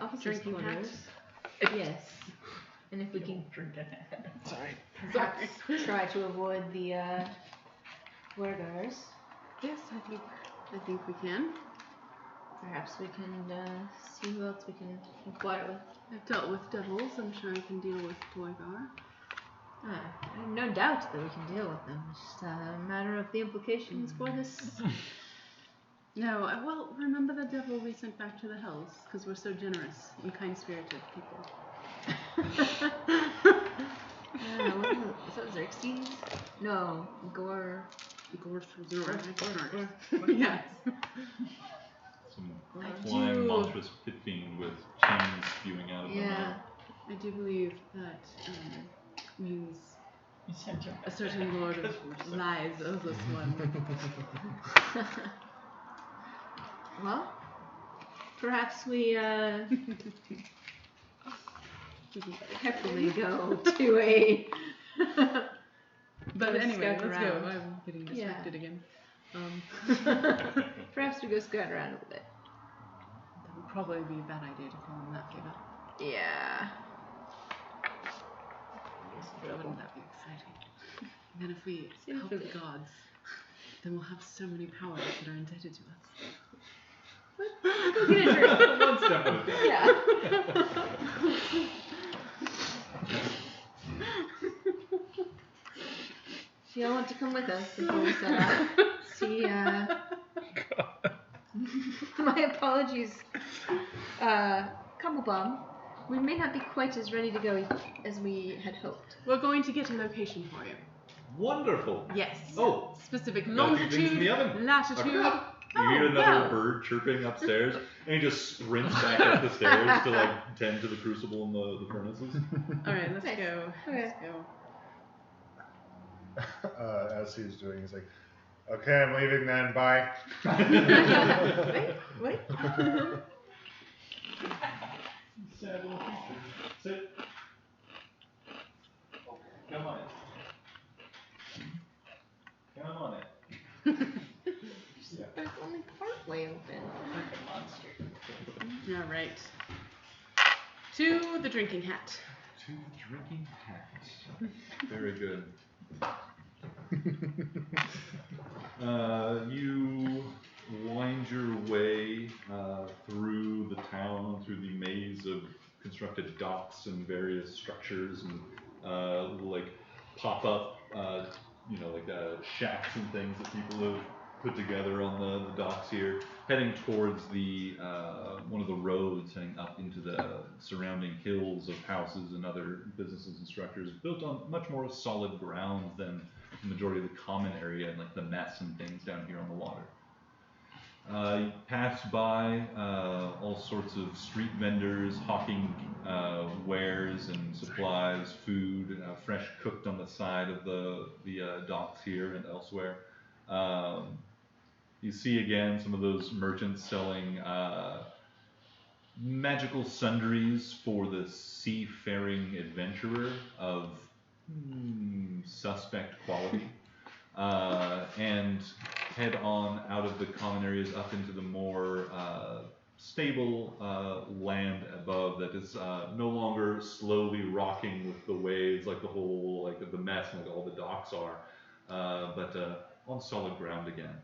officers' Drinking quarters, yes, and if we can Drink it. Sorry. Perhaps try to avoid the Dwergars. Yes, I think we can. Perhaps we can see who else we can inquire with. I've dealt with devils. I'm sure I can deal with Dwargar. I have no doubt that we can deal with them. It's just a matter of the implications for this. No, well, remember the devil we sent back to the hells? Because we're so generous and kind-spirited people. Is that Xerxes? No, Gore. Yes. Some I flying do- monstrous pit fiend with chains spewing out of them. Yeah. I do believe that means You sent him. a certain lord of lies owes us one. Well, perhaps we carefully go to a. But go anyway, scout let's around. go. I'm getting distracted again. Perhaps we go scout around a little bit. That would probably be a bad idea to call him that favor. Yeah. Wouldn't that be exciting? And then if we Seems help to the be. gods, then we'll have so many powers that are indebted to us. Go get a drink. One step at a time. Yeah. Do y'all want to come with us before we set out? See, my apologies, Cobblepom. We may not be quite as ready to go as we had hoped. We're going to get a location for you. Wonderful. Yes. Oh, Specific got a few things in the longitude, oven. latitude. You hear Oh, another well. bird chirping upstairs, and he just sprints back up the stairs to like tend to the crucible and the furnaces. All right, let's Nice. go. Okay. Let's go. As he's doing, he's like, okay, I'm leaving then, bye. Wait. Sit. Come on in. Come on in. It's only partway open. All right. To the drinking hat. To the drinking hat. Very good. You wind your way through the town, through the maze of constructed docks and various structures and little like pop-up, shacks and things that people have put together on the docks here, heading towards the one of the roads heading up into the surrounding hills of houses and other businesses and structures built on much more solid ground than the majority of the common area and like the mess and things down here on the water. You pass by all sorts of street vendors hawking wares and supplies, food, fresh cooked on the side of the docks here and elsewhere. You see again some of those merchants selling magical sundries for the seafaring adventurer of suspect quality. And head on out of the common areas up into the more stable land above that is no longer slowly rocking with the waves like the whole, like the mess like all the docks are, but on solid ground again.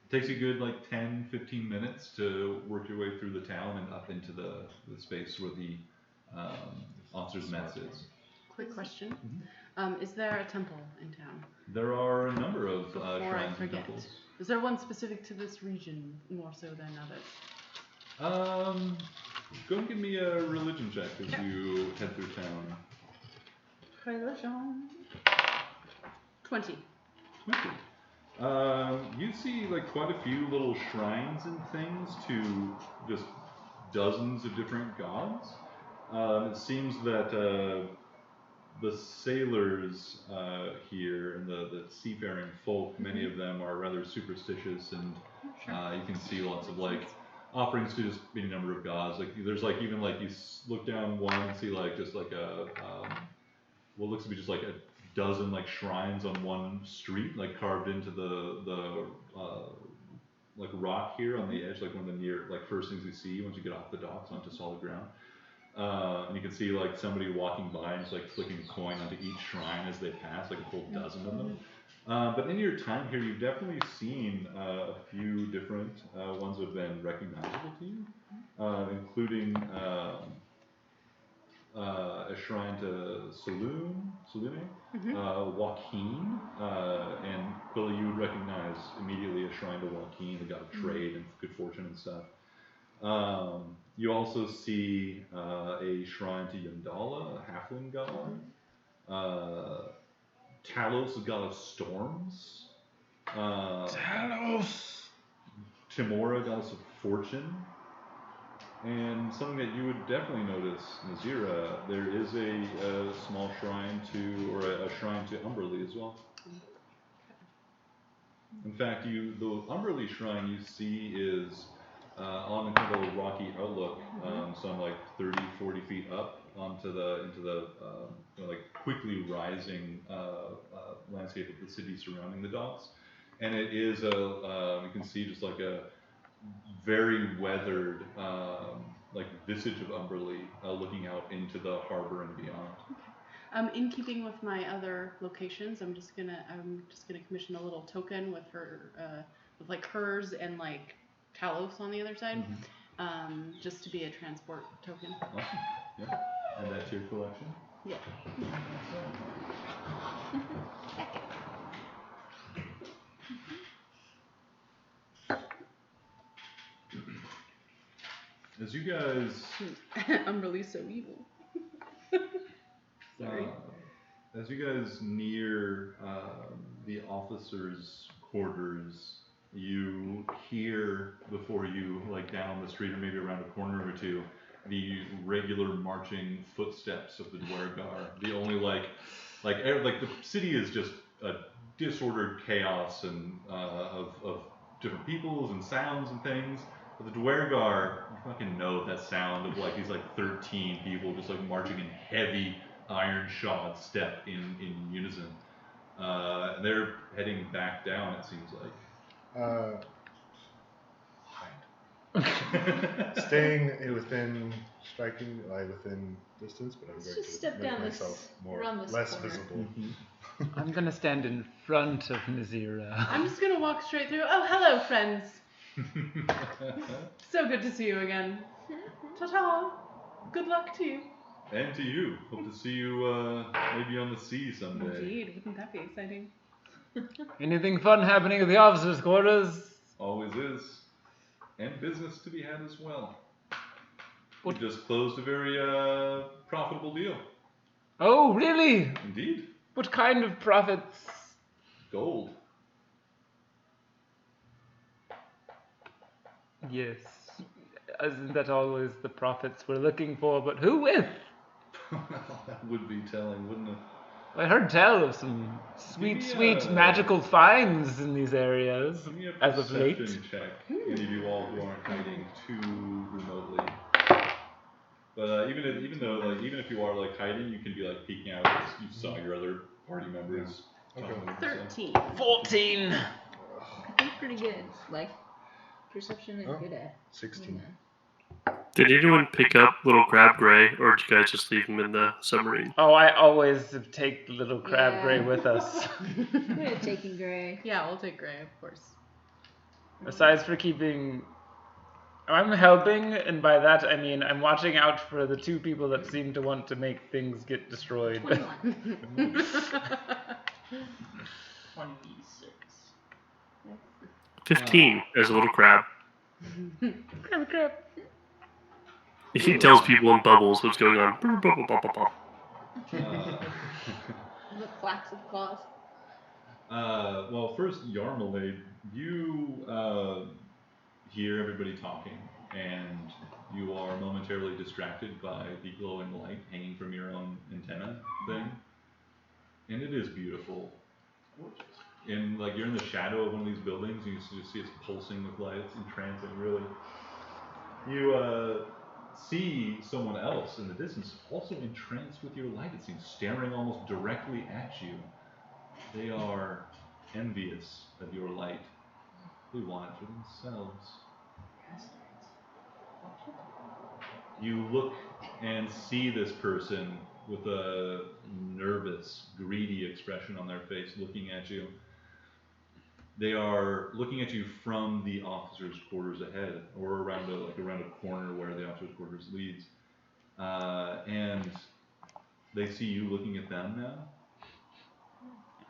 It takes you a good like 10-15 minutes to work your way through the town and up into the space where the officer's mess is. Quick question. Is there a temple in town? There are a number of Before I shrines and forget, temples. is there one specific to this region more so than others? Go and give me a religion check as you head through town. Religion. 20. 20. You see like quite a few little shrines and things to just dozens of different gods. It seems that the sailors here and the seafaring folk, many of them are rather superstitious, and you can see lots of like offerings to just any number of gods. Like there's like even like you look down one and see like just like a what looks to be just like a dozen like shrines on one street, like carved into the like rock here on the edge, like one of the near like first things you see once you get off the docks onto solid ground. And you can see like somebody walking by and just like flicking a coin onto each shrine as they pass, like a full dozen of them. But in your time here, you've definitely seen a few different ones that have been recognizable to you, including a shrine to Saloon, Joaquin, and Quilla, you would recognize immediately a shrine to Joaquin, the god of trade and good fortune and stuff. You also see a shrine to Yandala, a halfling god. Talos, the god of storms. Talos! Timora, goddess of fortune. And something that you would definitely notice, Nazira, there is a small shrine to, or a shrine to Umberly as well. In fact, the Umberly shrine you see is on a kind of a rocky outlook, some like 30-40 feet up into the like quickly rising landscape of the city surrounding the docks, and it is you can see just like a very weathered like visage of Umberly looking out into the harbor and beyond. In keeping with my other locations, I'm just gonna commission a little token with her, with like hers and like Talos on the other side, just to be a transport token. Awesome. Yeah. Add that to your collection. Yeah. As you guys Umberly's so evil. Sorry. As you guys near the officers' quarters, you hear before you, like down the street or maybe around a corner or two, the regular marching footsteps of the Dwergar. The only like the city is just a disordered chaos and of different peoples and sounds and things. But the Dwergar, you fucking know that sound of like these like 13 people just like marching in heavy iron-shod step in unison. And they're heading back down, it seems like. Hide. Staying within striking, within distance, but I'm Let's going just to step make down myself more around this less corner. visible. I'm gonna stand in front of Nazira. I'm just gonna walk straight through. Oh, hello, friends. So good to see you again. Ta-ta. Good luck to you. And to you. Hope to see you maybe on the sea someday. Indeed, wouldn't that be exciting? Anything fun happening at the officers' quarters? Always is. And business to be had as well. We What? just closed a very profitable deal. Oh, really? Indeed. What kind of profits? Gold. Yes. Isn't that always the prophets we're looking for? But who with? That would be telling, wouldn't it? I heard tell of some sweet, Give me sweet a- magical finds in these areas Give me a as of late. perception check, any of you all who aren't hiding too remotely. But even if you are like hiding, you can be like peeking out. You saw your other party members. Okay. talking with them, so. 13. 14. I think pretty good. Like, perception is Oh. good at. 16. Did anyone pick up little Crab Gray, or did you guys just leave him in the submarine? Oh, I always take the little crab Yeah. gray with us. We're taking Gray. Yeah, we'll take Gray, of course. Besides for keeping... I'm helping, and by that I mean I'm watching out for the two people that seem to want to make things get destroyed. 21. 26. 15 as a little crab. Crab. He tells people in bubbles what's going on. The clacks of claws. Well, first, Yarmalade, you hear everybody talking, and you are momentarily distracted by the glowing light hanging from your own antenna thing, and it is beautiful. And like you're in the shadow of one of these buildings, and you see it's pulsing with light. It's entrancing, really. You see someone else in the distance, also entranced with your light. It seems staring almost directly at you. They are envious of your light. They want it for themselves. You look and see this person with a nervous, greedy expression on their face looking at you. They are looking at you from the officers' quarters ahead, or around a corner where the officers' quarters leads. And they see you looking at them now.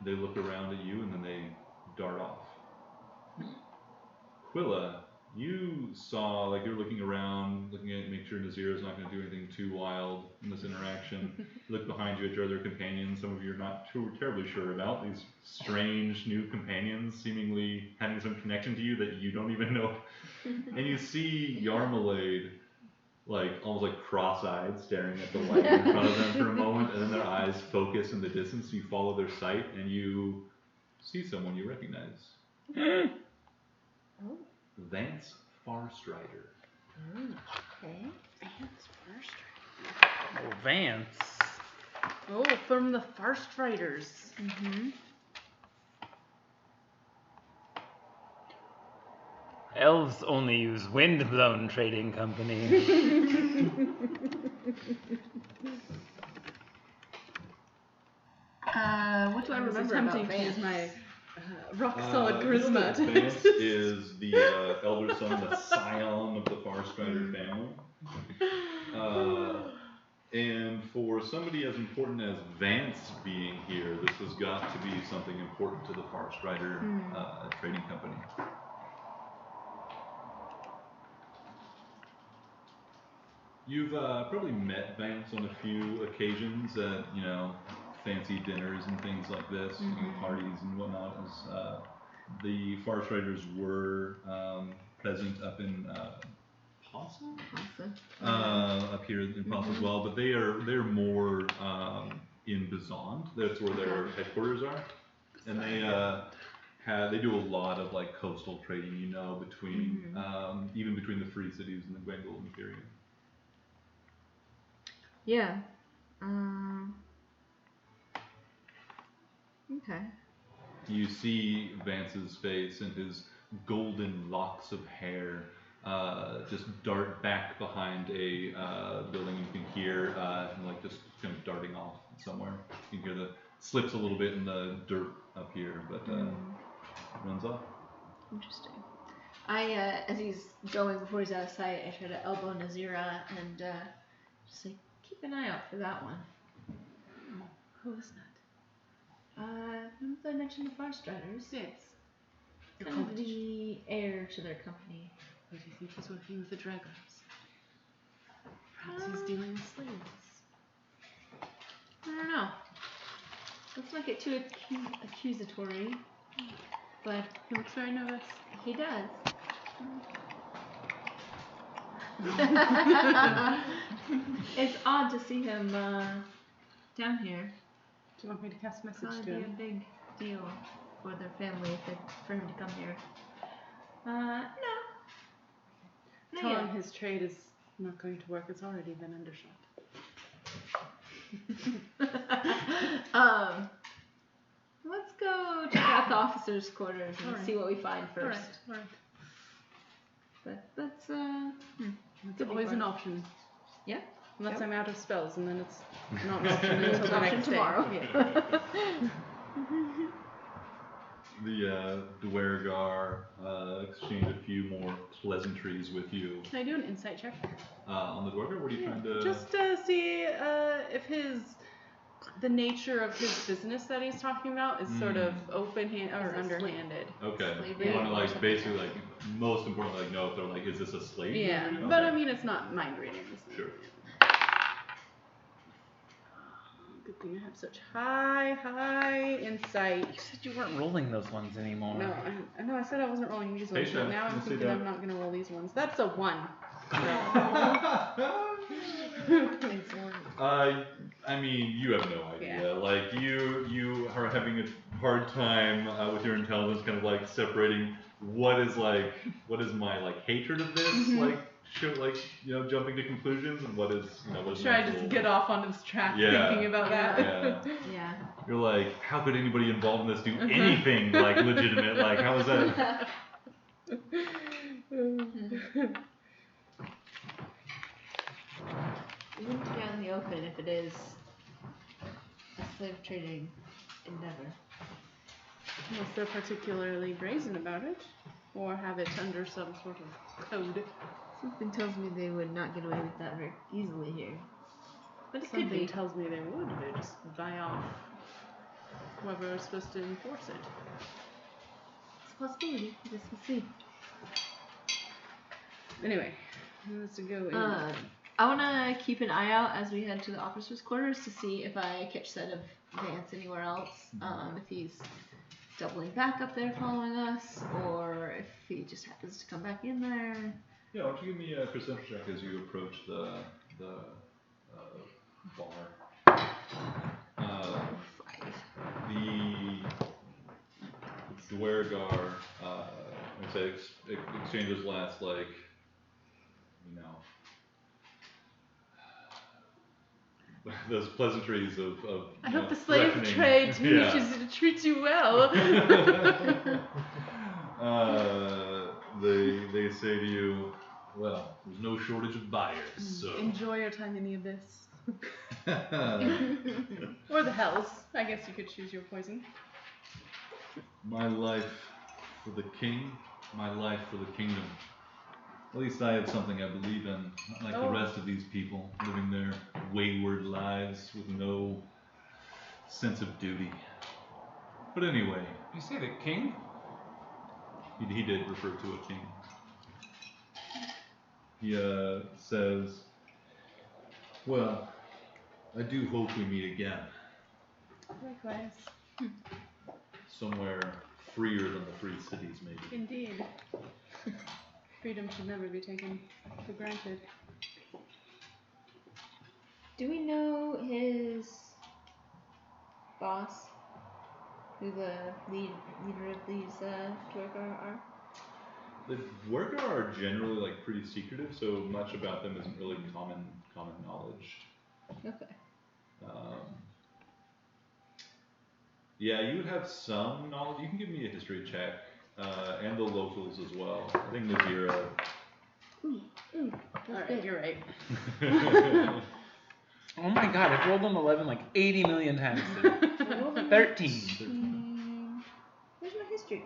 They look around at you and then they dart off. Quilla, you saw, like you're looking around, looking at make sure Nazira's not going to do anything too wild in this interaction. You look behind you at your other companions. Some of you are not too terribly sure about these strange new companions, seemingly having some connection to you that you don't even know. And you see Yarmalade, like almost like cross-eyed, staring at the light in front of them for a moment, and then their eyes focus in the distance. You follow their sight, and you see someone you recognize. Oh. Vance Farstrider. Okay. Vance first. Oh, Vance. Oh, from the First Riders. Mm-hmm. Elves only use wind-blown trading company. What do I was remember attempting about to Vance? use my Rock solid charisma. Vance is the elder son, the scion of the Farstrider family. And for somebody as important as Vance being here, this has got to be something important to the Farstrider trading company. You've probably met Vance on a few occasions at, fancy dinners and things like this, parties and whatnot. As the Farstriders were present up in Possa? Up here in Possa as well, but they're more in Bazant. That's where their headquarters are, and they do a lot of like coastal trading, between even between the free cities and the Gwendol Imperium. Yeah. Okay. You see Vance's face and his golden locks of hair just dart back behind a building. You can hear him like just kind of darting off somewhere. You can hear the slips a little bit in the dirt up here, but runs off. Interesting. As he's going before he's out of sight, I try to elbow Nazira and just say, keep an eye out for that one. Oh, who is that? Remember I mentioned the Farstriders? Yes. Kind of the heir to their company. Or do you think he's working with the Dragons? Perhaps he's dealing with slaves. I don't know. Let's not get too accusatory. But He looks very nervous. he does. It's odd to see him down here. Do you want me to cast a message Probably to be a him? big deal for their family for him to come here. No. Not Tell him yet. his trade is not going to work. It's already been undershot. Let's go check out the officers' quarters and Alright. see what we find first. Alright. But that's It's Could be always an fun. option. Yeah. Unless Yep. I'm out of spells, and then it's not an option It's until an the option next tomorrow. day. Yeah. The Dwergar exchange a few more pleasantries with you. Can I do an insight check? On the Dwergar, what are you trying to... Just to see if the nature of his business that he's talking about is sort of open-handed or Is it underhanded. Okay. slavery You want to or like something? basically like most importantly like know if they're like is this a slave? Yeah, Okay. but I mean it's not mind reading. Sure. Good thing I have such high insight. You said you weren't rolling those ones anymore. No, I know I said I wasn't rolling these ones, but Patient, now I'm let's see thinking that. I'm not gonna roll these ones. That's a 1. I mean, you have no idea. Yeah. Like you are having a hard time with your intelligence, kind of like separating what is my like hatred of this, like jumping to conclusions, and what is what is Should I actual- just get off onto this track Yeah. thinking about that? Yeah. Yeah. You're like, how could anybody involved in this do anything like legitimate? Like, how is that? We need to be out in the open if it is a slave trading endeavor. Unless they're particularly brazen about it, or have it under some sort of code. Something tells me they would not get away with that very easily here. But it could Something be. tells me they would. They just die off whoever is supposed to enforce it. It's a possibility. I guess we'll see. Anyway, let's go in. I want to keep an eye out as we head to the officers' quarters to see if I catch sight of Vance anywhere else. If he's doubling back up there following us, or if he just happens to come back in there. Yeah, why don't you give me a perception check as you approach the bar. 5. The Dwergar, I'd say exchanges last those pleasantries of I hope the slave threatening- trade Yeah. treats you well. They say to you, well, there's no shortage of buyers, so. Enjoy your time in the abyss. Or the hells. I guess you could choose your poison. My life for the king, my life for the kingdom. At least I have something I believe in, not like the rest of these people living their wayward lives with no sense of duty. But anyway, You say the king? he did refer to a king. He says, well, I do hope we meet again, Likewise. somewhere freer than the free cities maybe. Indeed. Freedom should never be taken for granted. Do we know his boss? Who the leader of these Dwergar are? The Dwergar are generally like pretty secretive, so much about them isn't really common knowledge. Okay. Yeah, you would have some knowledge. You can give me a history check, and the locals as well. I think Nazira. Alright, you're right. Oh my god, I've rolled an 11 like 80 million times. 13. Where's my history?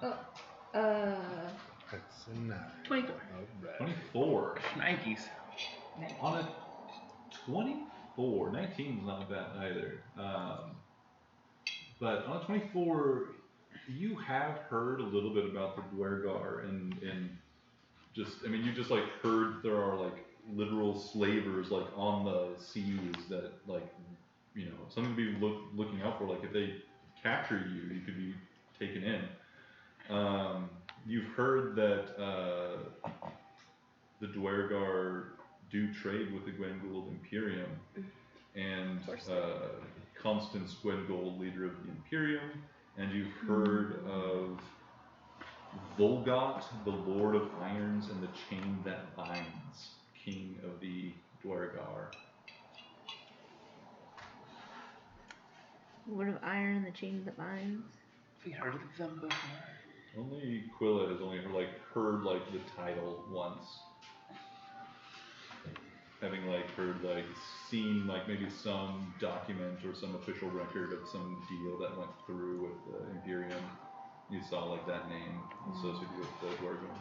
Oh, That's a 9. 24. Alright. 24. Nikes. On a 24, 19 is not bad either. But on a 24, you have heard a little bit about the Dwergar and just, I mean, you just like heard there are like literal slavers like on the seas that like, something to be looking out for. Like if they capture you, you could be taken in. You've heard that the Dwergar do trade with the Gwengold Imperium, and Constance Gwengold, leader of the Imperium, and you've heard of Volgot, the Lord of Irons and the Chain That Binds, King of the Dwergar. Lord of Iron and the Chain That Binds. We heard of them before. Only Quilla has only heard the title once. Having seen maybe some document or some official record of some deal that went through with the Imperium. You saw that name associated with the Dwergar.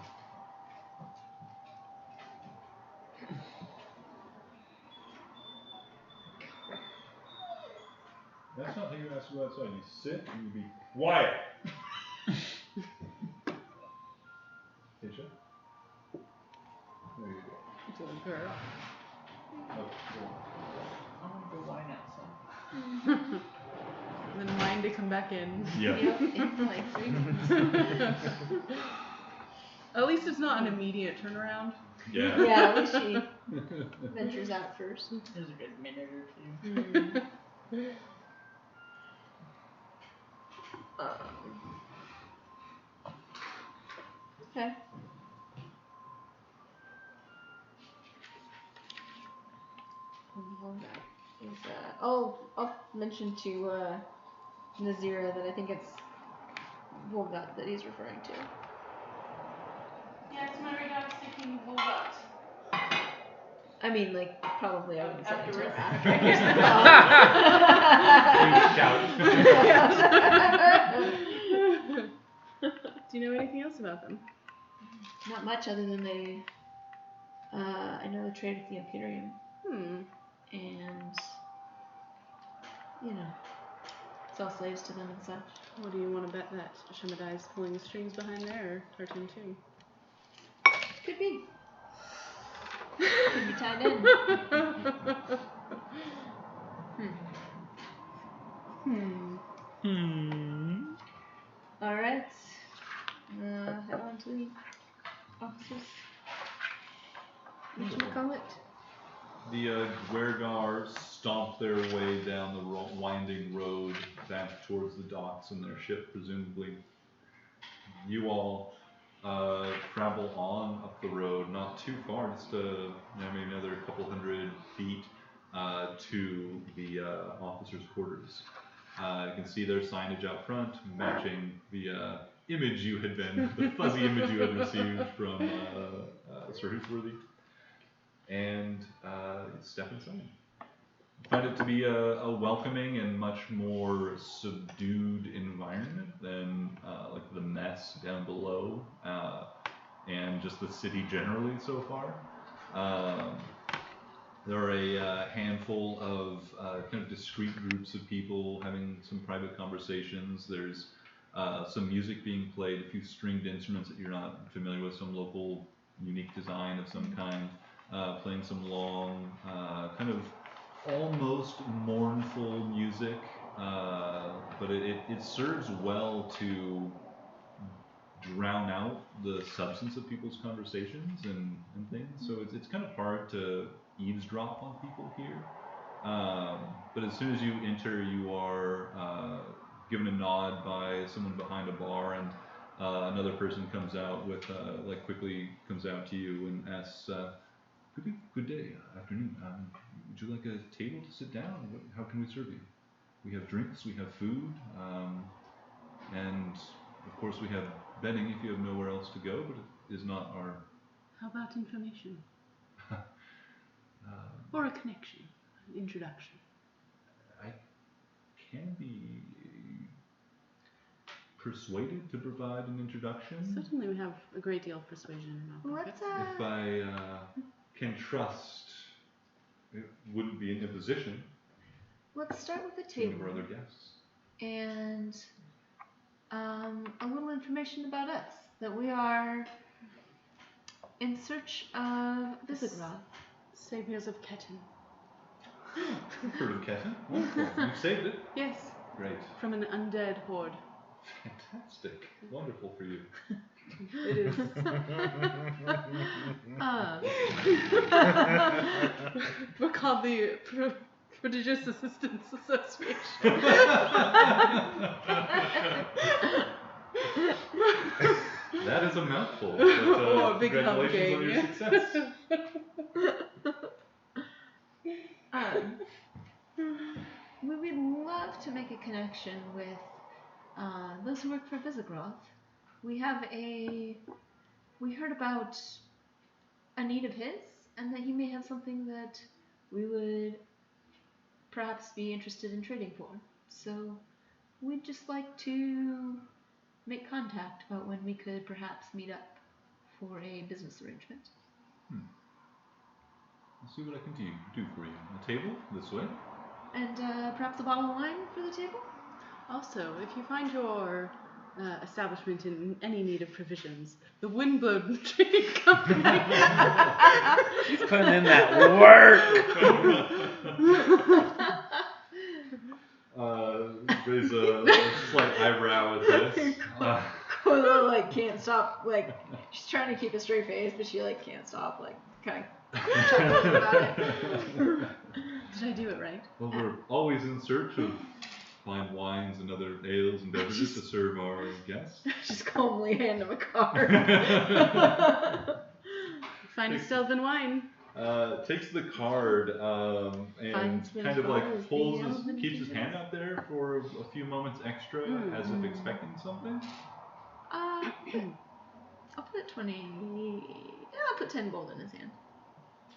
That's not how you ask to go outside. You sit and you be quiet. Tisha? There you go. It's a little girl. Oh, cool. I want to go wine outside. And then mine to come back in. Yeah. Yep, in like 3 minutes. At least it's not an immediate turnaround. Yeah. Yeah, at least she ventures out first. There's a good minute or two. Okay. I'll mention to Nazira that I think it's Volgat that he's referring to. Yes, my regards to King Volgat. I mean, probably I wouldn't say it until Afterwards. Do you know anything else about them? Not much other than I know they trade with the Imperium. And, sell slaves to them and such. Well, do you want to bet that Shemadiah is pulling the strings behind there, or Tartan too? Could be. Could be tied in. Alright. Head on to the officers. What should we call it? The Dwergar stomp their way down the winding road back towards the docks in their ship, presumably. You all travel on up the road, not too far, just maybe another couple hundred feet to the officers' quarters. You can see their signage out front, matching the image you had the fuzzy image you had received from Sir Hootsworthy. And step inside. Find it to be a welcoming and much more subdued environment than the mess down below and just the city generally so far. There are a handful of kind of discrete groups of people having some private conversations. There's some music being played, a few stringed instruments that you're not familiar with, some local unique design of some kind. Playing some long, kind of almost mournful music, but it serves well to drown out the substance of people's conversations and things. So it's kind of hard to eavesdrop on people here. But as soon as you enter, you are given a nod by someone behind a bar, and another person comes out with quickly comes out to you and asks. Good day, afternoon. Would you like a table to sit down? How can we serve you? We have drinks, we have food, and of course we have bedding if you have nowhere else to go, but it is not our... How about information? Or a connection, an introduction? I can be persuaded to provide an introduction. Certainly we have a great deal of persuasion in our pockets. If I can trust, it wouldn't be an imposition. Let's start with the To table. our other guests. And a little information about us. That we are in search of Visigrad. Saviors of Ketten. Heard of Ketten? Wonderful. You've saved it. Yes. Great. From an undead horde. Fantastic. Wonderful for you. It is. We're called the Prodigious Assistance Association. That is a mouthful. But, Oh, a big congratulations on your helping. success. We would love to make a connection with those who work for Visigroth. We heard about a need of his, and that he may have something that we would perhaps be interested in trading for. So we'd just like to make contact about when we could perhaps meet up for a business arrangement. I'll see what I can do for you. A table this way. And perhaps a bottle of wine for the table? Also, if you find your establishment in any need of provisions, the Windblown Trading Company. She's putting in that work. Raise a slight eyebrow at this. Quilla like can't stop, like she's trying to keep a straight face, but she like can't stop, like kind of chuckling about it. Did I do it right? Well, we're always in search of fine wines and other ales and beverages to serve our guests. Just calmly hand him a card. Finest Elven wine. Takes the card and Finds kind of like flowers, pulls the his, elven keeps his kings. hand out there for a few moments extra, as if expecting something. I'll put 20. Yeah, I'll put 10 gold in his hand.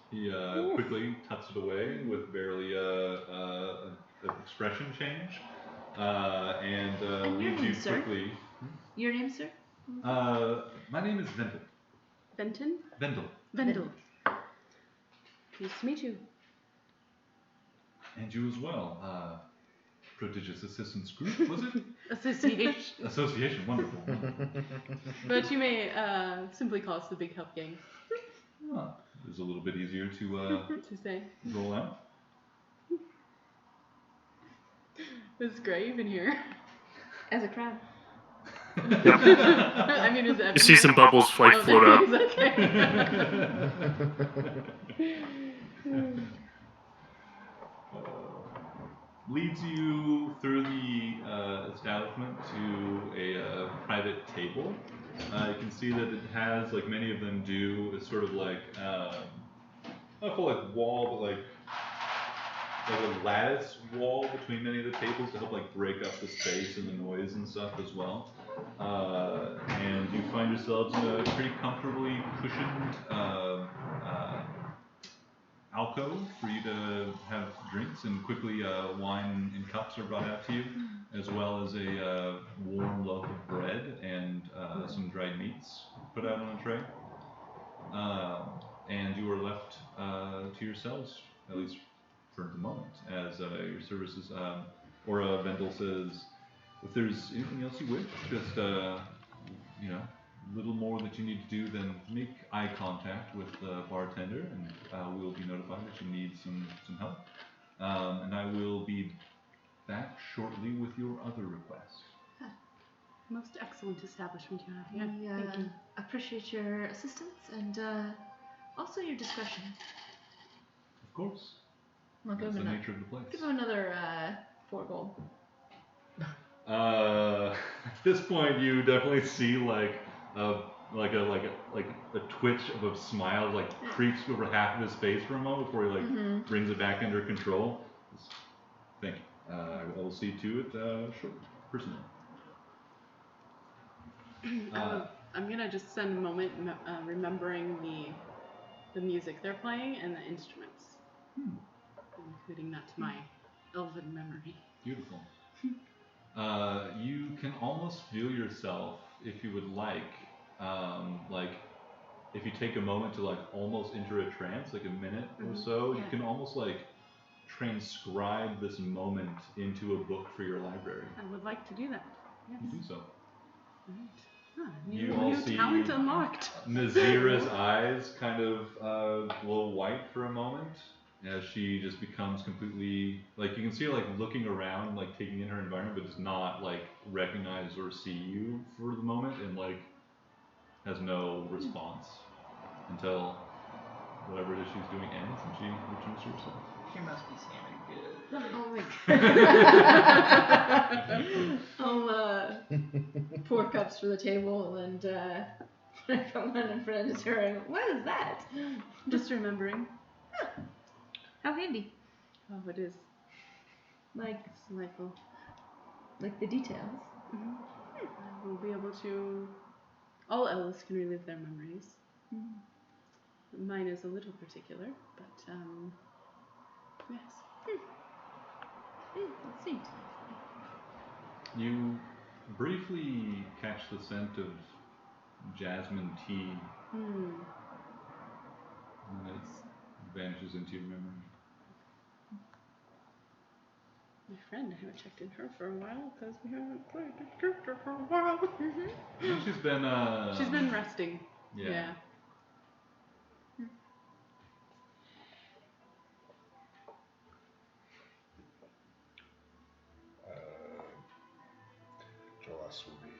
He quickly tucks it away with barely an expression change, and And your leaves you name, sir? quickly. Your name, sir? My name is Vendel. Benton? Vendel. Vendel. Nice to meet you. And you as well. Prodigious Assistance Group, was it? Association. Association, wonderful. But you may simply call us the Big Help Gang. Ah, it was a little bit easier to To say. roll out. This is great, you've been here. As a crowd. I mean, is that You see some bubbles like Oh, float up. that means okay. Leads you through the establishment to a private table. You can see that it has, like many of them do, it's sort of like, not full like wall, but like a lattice wall between many of the tables to help like break up the space and the noise and stuff as well. And you find yourselves in a pretty comfortably cushioned alcove for you to have drinks, and quickly wine in cups are brought out to you, as well as a warm loaf of bread and some dried meats put out on a tray. And you are left to yourselves, at least for the moment, as your services, or Vendel says, if there's anything else you wish, just, you know, a little more that you need to do than make eye contact with the bartender, and we will be notified that you need some help. And I will be back shortly with your other request. Most excellent establishment you have here. We Thank you. appreciate your assistance and also your discretion. Of course. I'll That's give the him, nature of the place. give him another 4 gold. At this point, you definitely see like a twitch of a smile like creeps over half of his face for a moment before he like brings it back under control. Thank you. I will see to it shortly, personally. I'm gonna just spend a moment remembering the music they're playing and the instruments, including that to my elven memory. Beautiful. You can almost feel yourself, if you would like if you take a moment to like almost enter a trance, like a minute or so, you can almost like transcribe this moment into a book for your library. I would like to do that. Yes. You do so. Right. Huh, You new all see talent unlocked. Nazira's eyes kind of glow white for a moment as she just becomes completely, like you can see her like looking around, like taking in her environment, but does not like recognize or see you for the moment, and like has no response until whatever it is she's doing ends and she returns to herself. She must be scamming good. Oh my god. Pour cups for the table and I come on in front of her and what is that? Just remembering. How handy. Oh, it is. Like It's delightful. like the details. We'll be able to. All elves can relive their memories. Mine is a little particular, but yes. Let's see. You briefly catch the scent of jasmine tea, and it vanishes into your memory. My friend, I haven't checked in her for a while because we haven't played this character for a while. I think She's been resting. Yeah. Jolas will be.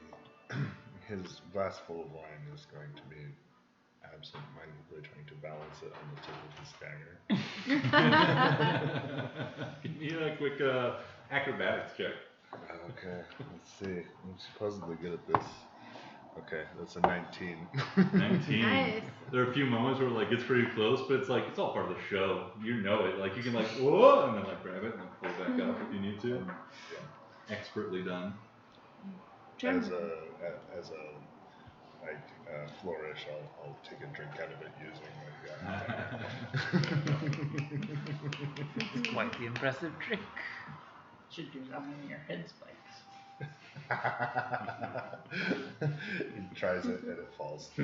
His glass full of wine is going to be absent-mindedly trying to balance it on the tip of his dagger. Give me a quick acrobatics check. Okay, let's see. I'm supposedly good at this. Okay, that's a 19. 19. Nice. There are a few moments where like it's pretty close, but it's like it's all part of the show. You know it. Like you can like whoa, and then like grab it and like pull it back up if you need to. Expertly done. As a flourish, I'll take a drink out of it using my It's quite the impressive trick. Should do that when your head spikes. He tries it and it falls. The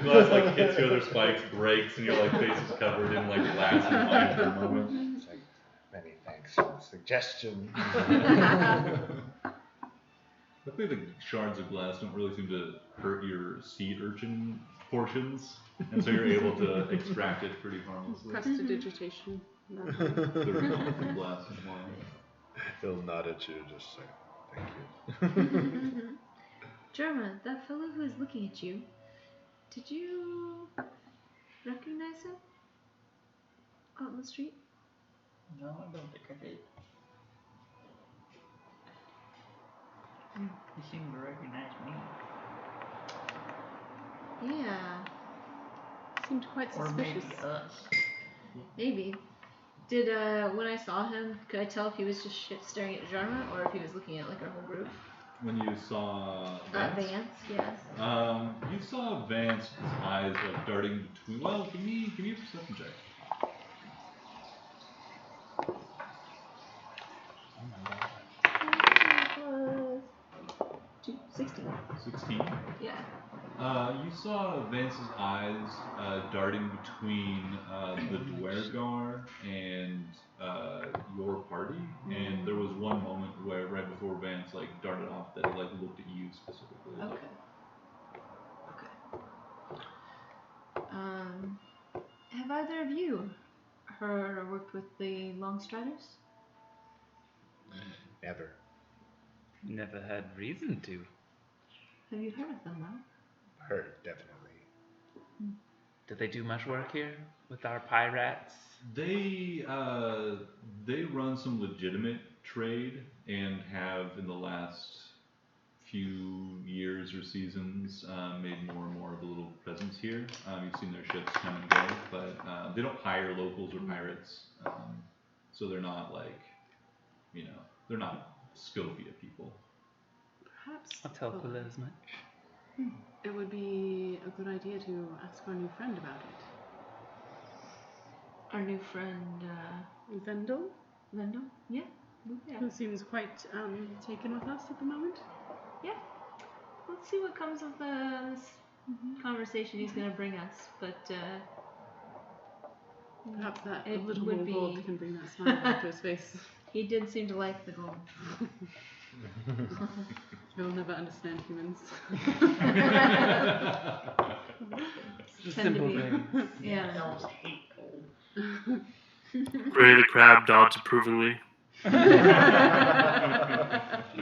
glass like hits the other spikes, breaks, and your like face is covered in like glass and wine for a moment. It's like, many thanks for the suggestion. Luckily the shards of glass don't really seem to hurt your sea urchin portions, and so you're able to extract it pretty harmlessly. Prestidigitation. Clear it out from glass and wine. He'll nod at you, just say, thank you. Germa, that fellow who is looking at you, did you recognize him? Out on the street? No, I don't think I did. He seemed to recognize me. Yeah, Seemed quite Or suspicious. maybe us. maybe. Did when I saw him, could I tell if he was just staring at Jarma or if he was looking at like our whole group? When you saw Vance, yes. you saw Vance's eyes like darting between. Well, give me a perception check. Plus 16. 16. Yeah. You saw Vance's eyes darting between the Dwergar and your party, and there was one moment where right before Vance like darted off that it like looked at you specifically. Okay. Have either of you heard or worked with the Longstriders? Never. Never had reason to. Have you heard of them though? Heard, definitely. Do they do much work here with our pirates? They run some legitimate trade and have in the last few years or seasons made more and more of a little presence here. You've seen their ships come and go, but they don't hire locals or pirates, so they're not like, they're not Scovia people. Perhaps. I'll tell Quilla as much. It would be a good idea to ask our new friend about it. Our new friend, Vendel, Vendel? Yeah. who seems quite taken with us at the moment. Yeah. Let's see what comes of this conversation he's going to bring us, but Perhaps that it little would more be- gold can bring that smile back to his face. he did seem to like the gold. He'll never understand humans. The Tend to simple be. things. Yeah. Elves hate gold. Gray the crab nods approvingly.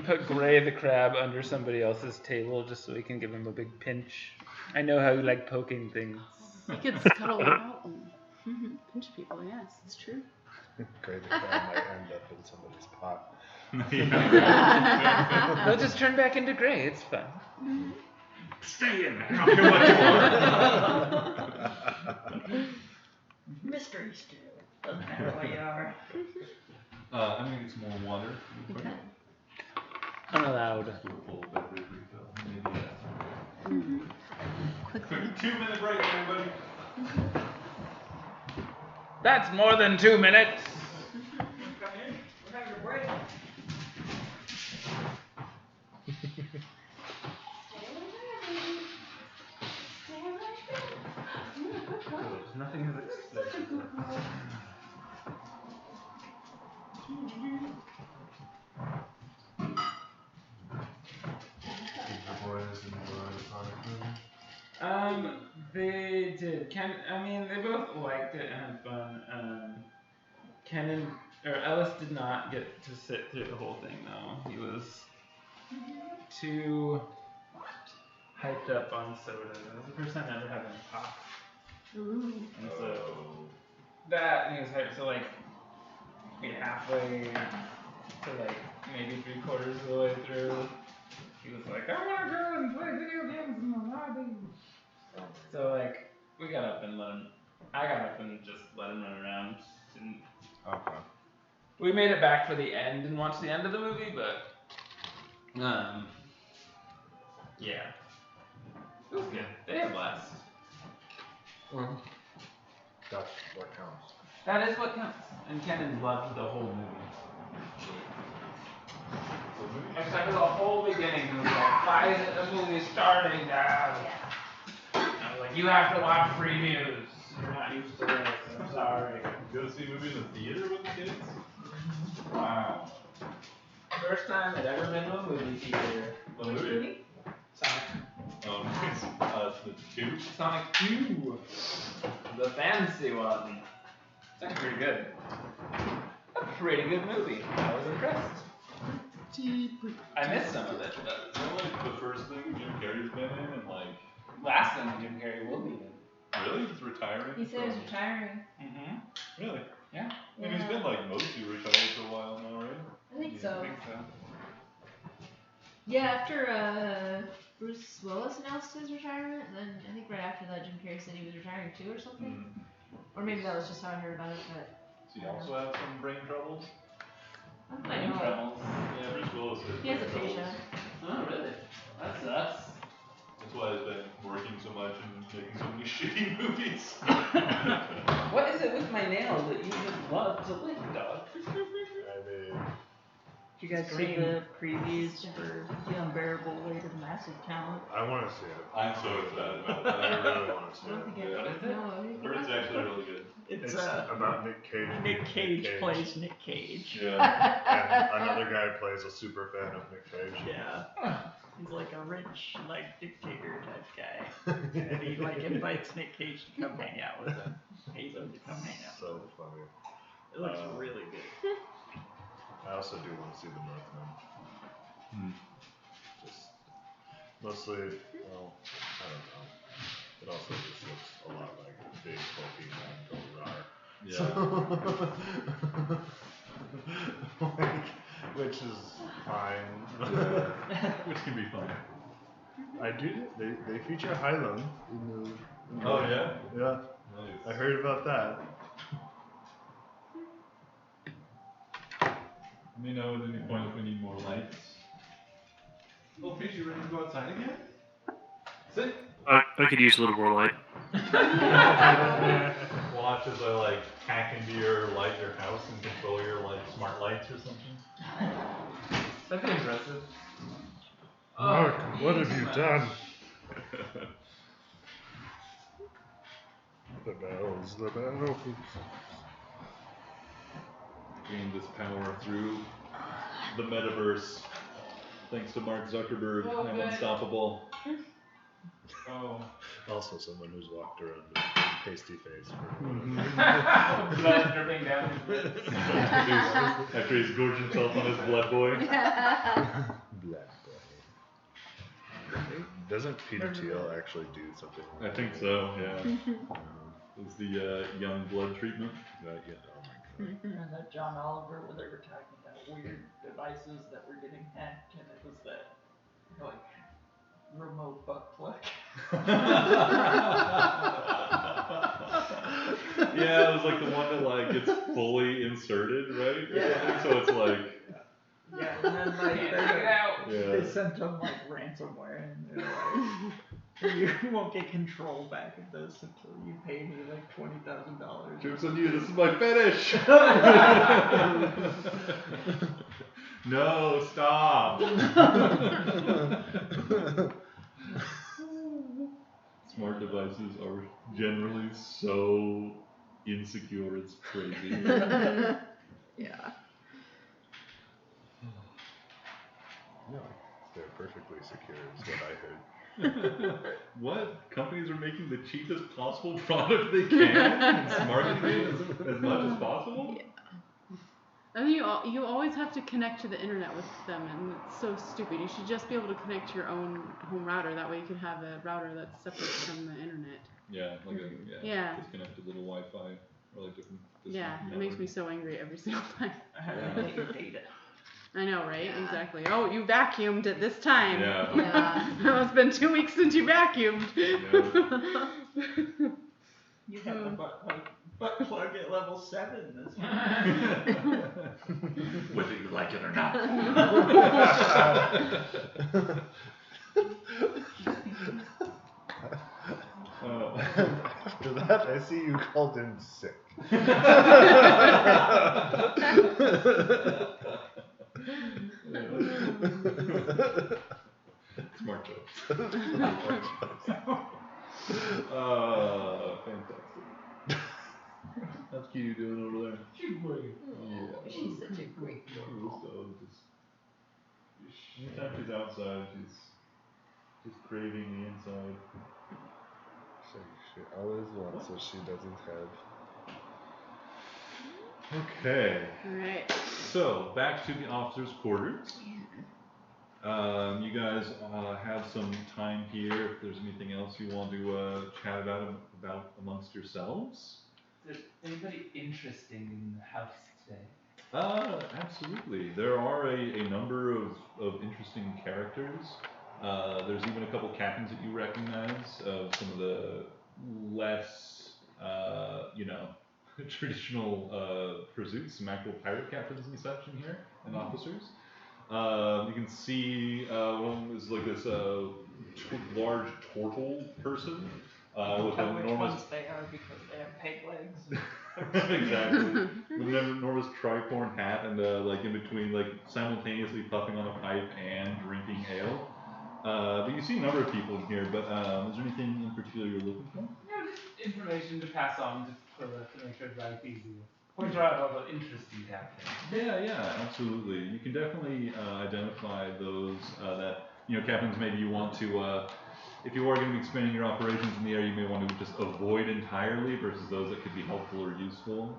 Put Gray the crab under somebody else's table just so we can give him a big pinch. I know how you like poking things. He could scuttle out and pinch people. Yes, it's true. Gray the crab might end up in somebody's pot. They'll just turn back into Gray. It's fun. Stay in there. I don't care what you are. Mystery stew. Doesn't matter what you are. I'm gonna get some more water. real quick. Unallowed. Do a full beverage refill. Maybe Quickly. quick 2-minute break, everybody. That's more than 2 minutes. Come in. We're having a break. Nothing has exploded. Did the boys enjoy the Sonic movie? They did. They both liked it and had fun. Ellis did not get to sit through the whole thing though. He was too hyped up on soda. It was the first time ever having pop. Ooh. And so that, and he was hyped, so like, we halfway to like maybe 3/4 of the way through, he was like, I wanna go and play video games in the lobby. So like, I got up and just let him run around. Okay. We made it back for the end and watched the end of the movie, but, yeah. It was good. They had a blast. Well, that's what counts. That is what counts. And Kenan loved the whole movie. Except for the whole beginning, he was like, why isn't the movie starting now? I was like, you have to watch previews. You're not used to this. I'm sorry. Go see a movie in the theater with the kids? Wow. First time I'd ever been to a movie theater. What movie? Sonic. The 2? Sonic 2. The fancy one. It's actually pretty good. A pretty good movie. I was impressed. I missed some of it, but Is that like the first thing Jim Carrey's been in and like last thing Jim Carrey will be in. really? He's retiring? He said he's retiring. Mm-hmm. Really? Yeah. And he's been like mostly retired for a while now, right? I think so. I think so. Yeah, after Bruce Willis announced his retirement, and then I think right after that Jim Carrey said he was retiring too or something. Or maybe that was just how I heard about it, but Does he also have some brain troubles? I know. Troubles. Yeah, Bruce Willis has He has brain troubles. aphasia. Oh, really? That sucks. That's why he's been working so much and making so many shitty movies. What is it with my nails that you just love to lick, dog? I mean, Did you guys see the previews for The Unbearable Weight of Massive Talent? I want to see it. I'm so excited about I that. really want to see I don't it. think What is it? No, I I heard it's actually really good. It's It's about Nick Cage. Nick being Cage plays Nick Cage. Yeah. And another guy plays a super fan of Nick Cage. Yeah. He's like a rich, like, dictator type guy. And he, like, invites Nick Cage to come hang out with him. Pays him to come hang out. So funny. It looks really good. I also do want to see the Northman. Just mostly, well, I don't know. It also just looks a lot like a big bulky man go rar. Yeah. Like, which is fine. Which can be fun. I do. They feature Hylam in the. Oh yeah? Yeah, Nice. I heard about that. Let me know at any point if we need more lights. Oh, Peach, you ready to go outside again? Sit. I could use a little more light. Watch as I like hack into your house and control your like smart lights or something. That'd be impressive. Mark, what have you done? The bells, the bells. Gain this power through the metaverse. Thanks to Mark Zuckerberg. Oh, I'm good. unstoppable. Oh. Also someone who's walked around with a pasty face for Blood dripping down his lips. After he's gorged himself on his blood boy. Blood boy. Doesn't Peter Thiel actually do something like I think that? so, yeah. It was the young blood treatment. Yeah, oh my god. And that John Oliver, where they were talking about weird devices that were getting hacked, and it was that, like, remote butt plug. Yeah, it was like the one that like gets fully inserted, right? Yeah. So it's like, Yeah, and then like Can't take it out. yeah. they sent them like ransomware, and they're like, you won't get control back of this until you pay me like $20,000. Joke's on you, this is my fetish! No, stop! Smart devices are generally so insecure, it's crazy. Yeah. No, they're perfectly secure is what I heard. What? Companies are making the cheapest possible product they can and marketing it as much as possible? Yeah. And you always have to connect to the internet with them, and it's so stupid. You should just be able to connect to your own home router. That way you can have a router that's separate from the internet. Yeah, like a Yeah. disconnected little Wi-Fi or like different. Yeah, it makes me so angry every single time. I have to get your data. I know, right? Yeah. Exactly. Oh, you vacuumed at this time. Yeah. Yeah. It's been 2 weeks since you vacuumed. You have the butt plug at level 7 this month. Whether you like it or not. After that, I see you called in sick. Smart jokes. Fantastic. How's Kitty doing over there? She's such a great girl. Anytime she's outside, she's craving the inside. She always wants what she doesn't have. Okay. Alright. So back to the officers' quarters. You guys have some time here. If there's anything else you want to chat about amongst yourselves. Is there anybody interesting in the house today? Absolutely. There are a number of interesting characters. There's even a couple captains that you recognize of some of the less, traditional pursuits, some actual pirate captains and such in here, and officers. You can see one of them is like this large turtle person with an Which enormous. ones they are because they have peg legs. Exactly. With an enormous tricorn hat and like in between, like simultaneously puffing on a pipe and drinking ale. But you see a number of people in here. But is there anything in particular you're looking for? No, just information to pass on, just to make sure it's life easier. Point out all the interesting captains. Yeah, absolutely. You can definitely identify those that captains maybe you want to. If you are going to be expanding your operations in the area, you may want to just avoid entirely versus those that could be helpful or useful.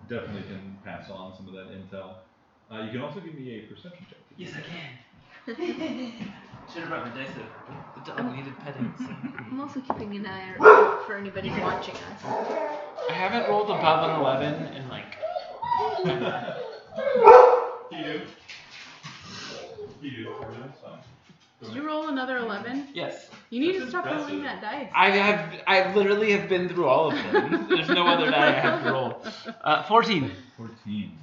Definitely can pass on some of that intel. You can also give me a perception check. Yes, I can. Should have brought my dice over. The dog needed petting. So. I'm also keeping an eye out for anybody watching us. I haven't rolled above an 11 in like. You do. That's fine. Did you roll another 11? Yes. You need to That's stop impressive. rolling that dice. I literally have been through all of them. There's no other die I have to roll. 14. 14.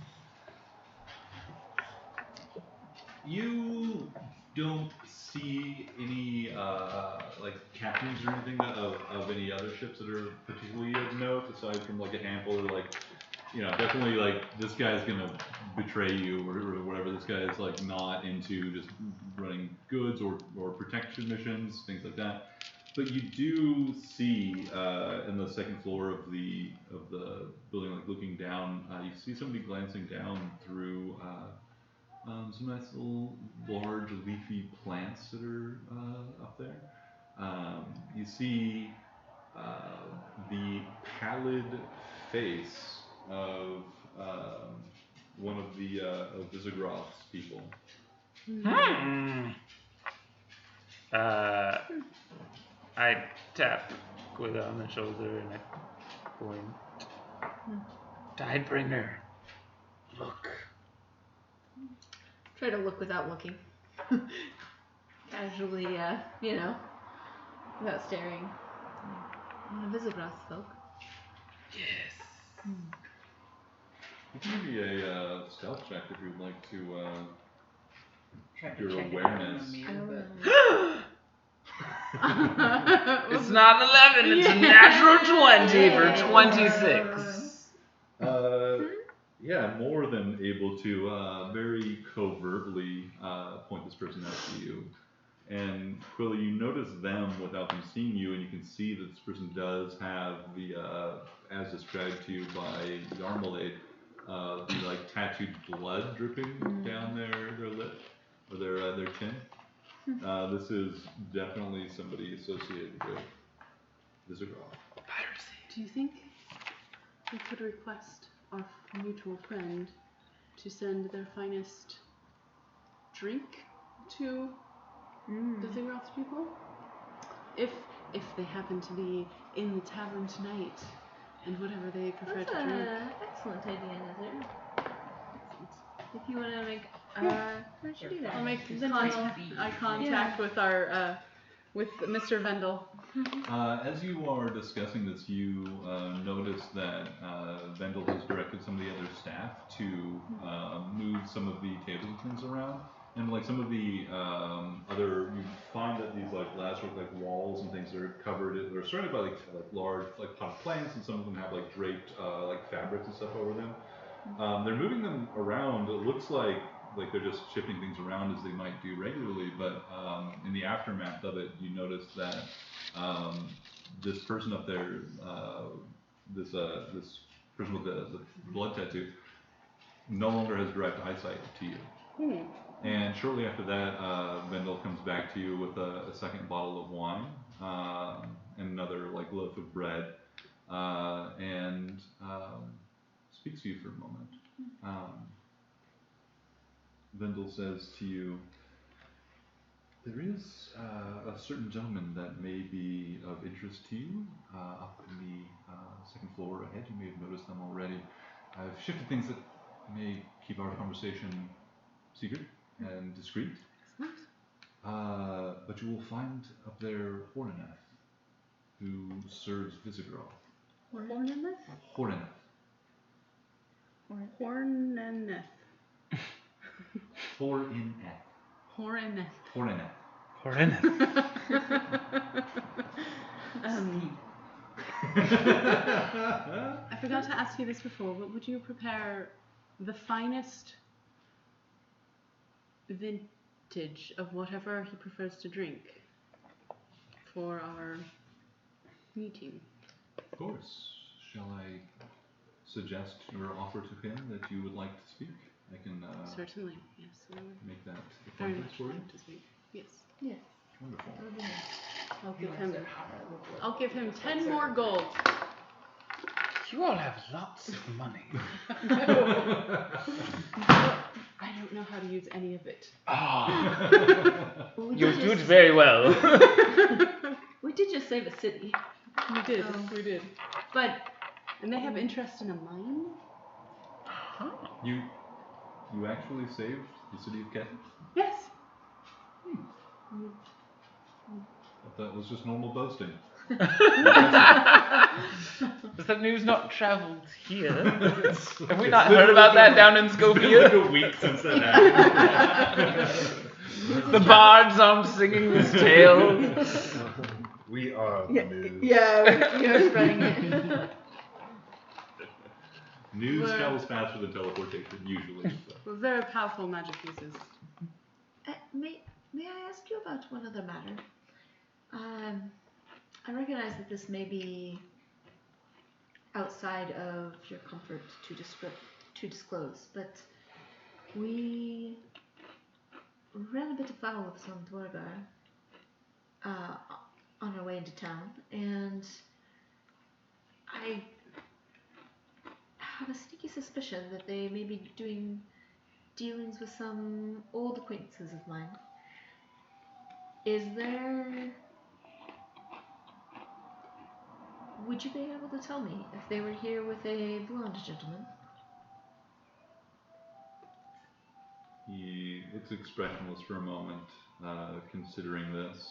You don't see any like captains or anything of any other ships that are particularly of note, aside from like a handful of like, definitely like this guy's gonna betray you or whatever. This guy is like not into just running goods or protection missions, things like that. But you do see in the second floor of the building, like looking down, you see somebody glancing down through some nice little large leafy plants that are up there. You see the pallid face of one of the of Visigoth's people. I tap Guido on the shoulder and I point. Tidebringer, look. Try to look without looking. Casually, without staring. Visigoth folk. Yes. You can give me a stealth check if you'd like to. Tried Your to check awareness. it out on me, but It's not 11, it's a natural 20 for 26. Yeah, more than able to very covertly point this person out to you. And Quilly, you notice them without them seeing you, and you can see that this person does have the, as described to you by Yarmalade, the like tattooed blood dripping down their lip or their chin. This is definitely somebody associated with Visigoth. Do you think we could request our mutual friend to send their finest drink to the Zigroth people? If they happen to be in the tavern tonight, and whatever they prefer That's to drink. excellent idea, Nazir. If you want to make, why should you do that? I'll make Contact. eye contact with our with Mr. Vendel. As you are discussing this, you notice that Vendel has directed some of the other staff to move some of the tables and things around. And like some of the you find that these like lazarus like walls and things are covered. They're surrounded by like large like potted plants, and some of them have like draped like fabrics and stuff over them. They're moving them around. It looks like they're just shifting things around as they might do regularly, but in the aftermath of it, you notice that this person up there, this person with the blood tattoo, no longer has direct eyesight to you. And shortly after that, Vendel comes back to you with a second bottle of wine and another like loaf of bread, and speaks to you for a moment. Vendel says to you, there is a certain gentleman that may be of interest to you up in the second floor ahead. You may have noticed them already. I've shifted things that may keep our conversation secret and discreet. But you will find up there Horneth, who serves Visigoth. Horneneth? Horneth. Horneneth. Horneth. Horneneth. Horneth. I forgot to ask you this before, but would you prepare the finest vintage of whatever he prefers to drink for our meeting? Of course. Shall I suggest or offer to him that you would like to speak? I can Certainly, yes. I would make that very appointment much for you. like to speak. Yes. Yes. Wonderful. That would be nice. I'll give him 10 more gold. You all have lots of money. I don't know how to use any of it. Well, we You did do it just- very well. We did just save a city, We did. Oh. We did. but And they have interest in a mine? You actually saved the city of Ketten? Yes. But that was just normal boasting. Has that news not travelled here? Have we not heard about that down in It's been like Scopia? a week since that happened. The bards aren't singing this tale. We are the news. yeah, you're spreading it. News Well- travels faster than teleportation, usually. So. We're very powerful magic users. May I ask you about one other matter? I recognize that this may be outside of your comfort to disclose, but we ran a bit afoul of some Dwargar into town, and I have a sneaky suspicion that they may be doing dealings with some old acquaintances of mine. Would you be able to tell me if they were here with a blonde gentleman? He looks expressionless for a moment, considering this.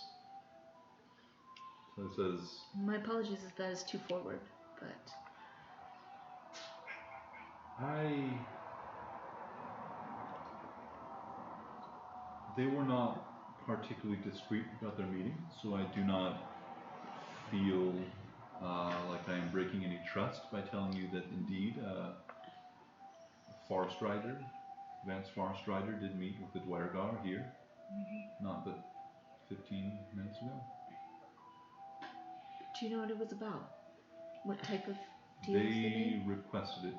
So it says, My apologies if that is too forward, but... They were not particularly discreet about their meeting, so I do not feel like I am breaking any trust by telling you that indeed Forest Rider, Vance Forest Rider, did meet with the Dwergar here, not but 15 minutes ago. Do you know what it was about? What type of deals they They made? requested it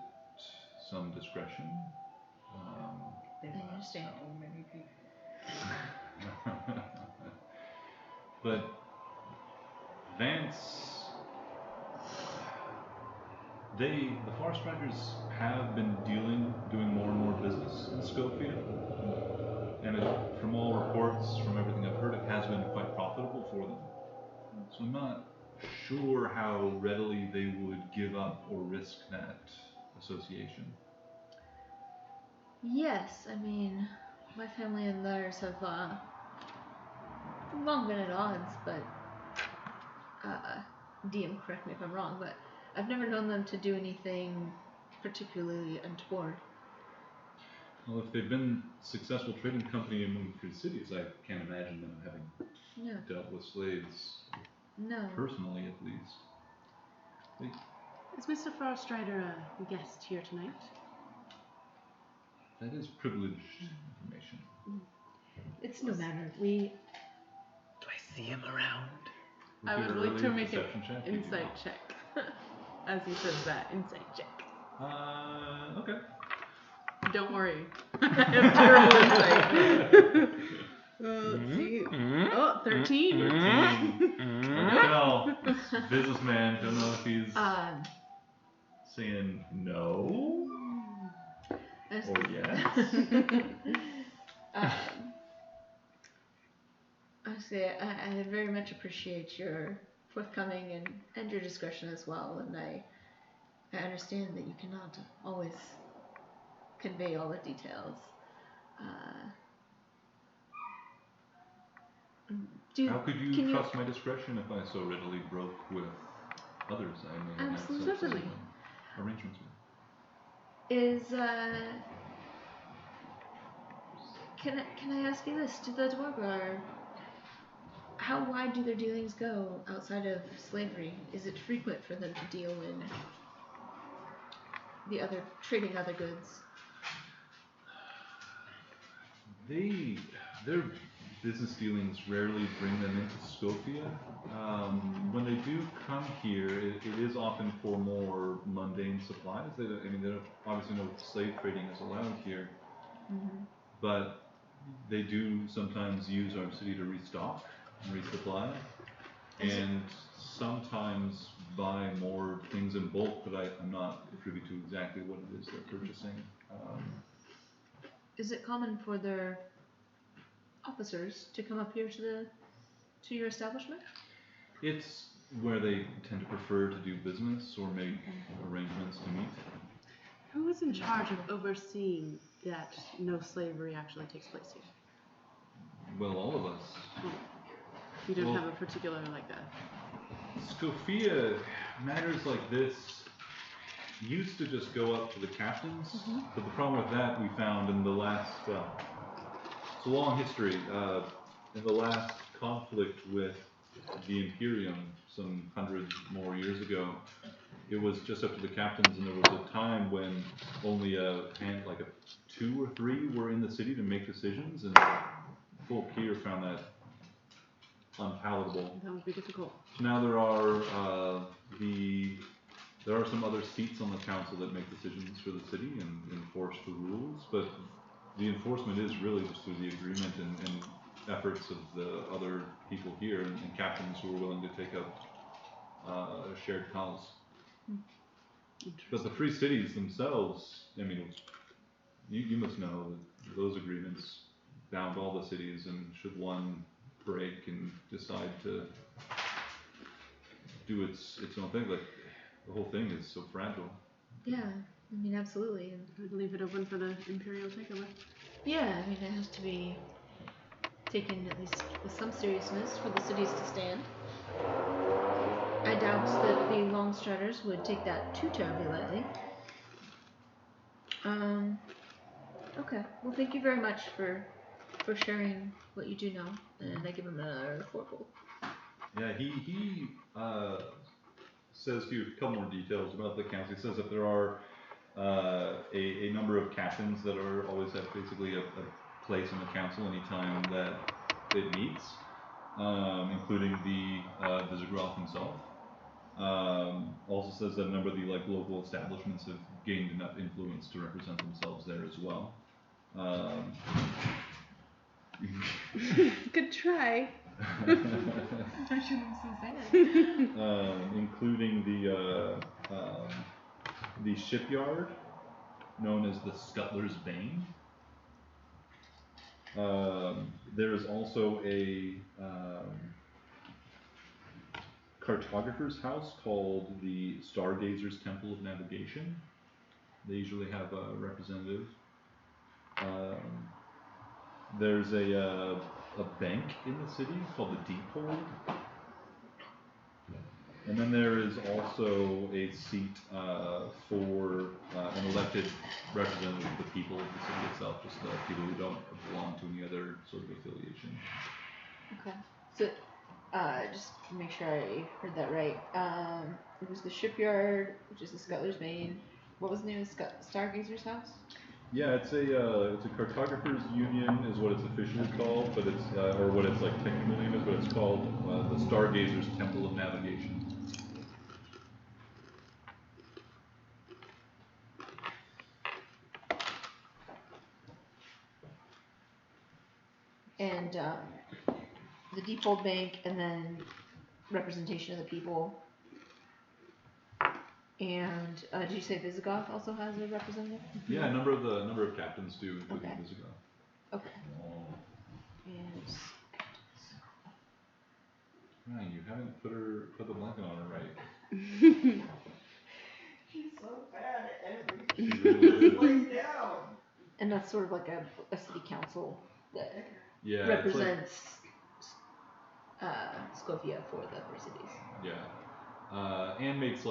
some discretion. They I bought understand. so many people. But Vance, the Forest Riders have been doing more and more business in Scopia, and from all reports, from everything I've heard, it has been quite profitable for them. So I'm not sure how readily they would give up or risk that association. Yes, I mean, my family and theirs have long been at odds, but DM, correct me if I'm wrong, but I've never known them to do anything particularly untoward. Well, if they've been a successful trading company among free cities, I can't imagine them having No, dealt with slaves no. personally, at least. Is Mr. Forest Rider a guest here tonight? That is privileged information. It's no matter. Do I see him around? We I do would an like to early make an perception check. You do insight not. check. As he says that, insight check. Okay. Don't worry. I have terrible insight. Let's see. Oh, 13. 13. I can tell. Businessman. Don't know if he's saying no or yes. Honestly, I very much appreciate your forthcoming and your discretion as well, and I understand that you cannot always convey all the details. How could you can trust my discretion if I so readily broke with others I may have had such Absolutely. arrangements with? Can I ask you this? Do the Dwargar, how wide do their dealings go outside of slavery? Is it frequent for them to deal in trading other goods? Their business dealings rarely bring them into Scopia. When they do come here, it is often for more mundane supplies. Obviously no slave trading is allowed here, but they do sometimes use our city to restock and resupply, and sometimes buy more things in bulk, but I'm not privy to exactly what it is they're purchasing. Is it common for their officers to come up here to your establishment? It's where they tend to prefer to do business or make arrangements to meet. Who is in charge of overseeing that no slavery actually takes place here? Well, all of us. You don't Well, have a particular like that. Scopia, matters like this used to just go up to the captains, but the problem with that we found in the last, it's a long history, in the last conflict with the Imperium some 100 more years ago, it was just up to the captains, and there was a time when only like 2 or 3 were in the city to make decisions, and folk here found that unpalatable. That would be difficult. So now there are some other seats on the council that make decisions for the city and enforce the rules, but the enforcement is really just through the agreement and efforts of the other people here and captains who are willing to take up a shared cause. But the free cities themselves, I mean, you must know that those agreements bound all the cities, and should one break and decide to do its own thing, like the whole thing is so fragile. Yeah, I mean, absolutely. And I'd leave it open for the Imperial takeover. yeah, I mean, it has to be taken at least with some seriousness for the cities to stand. I doubt that the Longstriders would take that too terribly lightly. Okay. Well, thank you very much for sharing what you do know, and I give him a 4-fold. Yeah, he says to you a couple more details about the council. He says that there are a number of captains that are always have basically a place in the council anytime that it meets, including the Vizigroth himself. Also says that a number of the local establishments have gained enough influence to represent themselves there as well. Good try. I shouldn't have so sad. Including the shipyard known as the Scuttler's Bane. There is also a cartographer's house called the Stargazer's Temple of Navigation. They usually have a representative. There's a bank in the city called the Deep Hold. And then there is also a seat for an elected representative of the people of the city itself, just the people who don't belong to any other sort of affiliation. Okay. So, just to make sure I heard that right, it was the shipyard, which is the Scuttler's Bane. What was the name of the Stargazer's house? Yeah, it's a cartographers union is what it's officially called, but it's or what its technical name is, but it's called the Stargazer's Temple of Navigation. And the Deep-Hold Bank, and then representation of the people. And did you say Visigoth also has a representative? Yeah, a number of captains do, including Okay. Visigoth. Okay. And Man, you haven't put the blanket on her right. She's so bad at everything. She really is. Lay down. and that's sort of like a city council that Yeah, represents Scofia for the three cities. Yeah, and makes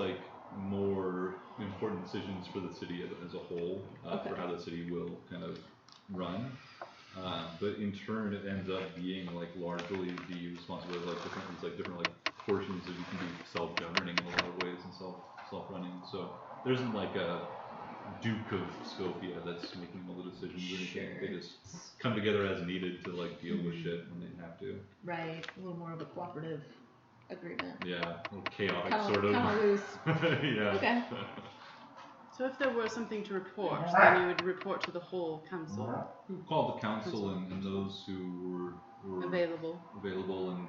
more important decisions for the city as a whole, Okay. for how the city will kind of run. But in turn, it ends up being largely the responsibility of different portions that you can be self-governing in a lot of ways and self-running. So there isn't a Duke of Scofia that's making all the decisions or anything. Sure. They just come together as needed to deal with shit when they have to. Right, a little more of a cooperative agreement. Yeah, a little chaotic Kinda- sort of. kinda loose. Yeah. Okay. So if there were something to report, then you would report to the whole council. We called the council and those who were Available. and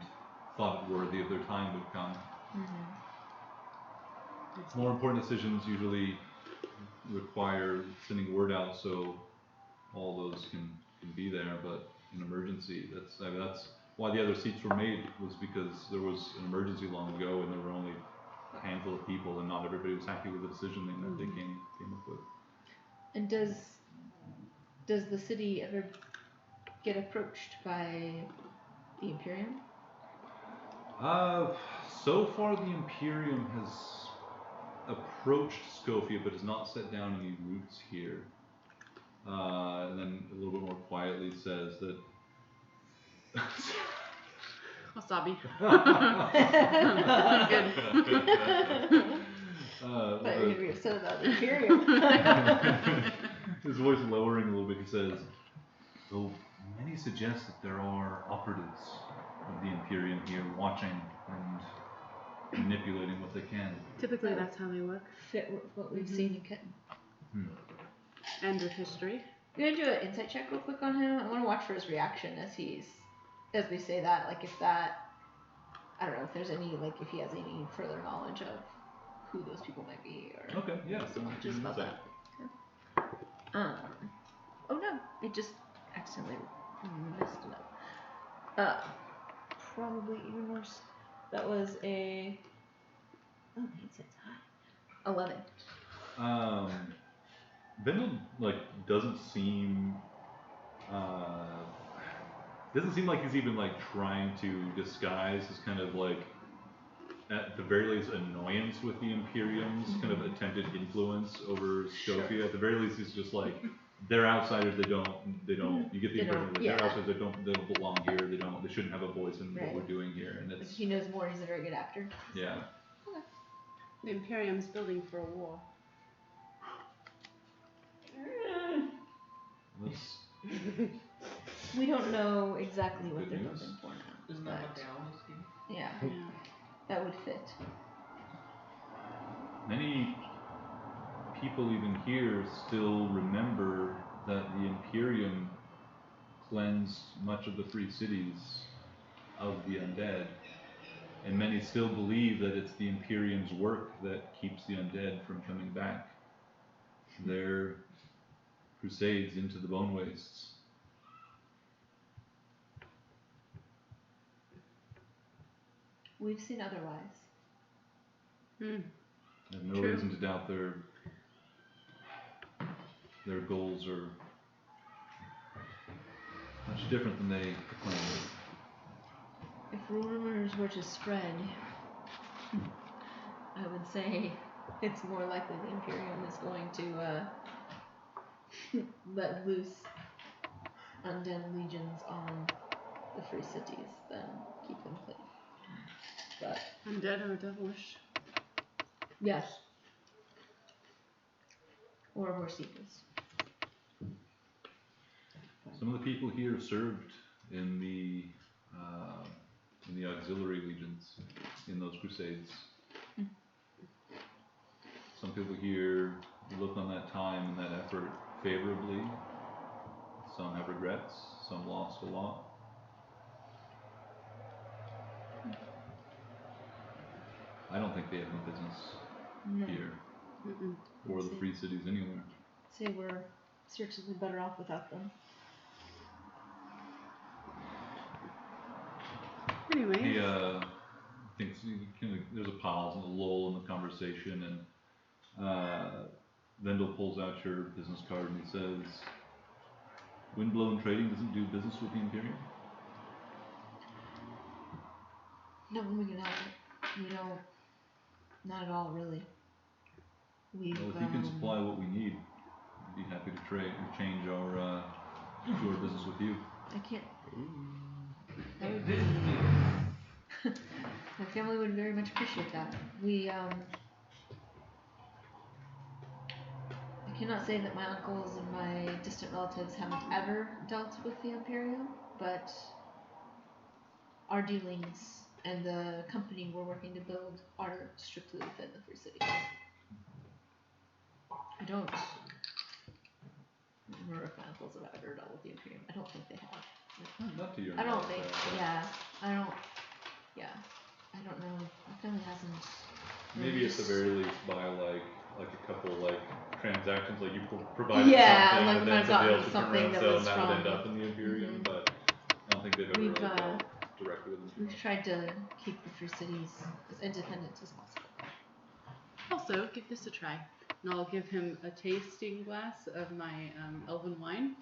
thought it worthy of their time would come. Mm-hmm. More important decisions usually require sending word out so all those can be there, but an emergency, that's why the other seats were made, was because there was an emergency long ago and there were only a handful of people and not everybody was happy with the decision that they came up with. And does the city ever get approached by the Imperium? So far the Imperium has approached Scofia but has not set down any roots here. And then a little bit more quietly says that Wasabi. Good. But you're gonna be upset about the Imperium. His voice lowering a little bit, he says, though many suggest that there are operatives of the Imperium here watching and manipulating what they can. Typically that's how they work. Fit with what we've seen in Kitten. And with history. You gonna do an insight check real quick on him? I want to watch for his reaction as he's as we say that, like if that, I don't know if there's any, like if he has any further knowledge of who those people might be or Okay, yeah, so just about that. Oh no, it just accidentally messed it up. Probably even worse. That was a, oh, it's high. 11. Vendel like doesn't seem like he's even like trying to disguise his kind of like at the very least annoyance with the Imperium's kind of attempted influence over Scofia. At the very least, he's just like they're outsiders. They don't. You get the impression that they're outsiders. They don't belong here. They shouldn't have a voice in what we're doing here. And it's he knows more. He's a very good actor. Yeah. Okay. The Imperium's building for a war. We don't know exactly what they're building for now. Isn't that what they always do? Yeah. That would fit. Many people even here still remember that the Imperium cleansed much of the free cities of the undead, and many still believe that it's the Imperium's work that keeps the undead from coming back. Their crusades into the bone wastes. We've seen otherwise. I have no reason to doubt their goals are much different than they proclaim. If rumors were to spread, I would say it's more likely the Imperium is going to let loose undead legions on the free cities than keep them clean. But Undead or devilish? yes. Or worse evils. Some of the people here served in the auxiliary legions in those crusades. Some people here look on that time and that effort favorably. Some have regrets. Some lost a lot. I don't think they have any business here or the free cities anywhere. Say we're certainly better off without them. Anyway. He thinks there's a pause and a lull in the conversation, and Vendel pulls out your business card and he says, Windblown Trading doesn't do business with the Imperium? No, when we get out of it, we don't. Not at all, really. Well, if you can supply what we need, I'd be happy to trade or change our do our business with you. I can't. My family would very much appreciate that. I cannot say that my uncles and my distant relatives haven't ever dealt with the Imperium, but our dealings and the company we're working to build are strictly within the free cities. I don't remember if my uncles have ever dealt with the Imperium. I don't think they have. Not to your I don't knowledge, think. Yeah. I don't. Yeah. I don't know. My family hasn't. Maybe at the very least buy like a couple like transactions, like you provide yeah, something like and then somebody else would turn something around and that sell was and that from. would end up in the Imperium, but I don't think they've ever really dealt directly with them. We've tried to keep the free cities as independent as possible. Also, give this a try. And I'll give him a tasting glass of my elven wine.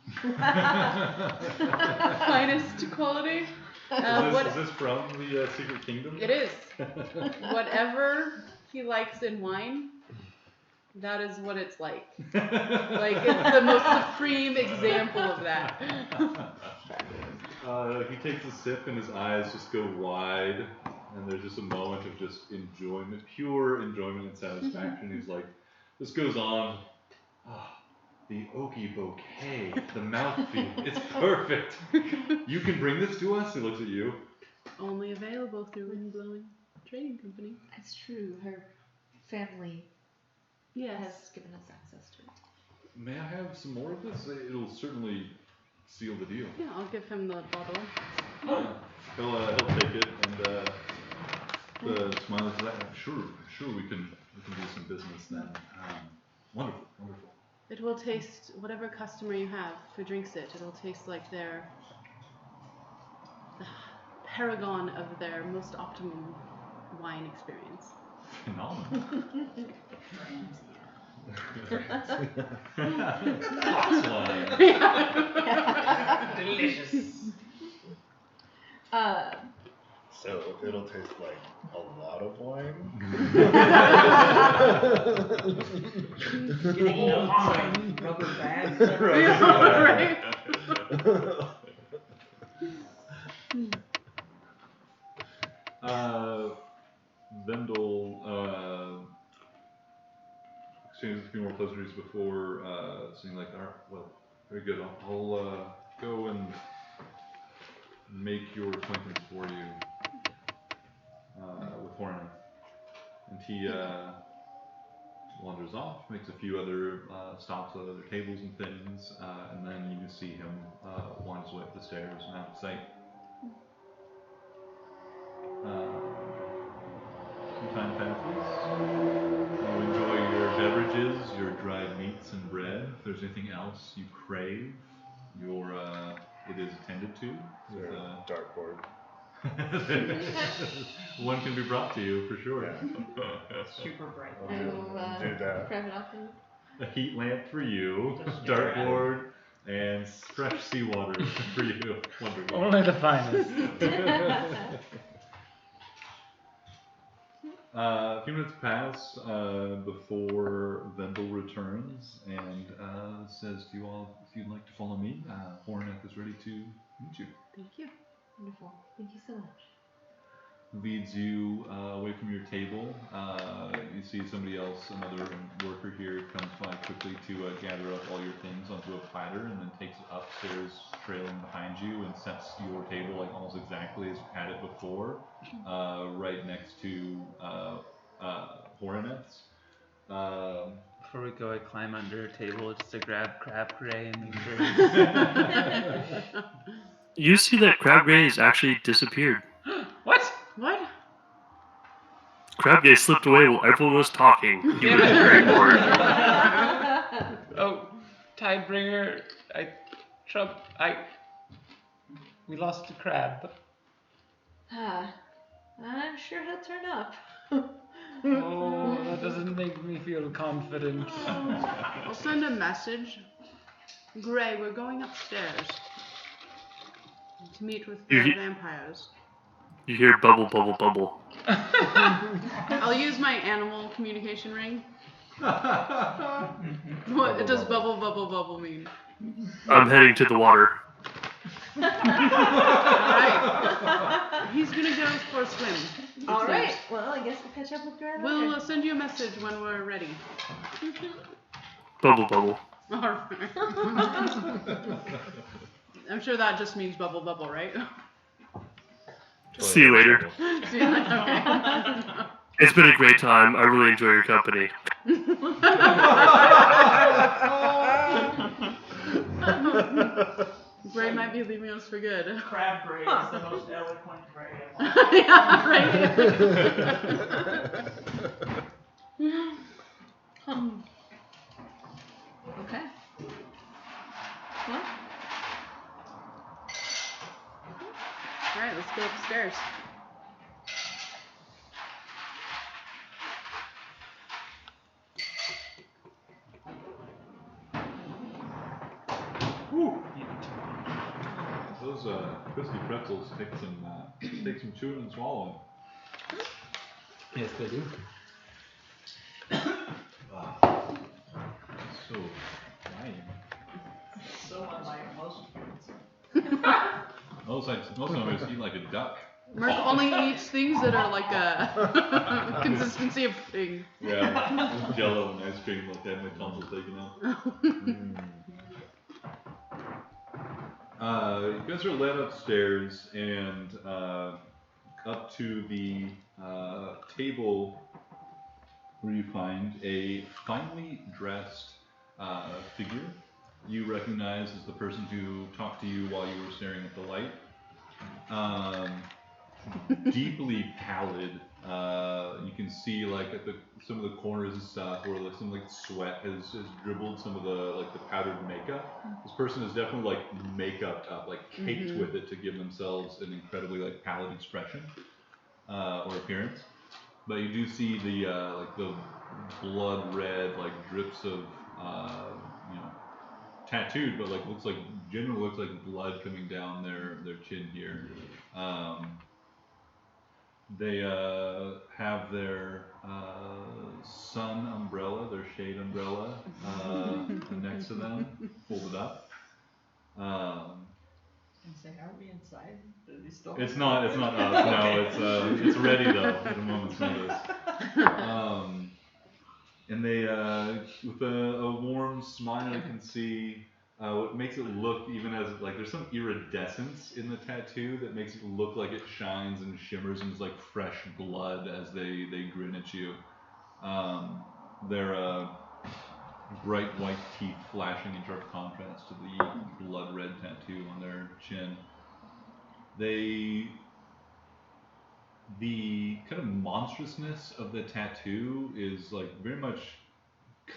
Finest quality. Is this from the Secret Kingdom? It is. Whatever he likes in wine, that is what it's like. Like, it's the most supreme example of that. He takes a sip and his eyes just go wide, and there's just a moment of just enjoyment, pure enjoyment and satisfaction. He's like, this goes on. Ah, the oaky bouquet, the mouthfeel, it's perfect. You can bring this to us? He looks at you. Only available through Windblowing Trading Company. It's true. Her family has given us access to it. May I have some more of this? It'll certainly seal the deal. Yeah, I'll give him the bottle. Yeah. He'll take it and the smile is like, sure, we can do some business then. Wonderful. It will taste, whatever customer you have who drinks it, it'll taste like the paragon of their most optimum wine experience. Phenomenal. Delicious. So it'll taste like a lot of wine. Getting notes, rubber bands. Right. Vendel exchanges a few more pleasantries before saying like, alright, well, very good. I'll go and make your acquaintance for you with Hornet. And he wanders off, makes a few other stops at other tables and things, and then you see him wind his way up the stairs and out of sight. Some time passes. You enjoy your beverages, your dried meats and bread. If there's anything else you crave, it is attended to. Is there a dartboard? One can be brought to you for sure. Yeah. Super bright. I'll do that. Grab it off him. A heat lamp for you, Just dartboard, and fresh seawater for you. Wonderful. Only the finest. A few minutes pass before Vendel returns and says to you all, if you'd like to follow me, Hornet is ready to meet you. Thank you. Wonderful. Thank you so much. Leads you away from your table. You see somebody else, another worker here, comes by quickly to gather up all your things onto a platter and then takes it upstairs, trailing behind you, and sets your table like almost exactly as you had it before, right next to Horonet's. Before we go, I climb under a table just to grab Crab Gray and make sure. You see that Crab Gray has actually disappeared. What? What? Crab Gray slipped away while everyone was talking. He was very bored. Oh, Tidebringer, we lost a crab. I'm sure he'll turn up. Oh, that doesn't make me feel confident. I'll send a message. Gray, we're going upstairs to meet with the vampires. You hear bubble, bubble, bubble. I'll use my animal communication ring. What does bubble, bubble, bubble mean? I'm heading to the water. Alright. He's gonna go for a swim. Alright. Well, I guess we'll catch up with Gray later. We'll send you a message when we're ready. Bubble, bubble. Alright. I'm sure that just means bubble, bubble, right? See you later. See you later. Okay. It's been a great time. I really enjoy your company. Gray might be leaving us for good. Crab Gray is the most eloquent Gray of all. Yeah, right. Okay. Well, Alright, let's go upstairs. Those crispy pretzels take some chewing and swallowing. Yes, they do. So fine. So unlike most foods. Most of them just eat like a duck. Merc only eats things that are like a consistency of pudding. Yeah, Jello and ice cream, like had my tonsils taken out. You guys are led upstairs and up to the table where you find a finely dressed figure you recognize as the person who talked to you while you were staring at the light. Deeply pallid. You can see like at some of the corners and stuff where like some like sweat has dribbled some of the powdered makeup. This person is definitely like makeup up, like caked with it to give themselves an incredibly like pallid expression or appearance. But you do see the the blood red like drips of tattooed, but like generally looks like blood coming down their chin here. They have their sun umbrella, their shade umbrella next to them, folded up. And say, are we inside? Do they still It's have not it? up. No, it's ready though at a moment's notice. And they, with a warm smile, you can see what makes it look even as like there's some iridescence in the tattoo that makes it look like it shines and shimmers and is like fresh blood as they grin at you. Their bright white teeth flashing in sharp contrast to the blood red tattoo on their chin. The kind of monstrousness of the tattoo is like very much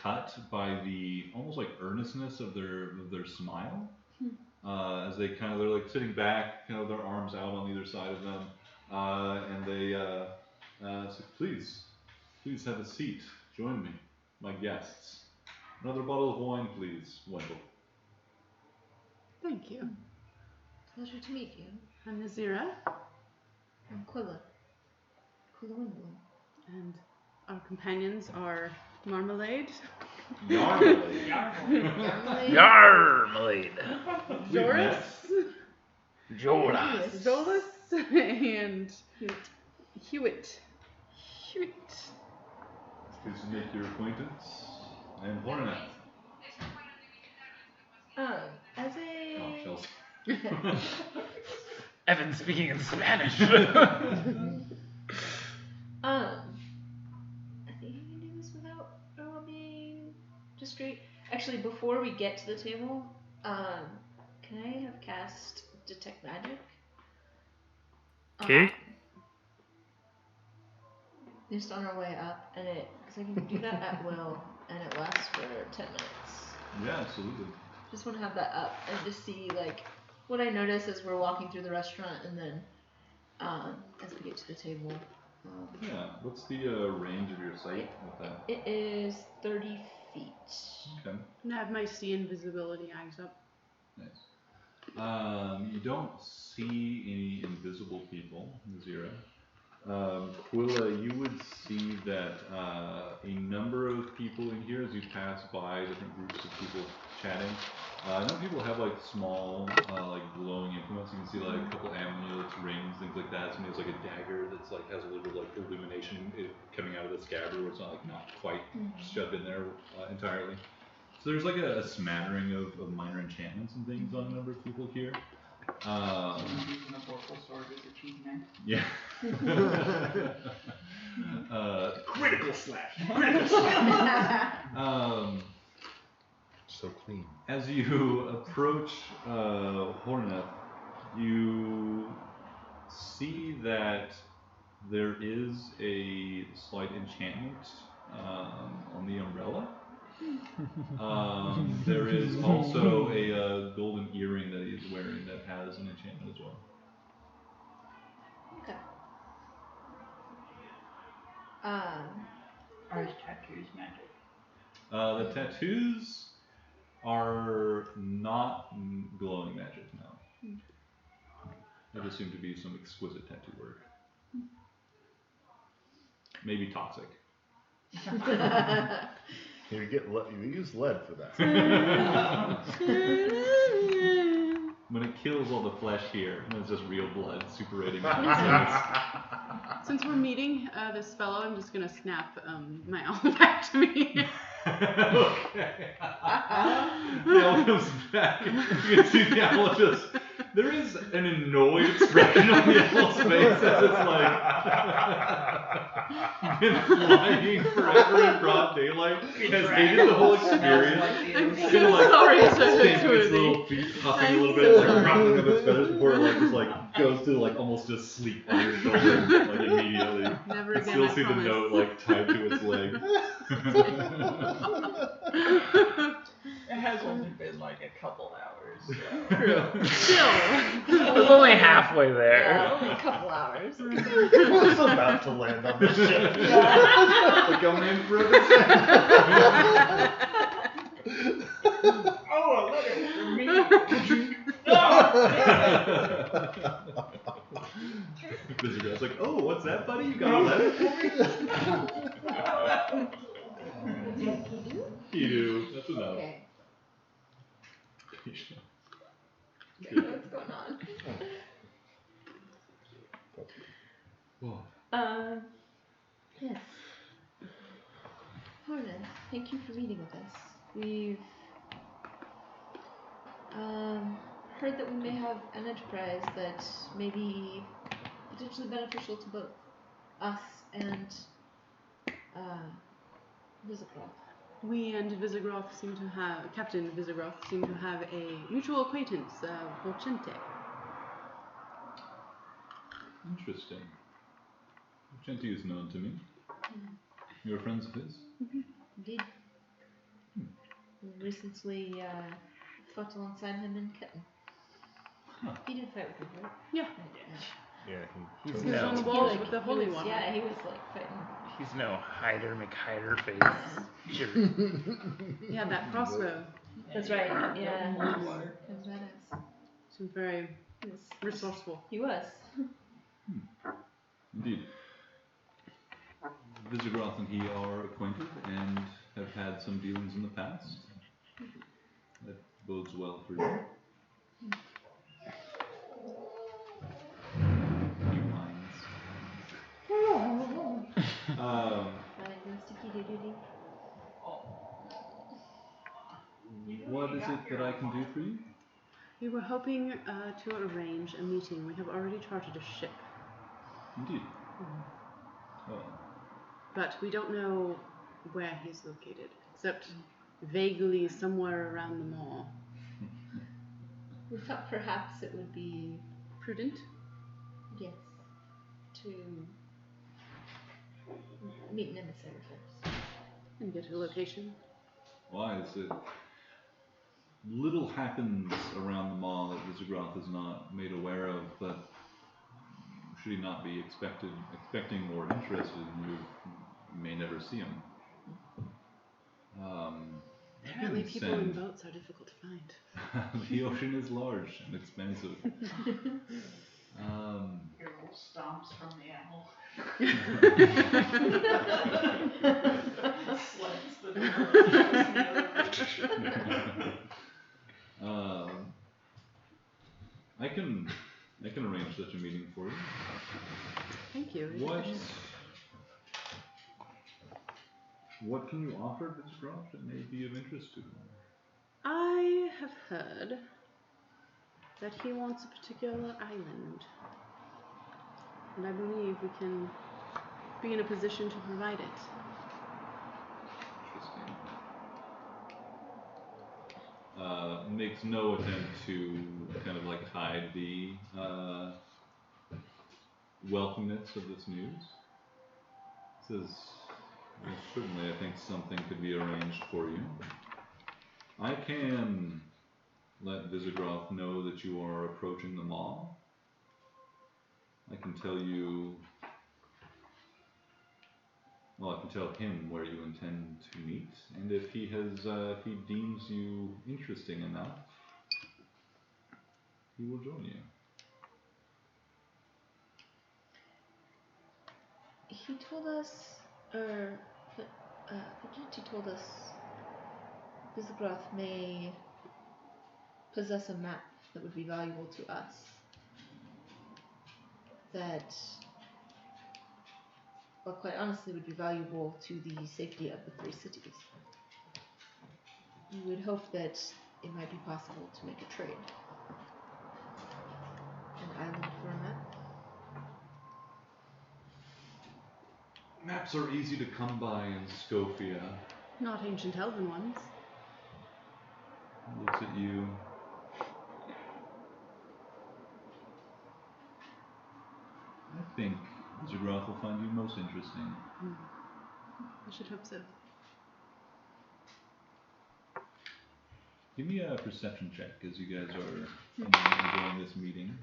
cut by the almost like earnestness of their smile. As they're like sitting back, kind of their arms out on either side of them, and they say, please have a seat. Join me, my guests. Another bottle of wine, please, Wendell. Thank you. Pleasure to meet you. I'm Nazira, I'm Quilla. Quilla Windlow. and our companions are Marmalade, Yarmalade. Yarmalade. Yarmalade. Joris, Joras. Jolas, and Hewitt. Pleased to make your acquaintance. I am Hornet. As a... Oh, Chelsea. Evan speaking in Spanish. I think I can do this without being discreet. Actually, before we get to the table, can I have cast Detect Magic? Okay. Just on our way up, and because I can do that at will, and it lasts for 10 minutes. Yeah, absolutely. Just want to have that up and just see like what I notice as we're walking through the restaurant, and then as we get to the table. Yeah. What's the range of your sight with that? It is 30 feet. Okay. And I have my see invisibility eyes up. Nice. You don't see any invisible people, Nazira. Quilla, you would see that a number of people in here as you pass by different groups of people chatting. I know people have like small, like glowing implements. You can see like a couple amulets, rings, things like that. Somebody has like a dagger that's like has a little bit of like illumination coming out of the scabbard, where it's not quite shoved in there entirely. So there's like a smattering of minor enchantments and things on a number of people here. Using a vorpal sword is achievement. Yeah. Critical slash. Critical slash. So clean. As you approach Horneth, you see that there is a slight enchantment on the umbrella. There is also a golden earring that he is wearing that has an enchantment as well. Okay. Are his tattoos magic? The tattoos are not glowing magic, no. They just seem to be some exquisite tattoo work. Maybe toxic. You use lead for that. When it kills all the flesh here, and it's just real blood superating. Since we're meeting this fellow, I'm just gonna snap my owl back to me. Okay. The owl comes back. You can see the owl just. There is an annoyed expression on the owl's face as it's like. been flying forever in broad daylight, has hated the whole experience. I'm It's so gonna, like, sorry, stamp Sir its little feet, hopping a I'm little bit, like sorry. ruffling of its feathers before it like just like goes to like almost just sleep on your shoulder like immediately. Never You again, still I see promise. the note like tied to its leg. It has only been like a couple hours. So. True. Still. I was only halfway there. Yeah, only a couple hours. I was about to land on the ship. Like coming in for a Oh, a letter from me. Visitor's like, oh, what's that, buddy? You got a letter for me? You do. That's enough. Okay. Good. What's going on? Whoa. Yes. Harlan, thank you for meeting with us. We've heard that we may have an enterprise that may be potentially beneficial to both us and Visigroth. We and Visigroth seem to have, Captain Visigroth seem to have a mutual acquaintance, Vorchente. Interesting. Genti is known to me. You're friends of his? Indeed. We recently fought alongside him in Ketten. Huh. He did fight with me, right? Yeah. Yeah, He he was No. on the He, walls like, with the he Holy was- One. Yeah, he was like fighting. He's no hider McHider face. Sure. He had that crossbow. That's right. Yeah. Holy water. He was badass. Seemed very He was resourceful. He was. Indeed. Visigroth and he are acquainted and have had some dealings in the past. That bodes well for you. He whines. What is it that I can do for you? We were hoping to arrange a meeting. We have already chartered a ship, Indeed. Well, but we don't know where he's located, except vaguely somewhere around the mall. We thought perhaps it would be Prudent? yes to meet an emissary first. And get a location. why is it? Little happens around the mall that Visigroth is not made aware of, but should he not be expecting or interested in you, you may never see him. Apparently can people in send- boats are difficult to find. The ocean is large and expensive. Your little stomps from the owl. Sleds the I can arrange such a meeting for you. Thank you. What can you offer Visigroth that may be of interest to him? I have heard that he wants a particular island. And I believe we can be in a position to provide it. Interesting. Makes no attempt to kind of like hide the welcomeness of this news. Says, well, certainly I think something could be arranged for you. I can let Visigroth know that you are approaching the mall. I can tell you, well, I can tell him where you intend to meet, and if he deems you interesting enough, he will join you. He told us, Vigenti told us Visigroth may possess a map that would be valuable to us. That, well, quite honestly, would be valuable to the safety of the three cities. We would hope that it might be possible to make a trade. An island for a map. Maps are easy to come by in Scofia. Not ancient elven ones. Looks at you. I think Zagroth will find you most interesting. I should hope so. Give me a perception check as you guys are enjoying this meeting.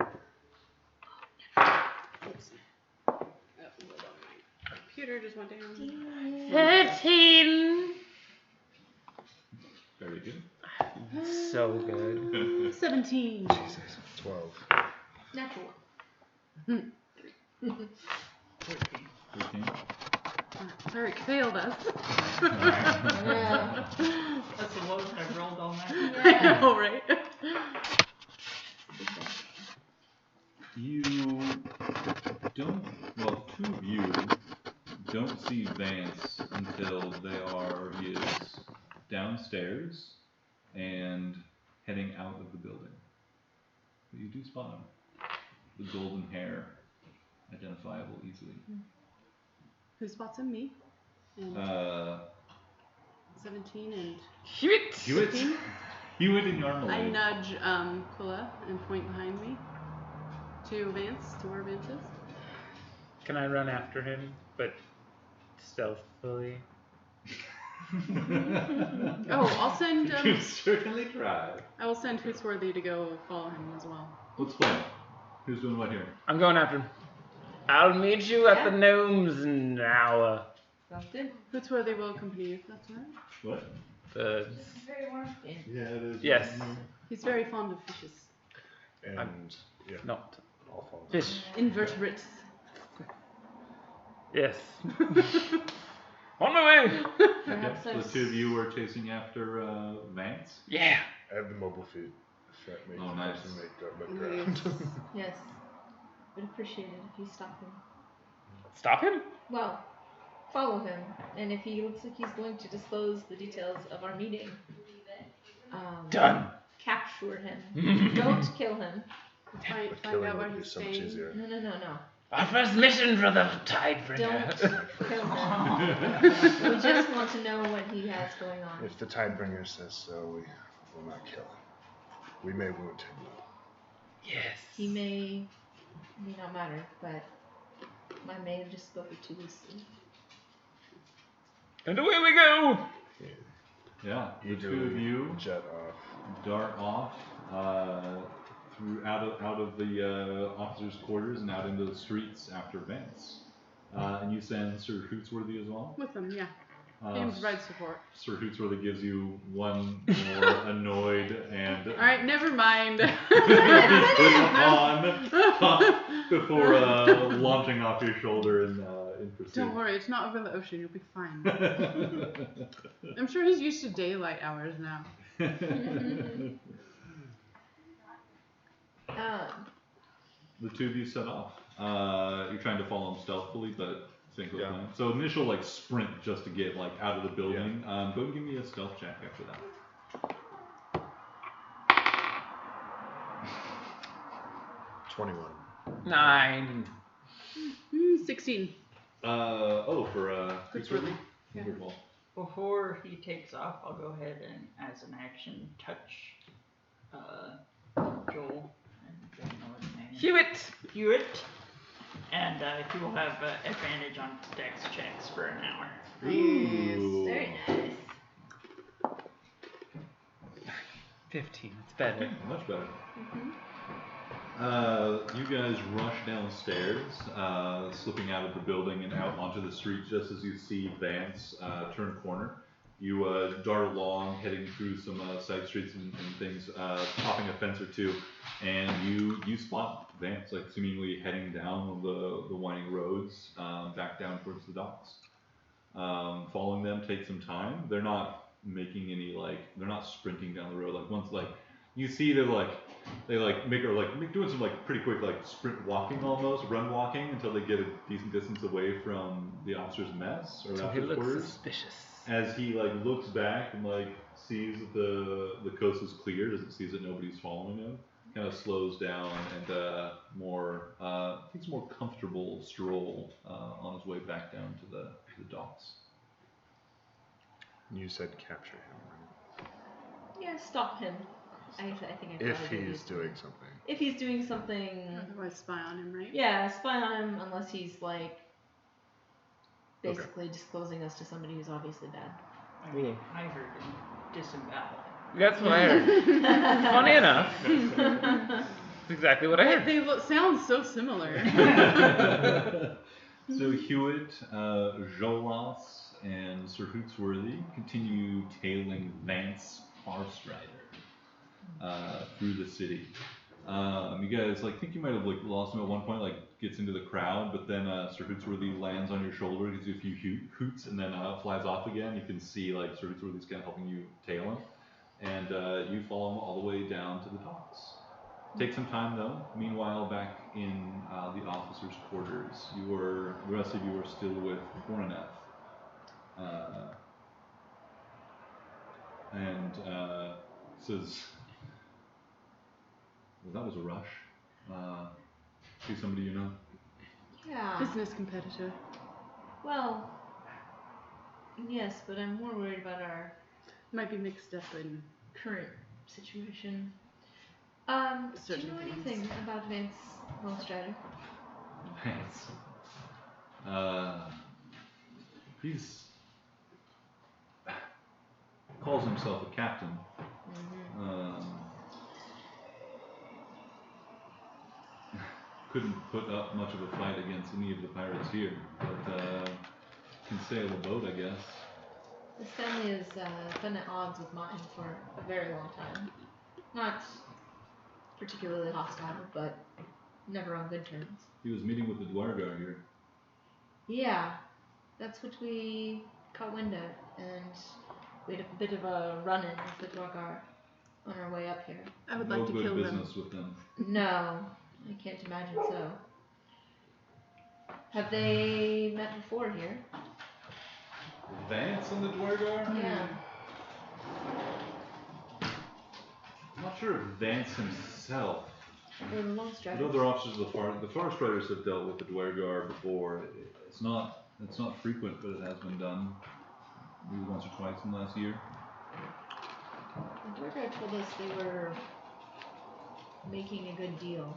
Oops. Oh, hold on, my computer just went down. 13. Very good. So good. 17. Jesus. 12. Natural one. 13. Eric failed us. Yeah. That's the lowest I've rolled all night. I know, right? You don't, well, two of you don't see Vance until he is downstairs and heading out of the building. But you do spot him. The golden hair, identifiable easily. Who spots him? Me? And 17 and Hewitt! 15? Hewitt and Yarmulke. I nudge Quilla and point behind me to Vance, to where Vance is. Can I run after him, but stealthily? Oh, I'll send. You can certainly try. I will send Hootsworthy to go follow him as well. Let's play. Who's doing what here? I'm going after him. I'll meet you at the gnomes in an hour. Sounds good. Hootsworthy will accompany you, if that's all right. What? The Very warm. Yeah, it is. Yes. He's very fond of fishes. And yeah, not I'll follow. fish. Invertebrates. Yes. On my way. Okay, so the two of you are chasing after Vance. Yeah. I have the mobile feet. If that makes Oh, nice. person make go look around. Yes. Would appreciate it if you stop him. Stop him? Well, follow him, and if he looks like he's going to disclose the details of our meeting, Done. capture him. Don't kill him. Find Killing out where would be he's so much staying. easier. No. Our first mission for the Don't Tidebringer. kill him. We just want to know what he has going on. If the Tidebringer says so, we will not kill him. We may wound him. Yes. He may not matter, but I may have just spoken too loosely. And away we go. Yeah, the two of Eagerly you jet off. dart off out of the officers' quarters and out into the streets after Vance. And you send Sir Hootsworthy as well. With them, yeah. He provides support. Sir Hootsworthy gives you one more annoyed and Alright, never mind. on before launching off your shoulder in pursuit. Don't worry, it's not over the ocean. You'll be fine. I'm sure he's used to daylight hours now. The two of you set off. You're trying to follow him stealthily, but sync with Yeah. plan. So initial sprint just to get out of the building. Go and give me a stealth check after that. 21. 9. 16. For Hootsworthy. Yeah. Wonderful. Before he takes off, I'll go ahead and, as an action, touch Joel. I don't know his name. Hewitt. And he will have advantage on dex checks for an hour. Ooh. Very nice. 15. It's better. Much better. You guys rush downstairs, slipping out of the building and out onto the street just as you see Vance turn a corner. You dart along, heading through some side streets and things, topping a fence or two, and you spot Vance seemingly heading down the winding roads back down towards the docks. Following them takes some time. They're not making any they're not sprinting down the road. Once you see they're doing some pretty quick sprint walking almost, run walking until they get a decent distance away from the officer's mess or So he officer's looks quarters. suspicious. As he looks back and sees that the coast is clear, sees that nobody's following him, kind of slows down and takes a more comfortable stroll on his way back down to the docks. You said capture him, right? Yeah, stop him. I think I'd If probably he's use doing something. If he's doing something. Otherwise, spy on him, right? Yeah, spy on him unless he's like basically disclosing us to somebody who's obviously bad. I mean, I heard him disembowel. That's what I heard. Funny enough. That's exactly what I heard. They sound so similar. So Hewitt, Jolas, and Sir Hootsworthy continue tailing Vance Farstrider through the city. You guys think you might have lost him at one point, gets into the crowd, but then Sir Hootsworthy lands on your shoulder, gives you a few hoots, and then flies off again. You can see Sir Hootsworthy's kind of helping you tail him, and you follow him all the way down to the docks. Take some time though. Meanwhile, back in the officers' quarters, the rest of you are still with Coroneth. And says, well, that was a rush. See somebody you know? Yeah. Business competitor. Well, yes, but I'm more worried about our Might be mixed up in current situation. Do you certain know things. anything about Vance Farstrider? Vance. He's calls himself a captain. Couldn't put up much of a fight against any of the pirates here, but can sail a boat, I guess. This family has been at odds with mine for a very long time. Not particularly hostile, but never on good terms. He was meeting with the Dwargar here. Yeah, that's what we caught wind of, and we had a bit of a run-in with the Dwargar on our way up here. I would No like to good kill business them. with them. No, I can't imagine so. Have they met before here? Vance and the Dwargar? Yeah. I'm not sure if Vance himself. Or the Lone But Striders? other officers of the Forest Riders have dealt with the Dwargar before. It's not frequent, but it has been done. Maybe once or twice in the last year. The Dwargar told us they were making a good deal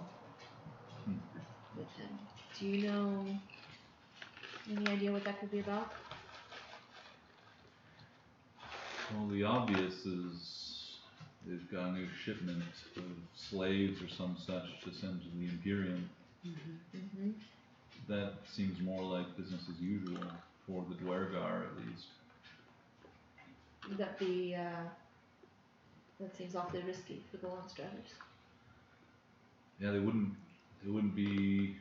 with him. Do you know any idea what that could be about? Well, the obvious is they've got a new shipment of slaves or some such to send to the Imperium. Mm-hmm. That seems more like business as usual for the Dwargar, at least. Would that be, that seems awfully risky for the Lone Striders. Yeah, they wouldn't be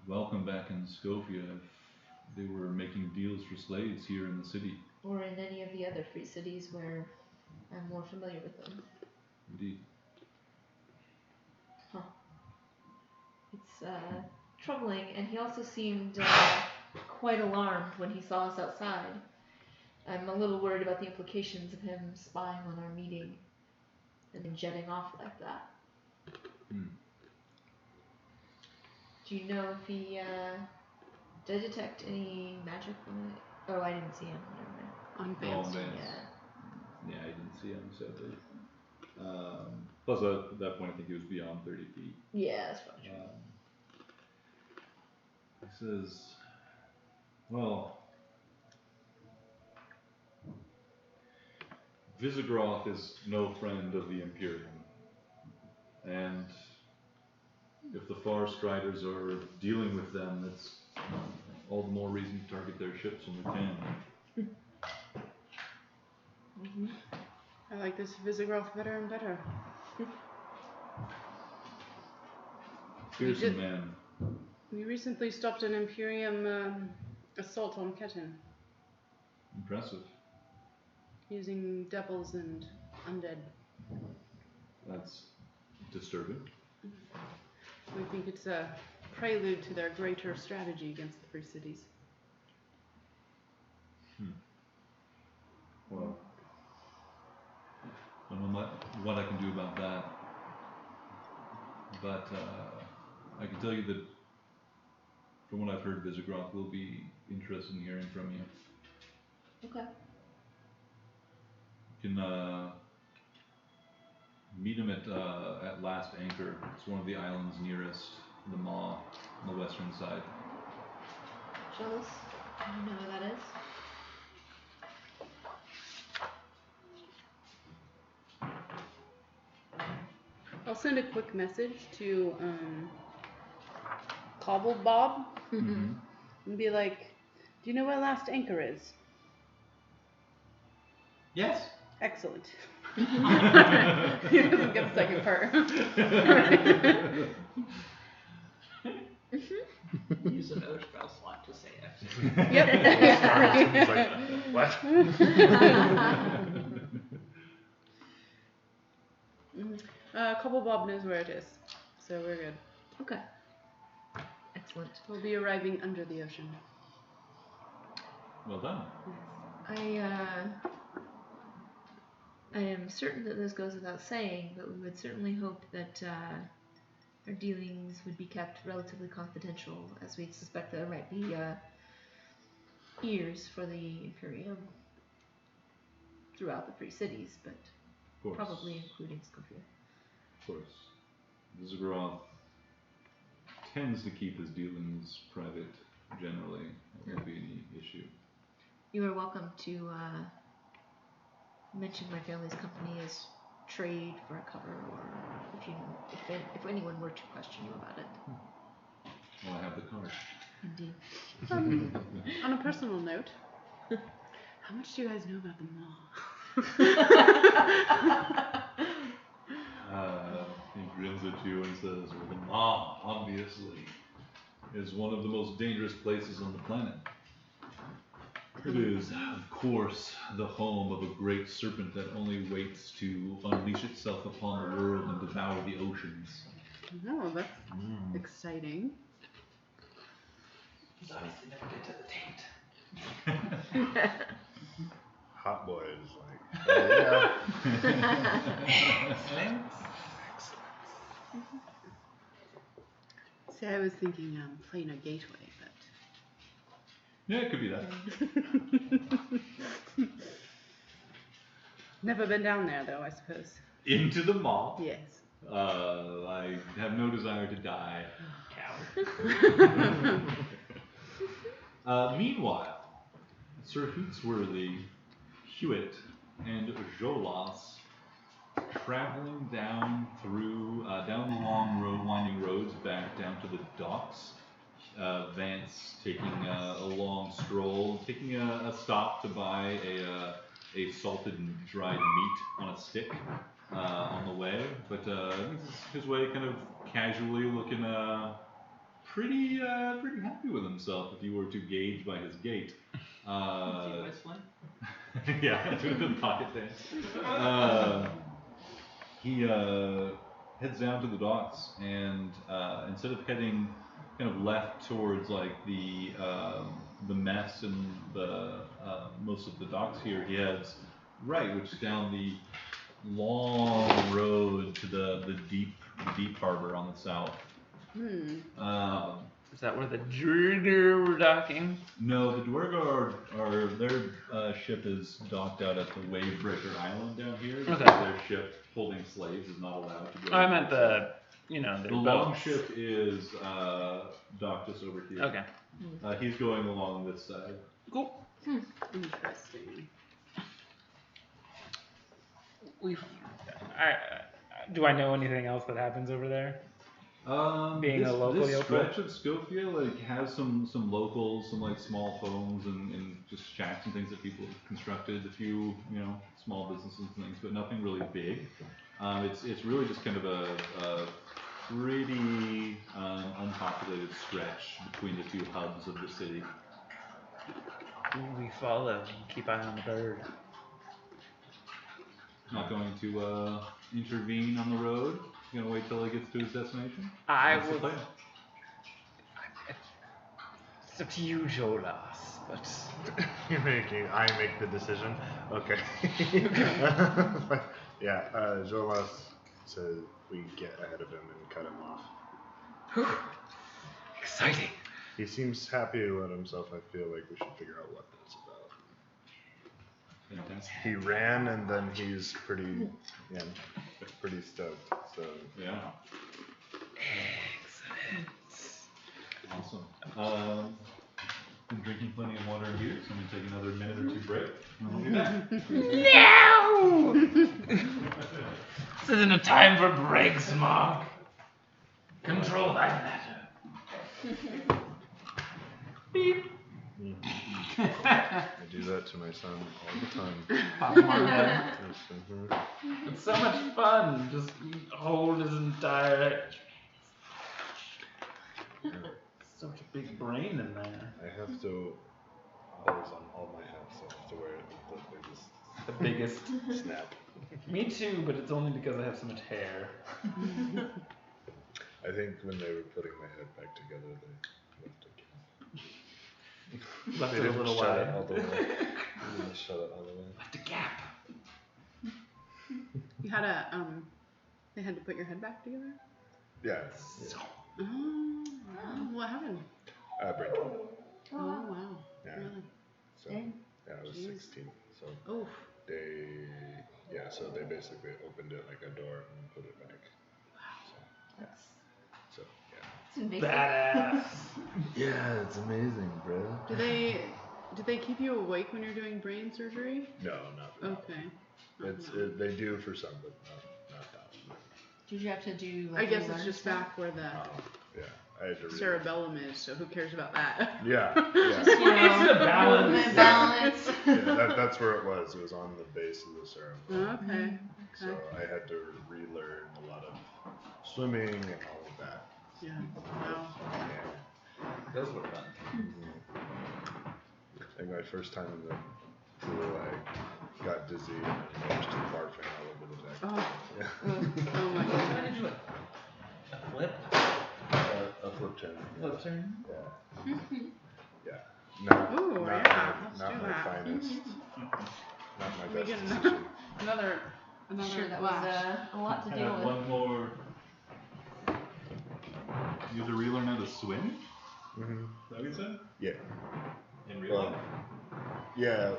welcome back in Scofia if they were making deals for slaves here in the city. Or in any of the other free cities where I'm more familiar with them. Indeed. Huh. It's troubling, and he also seemed quite alarmed when he saw us outside. I'm a little worried about the implications of him spying on our meeting and then jetting off like that. Do you know if he did detect any magic when I... Oh, I didn't see him. Never mind. On Oh, Vance. Vance. Yeah, I didn't see him, sadly. Plus, at that point, I think he was beyond 30 feet. Yeah, that's probably true. He says, well, Visigoth is no friend of the Imperium. And if the Forest Riders are dealing with them, it's all the more reason to target their ships when we can. Mm-hmm. I like this Visigoth better and better. Fearsome man. We recently stopped an Imperium assault on Ketten Impressive. using devils and undead. That's disturbing. We think it's a prelude to their greater strategy against the free cities. Well, I don't know what I can do about that. but I can tell you that from what I've heard, Visigoth will be interested in hearing from you. Okay. You can meet him at Last Anchor. It's one of the islands nearest the Maw on the western side. Show us. I don't know where that is. I'll send a quick message to Cobble Bob and be like, "Do you know where Last Anchor is?" Yes. Excellent. He doesn't get the second part. Use another spell slot to say it. Yep. It's like, what? Cobble Bob knows where it is, so we're good. Okay. Excellent. We'll be arriving under the ocean. Well done. I am certain that this goes without saying, but we would certainly hope that our dealings would be kept relatively confidential, as we suspect there might be ears for the Imperium throughout the three cities, but Of course. probably including Skopje. Of course. Visigoth tends to keep his dealings private generally. That won't be any issue. You are welcome to mention my family's company as trade for a cover, or if anyone were to question you about it. Well, I have the card. Indeed. On a personal note, how much do you guys know about the Maw? He grins at you and says, "Well, the Maw, obviously, is one of the most dangerous places on the planet. It is, of course, the home of a great serpent that only waits to unleash itself upon the world and devour the oceans." Oh, that's exciting. Obviously never get to the taint. Hot boy is like, oh yeah. Thanks. See, I was thinking planar gateway, but Yeah, it could be that. never been down there though, I suppose. Into the Maw. Yes. I have no desire to die. Coward. Meanwhile, Sir Hootsworthy, Hewitt, and Jolas traveling down through down the long road, winding roads back down to the docks. Vance taking a long stroll, taking a stop to buy a salted and dried meat on a stick on the way, but his way kind of casually looking pretty happy with himself if you were to gauge by his gait. Is he whistling? Yeah, doing the pocket dance. He heads down to the docks, and instead of heading kind of left towards like the mess and the most of the docks here, he heads right, which is down the long road to the deep harbor on the south. Is that where the Druider were docking? No, the Dwargar are their ship is docked out at the Wavebreaker Island down here. Okay. Because their ship holding slaves is not allowed to go. Oh, I meant their the boats. long ship is docked just over here. Okay. He's going along this side. Cool. Interesting. Do I know anything else that happens over there? Being this, a local this yokel? stretch of Skopje like has some locals, some like small homes and just shacks and things that people have constructed, a few small businesses and things, but nothing really big. It's really just kind of a pretty unpopulated stretch between the two hubs of the city. We follow. Keep eye on the bird. Not going to intervene on the road. You're gonna wait till he gets to his destination. I What's the will. plan? It's up to you, Jolas. But I make the decision. Okay. Yeah, Jolas So we get ahead of him and cut him off. Exciting. He seems happy about himself. I feel like we should figure out what that's about. Fantastic. He ran and then he's pretty stoked. So Yeah. Excellent. Awesome. Been drinking plenty of water here, so I'm gonna take another minute or two break. And we'll be back. No! This isn't a time for breaks, Mark. Control thy matter. Beep. I do that to my son all the time. Pop him on the head. Yes, It's so much fun. Just hold his entire head. Such a big brain in there. I have to always on all my hats. I have to wear The biggest. the biggest snap. Me too, but it's only because I have so much hair. I think when they were putting my head back together, they left it. Left They it a didn't little shut wide. it all the way. They didn't shut it all the way. Left a gap. You had a they had to put your head back together? Yeah. So Oh, what happened? Brain Oh wow. Yeah. Really? So Dang. yeah, I was Jeez. 16. So Oh. so they basically opened it like a door and put it back. That's So yeah. it's invasive. badass. Yeah, it's amazing, bro. Do they keep you awake when you're doing brain surgery? No, not really. Okay. They do for some, but not that one. Did you have to do like I guess it's relearn just stuff? back where the Yeah, I had to read. cerebellum is, so who cares about that? Yeah, Just, yeah. you know, It's a balance. movement balance. Yeah, that's where it was. It was on the base of the cerebellum. Okay. So I had to relearn a lot of swimming and all of that. Yeah. Wow. Yeah. Those were fun. Like my first time in the pool, I got dizzy and I was just barfing all over the deck. Oh. Yeah. Oh my What god. did you do? A flip? A flip turn. Flip turn? Yeah. Yeah. Not, Ooh, not yeah, my, let's not do my that. finest. Not my We best get decision. another Sure, that was flash. a lot to I deal have with. one more. You have to relearn how to swim? Mm-hmm. Is that what you said? Yeah. In real life? Yeah,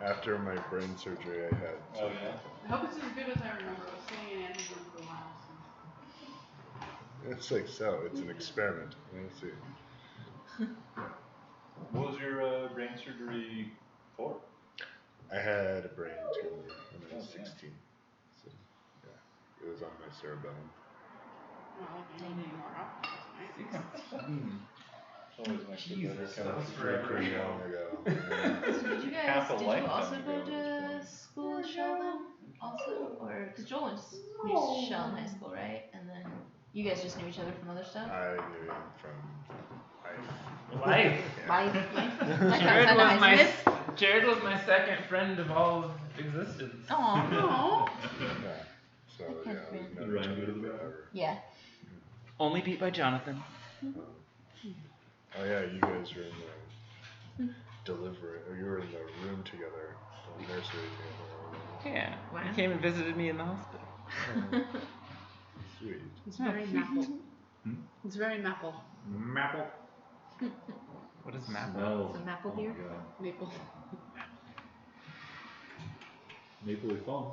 after my brain surgery, I had. Oh, yeah. I hope it's as good as I remember. I was sitting in Anderson for a while. It's like so. It's an experiment. Let's see. What was your brain surgery for? I had a brain tumor when I was Oh, yeah. 16. So, yeah, it was on my cerebellum. Well, you don't need any more options, Jesus, kind that of was forever Pretty ago. long ago. Yeah. So did you guys, Half a did you lifetime also ago go at this to point. school with Sheldon? Also? Or, because Joel went to Shell in high school, right? And then you guys just knew each other from other stuff? I knew him from Life. Life. Life Jared outside was of my high school. Jared was my second friend of all of existence. Aw. Aw. Yeah. So yeah, we've known each Ryan, other go to the forever. Yeah. Only beat by Jonathan. Oh yeah, you guys were in the delivery, or you were in the room together, the nursery together. Yeah. Wow. He came and visited me in the hospital. Oh, sweet. It's very maple. Hmm? It's very maple. Maple. What is map? Smells. Some maple Oh my beer? God. Maple. Maple is fun.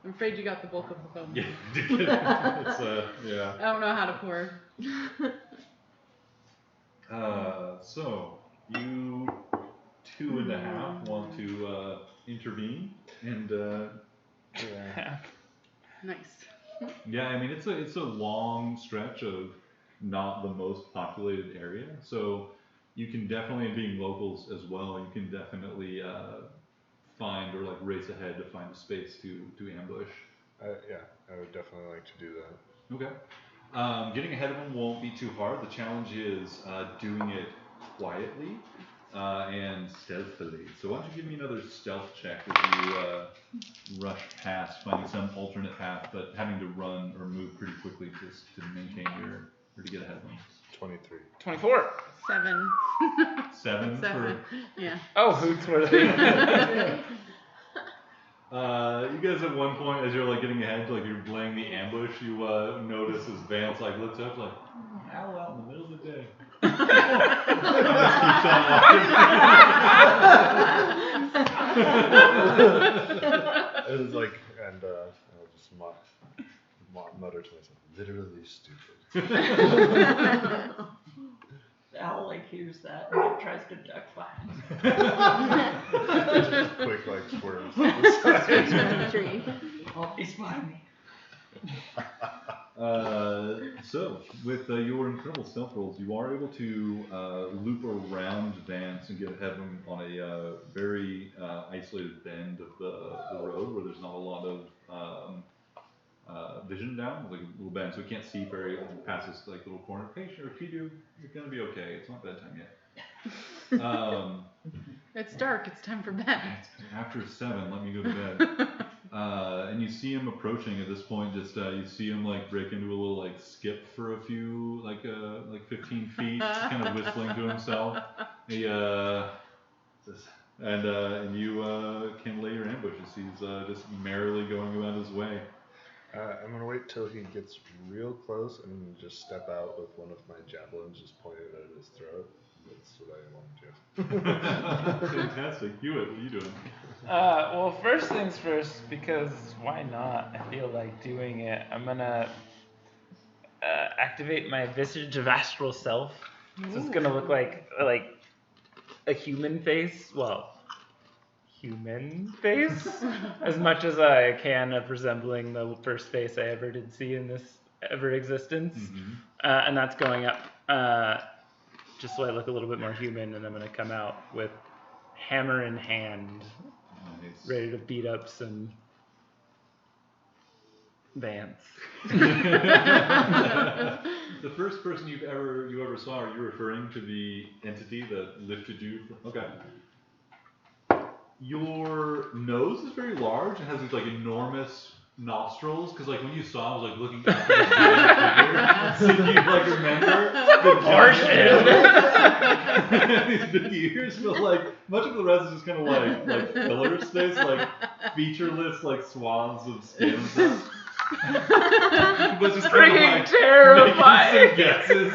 I'm afraid you got the bulk of the foam. Yeah, it's yeah. I don't know how to pour. So you 2.5 want to intervene and Yeah. Nice. yeah, I mean it's a long stretch of not the most populated area, so you can definitely, being locals as well, you can definitely find or like race ahead to find a space to ambush. Yeah, I would definitely like to do that. Okay. Getting ahead of them won't be too hard. The challenge is doing it quietly and stealthily. So why don't you give me another stealth check as you rush past, finding some alternate path, but having to run or move pretty quickly just to maintain or to get ahead of them. 23. 24. 7. 7 7. Yeah. Oh, Hootsworthy. You guys at one point, as you're like getting ahead, like you're playing the ambush, you notice as Vance like looks up like, owl out in the middle of the day. He just keeps on walking. It was like, and I'll just mutter to myself, literally stupid. The owl like hears that and like, tries to duck behind. Just quick like swerves to the Around side. the tree. Oh, he's behind me. So, with your incredible stealth rolls, you are able to loop around Vance and get ahead of him on a very isolated bend of the road where there's not a lot of vision down. It's like a little bend, so we can't see very past this like little corner. Hey, sure, if you do, you're gonna be okay. It's not bedtime yet. It's dark. It's time for bed. It's after 7. Let me go to bed. And you see him approaching at this point. Just you see him like break into a little like skip for a few like 15 feet, kind of whistling to himself. He and you can lay your ambushes. He's just merrily going about his way. I'm gonna wait till he gets real close and just step out with one of my javelins just pointed at his throat. That's what I want to do. Fantastic. Hewitt, what are you doing? Well, first things first, because why not? I feel like doing it. I'm gonna activate my Visage of Astral Self. So it's gonna look like a human face. Well, human face, as much as I can of resembling the first face I ever did see in this ever existence. Mm-hmm. And that's going up just so I look a little bit more human, and I'm gonna come out with hammer in hand, Nice. ready to beat up some Vance. The first person you ever saw, are you referring to the entity that lifted you from, okay. Your nose is very large and has these like enormous nostrils, because like when you saw it, I was like looking up at this figure, so you like remember these big ears, but like much of the rest is just kind of like filler space, like featureless like swaths of skin and stuff. But just kind of like terrifying. making some guesses.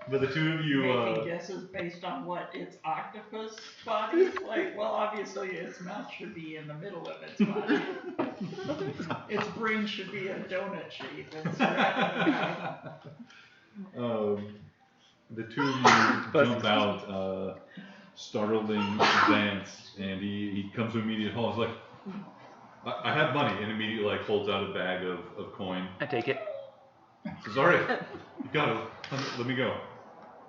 But the two of you Making guesses based on what its octopus body? Like, well, obviously its mouth should be in the middle of its body. Its brain should be a donut shape. The two of you jump out, startling Vance, and he comes to immediate halt. He's like, I have money, and immediately like holds out a bag of coin. I take it. Says, all right, you got it. Let me go.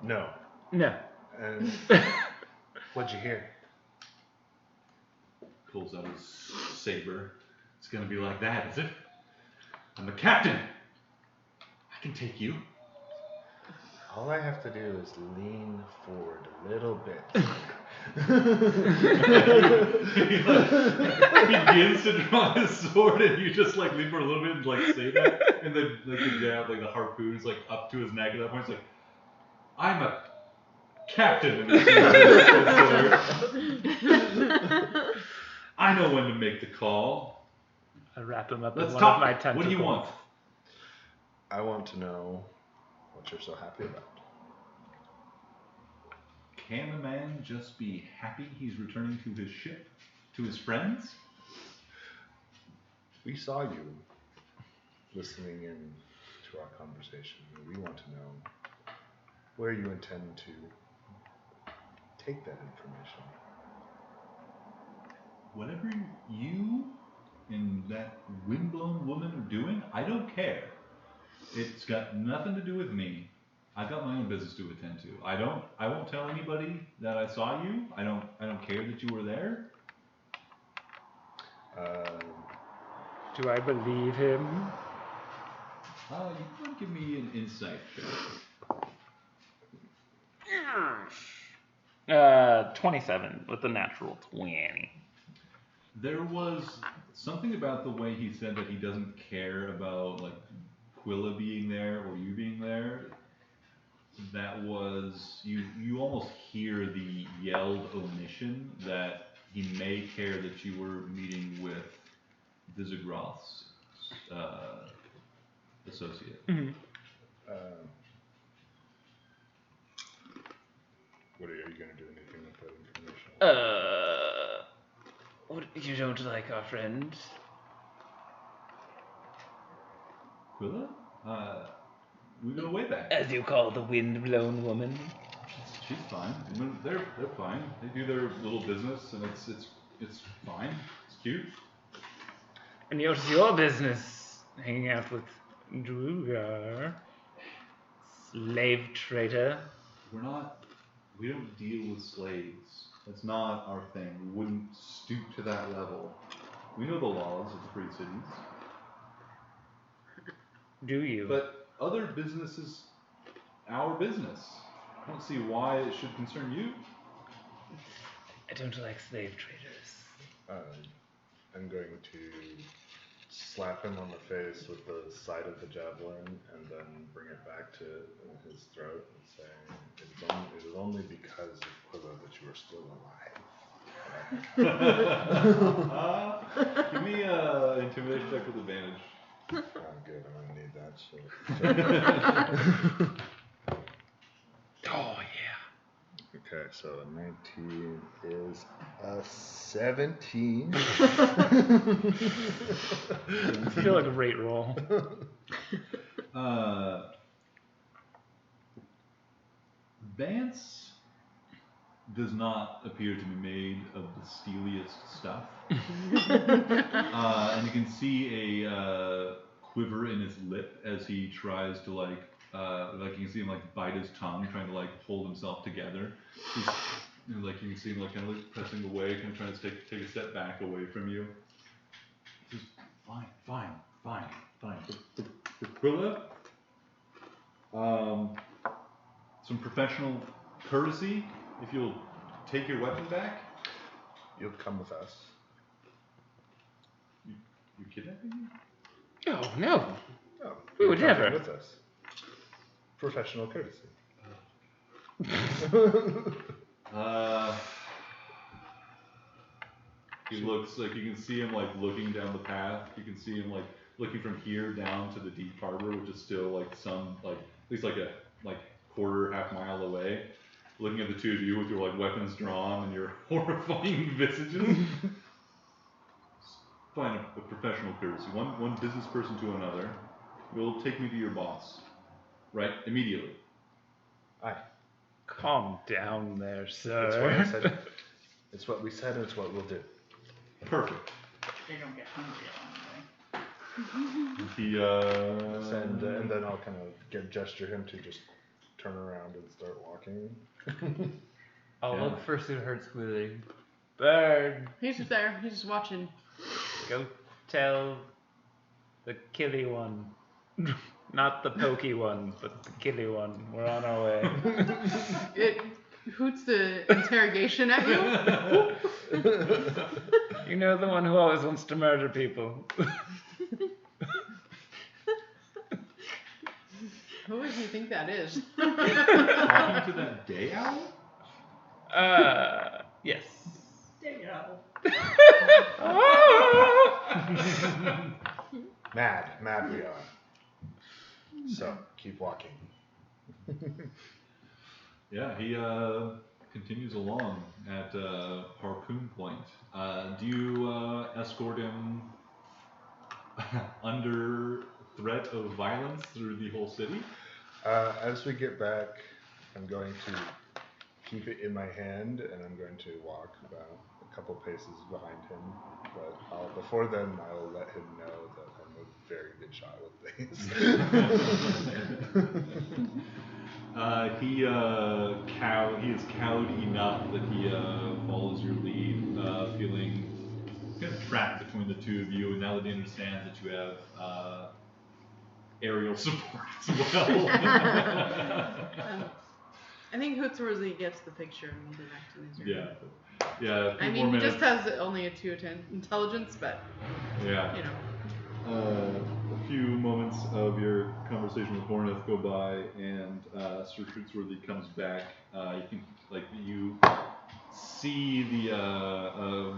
No. No. And what'd you hear? Pulls out his saber. It's gonna be like that, is it? I'm the captain. I can take you. All I have to do is lean forward a little bit. He begins to draw his sword, and you just like lean for a little bit and like say that, and then like the jab, like the harpoon is like up to his neck at that point. It's like, I'm a captain in this I know when to make the call. I wrap him up Let's in one talk. of my tentacles. What do you want? I want to know what you're so happy about. Can a man just be happy he's returning to his ship, to his friends? We saw you listening in to our conversation, and we want to know where you intend to take that information. Whatever you and that windblown woman are doing, I don't care. It's got nothing to do with me. I've got my own business to attend to. I won't tell anybody that I saw you. I don't care that you were there. Do I believe him? You can give me an insight check. 27 with a natural 20. There was something about the way he said that he doesn't care about like Quilla being there or you being there. That was you almost hear the yelled omission that he may care that you were meeting with Visigroth's associate. Mhm. What are you going to do anything with that information? What, you don't like our friend? Quilla? We go way back. As you call the wind-blown woman? She's fine. I mean, they're fine. They do their little business, and it's fine. It's cute. And what's your business? Hanging out with Drugar, slave trader. We don't deal with slaves. That's not our thing. We wouldn't stoop to that level. We know the laws of the free cities. Do you? But other business is our business. I don't see why it should concern you. I don't like slave traders. I'm going to slap him on the face with the side of the javelin and then bring it back to his throat and say, it is only because of Quilla that you are still alive. Give me an intimidation check with advantage. I'm good, I'm going to need that shit. Oh, yeah. Okay, so a 19 is a 17. Still a great roll. Vance does not appear to be made of the steeliest stuff. And you can see a quiver in his lip as he tries to like you can see him like bite his tongue, trying to like hold himself together. He's, like you can see him like kind of like pressing away, kind of trying to take a step back away from you. Just fine. For Quilla, some professional courtesy. If you'll take your weapon back. You'll come with us. You kidnapping me? Oh, no. Oh, We would you're coming never. with us. Professional courtesy. He looks like you can see him like looking down the path. You can see him like looking from here down to the deep harbor, which is still like some like at least like a half mile away. Looking at the two of you with your like weapons drawn and your horrifying visages. Fine, a professional courtesy. One business person to another. You'll take me to your boss. Right? Immediately. Aye. Calm down there, sir. That's what I said. It's what we said and it's what we'll do. Perfect. They don't get hungry along the way. And then I'll kind of gesture him to just turn around and start walking. I'll look for Suhertzwilly. Bird, He's just there. He's just watching. go tell the killy one. Not the pokey one, but the killy one. We're on our way. It hoots the interrogation at you. You know the one who always wants to murder people. Who would you think that is? Talking to that day owl? Yes. Day owl. Mad we are. So, keep walking. Yeah, he continues along at Harpoon Point. Do you escort him under threat of violence through the whole city? As we get back, I'm going to keep it in my hand and I'm going to walk about a couple paces behind him. But before then, I'll let him know that I'm a very good shot with things. He is cowed enough that he follows your lead, feeling kind of trapped between the two of you, and now that he understands that you have aerial support as well. I think Hootsurzy gets the picture and will be back to his room. Yeah. A few I more mean, he minutes. just has only a 2 intelligence, but Yeah. you know. A few moments of your conversation with Horneth go by, and Sir Truthsworthy comes back. You see the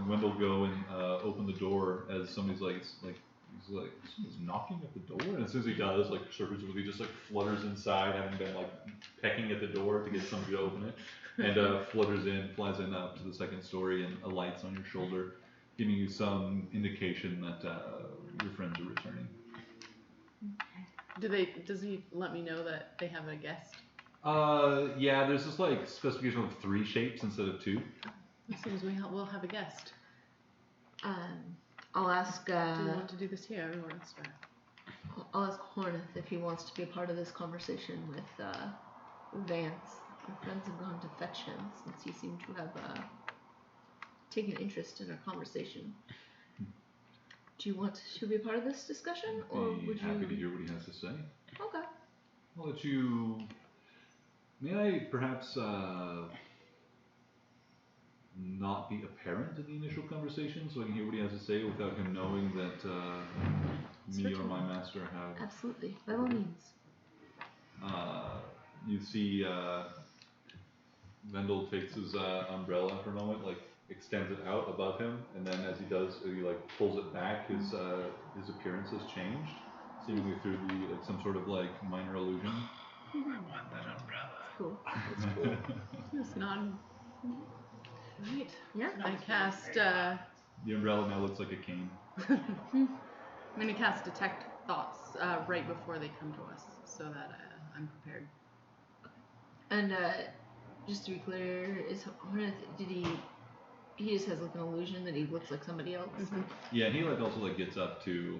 Wendell go and open the door as somebody's he's like someone's knocking at the door, and as soon as he does, like Surface Movie just like flutters inside, having been like pecking at the door to get somebody to open it, and flutters in, flies in up to the second story, and alights on your shoulder, giving you some indication that your friends are returning. Does he let me know that they have a guest? Yeah, there's this like specification of 3 shapes instead of 2. As soon as we'll have a guest. I'll ask. Do you want to do this here or elsewhere? I'll ask Horneth if he wants to be a part of this conversation with Vance. Our friends have gone to fetch him since he seemed to have taken interest in our conversation. Do you want to be a part of this discussion, or would you? Happy to hear what he has to say. Okay. I'll let you. May I perhaps not be apparent in the initial conversation, so I can hear what he has to say without him knowing that me or my master have. Absolutely, by all means. You see, Wendell takes his umbrella for a moment, like extends it out above him, and then as he does, he like pulls it back. His appearance has changed, seemingly through some sort of like minor illusion. I want that umbrella. Cool. That's cool. It's not. Right. Yeah. I cast. The umbrella now looks like a cane. I'm gonna cast Detect Thoughts right before they come to us, so that I'm prepared. And just to be clear, is Horneth, he just has like an illusion that he looks like somebody else? Mm-hmm. Yeah, he like also like gets up to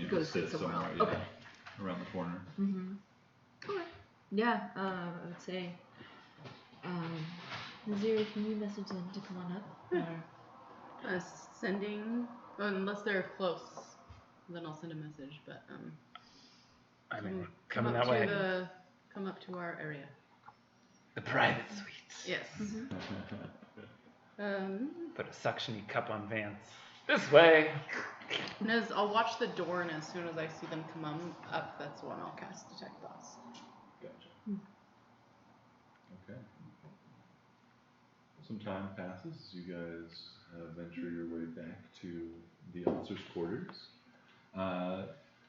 Goes sit somewhere else. yeah, Okay. around the corner. Mm-hmm. Okay. Yeah, I would say, Naziri, can you message them to come on up? Or? Sending, unless they're close, then I'll send a message. But I mean, we're come coming up that way. to come up to our area. The private suites. Yes. Put a suction-y cup on Vance. This way. And I'll watch the door, and as soon as I see them come up, that's when I'll cast Detect Thoughts. Gotcha. Okay. Some time passes as you guys venture your way back to the officers' quarters.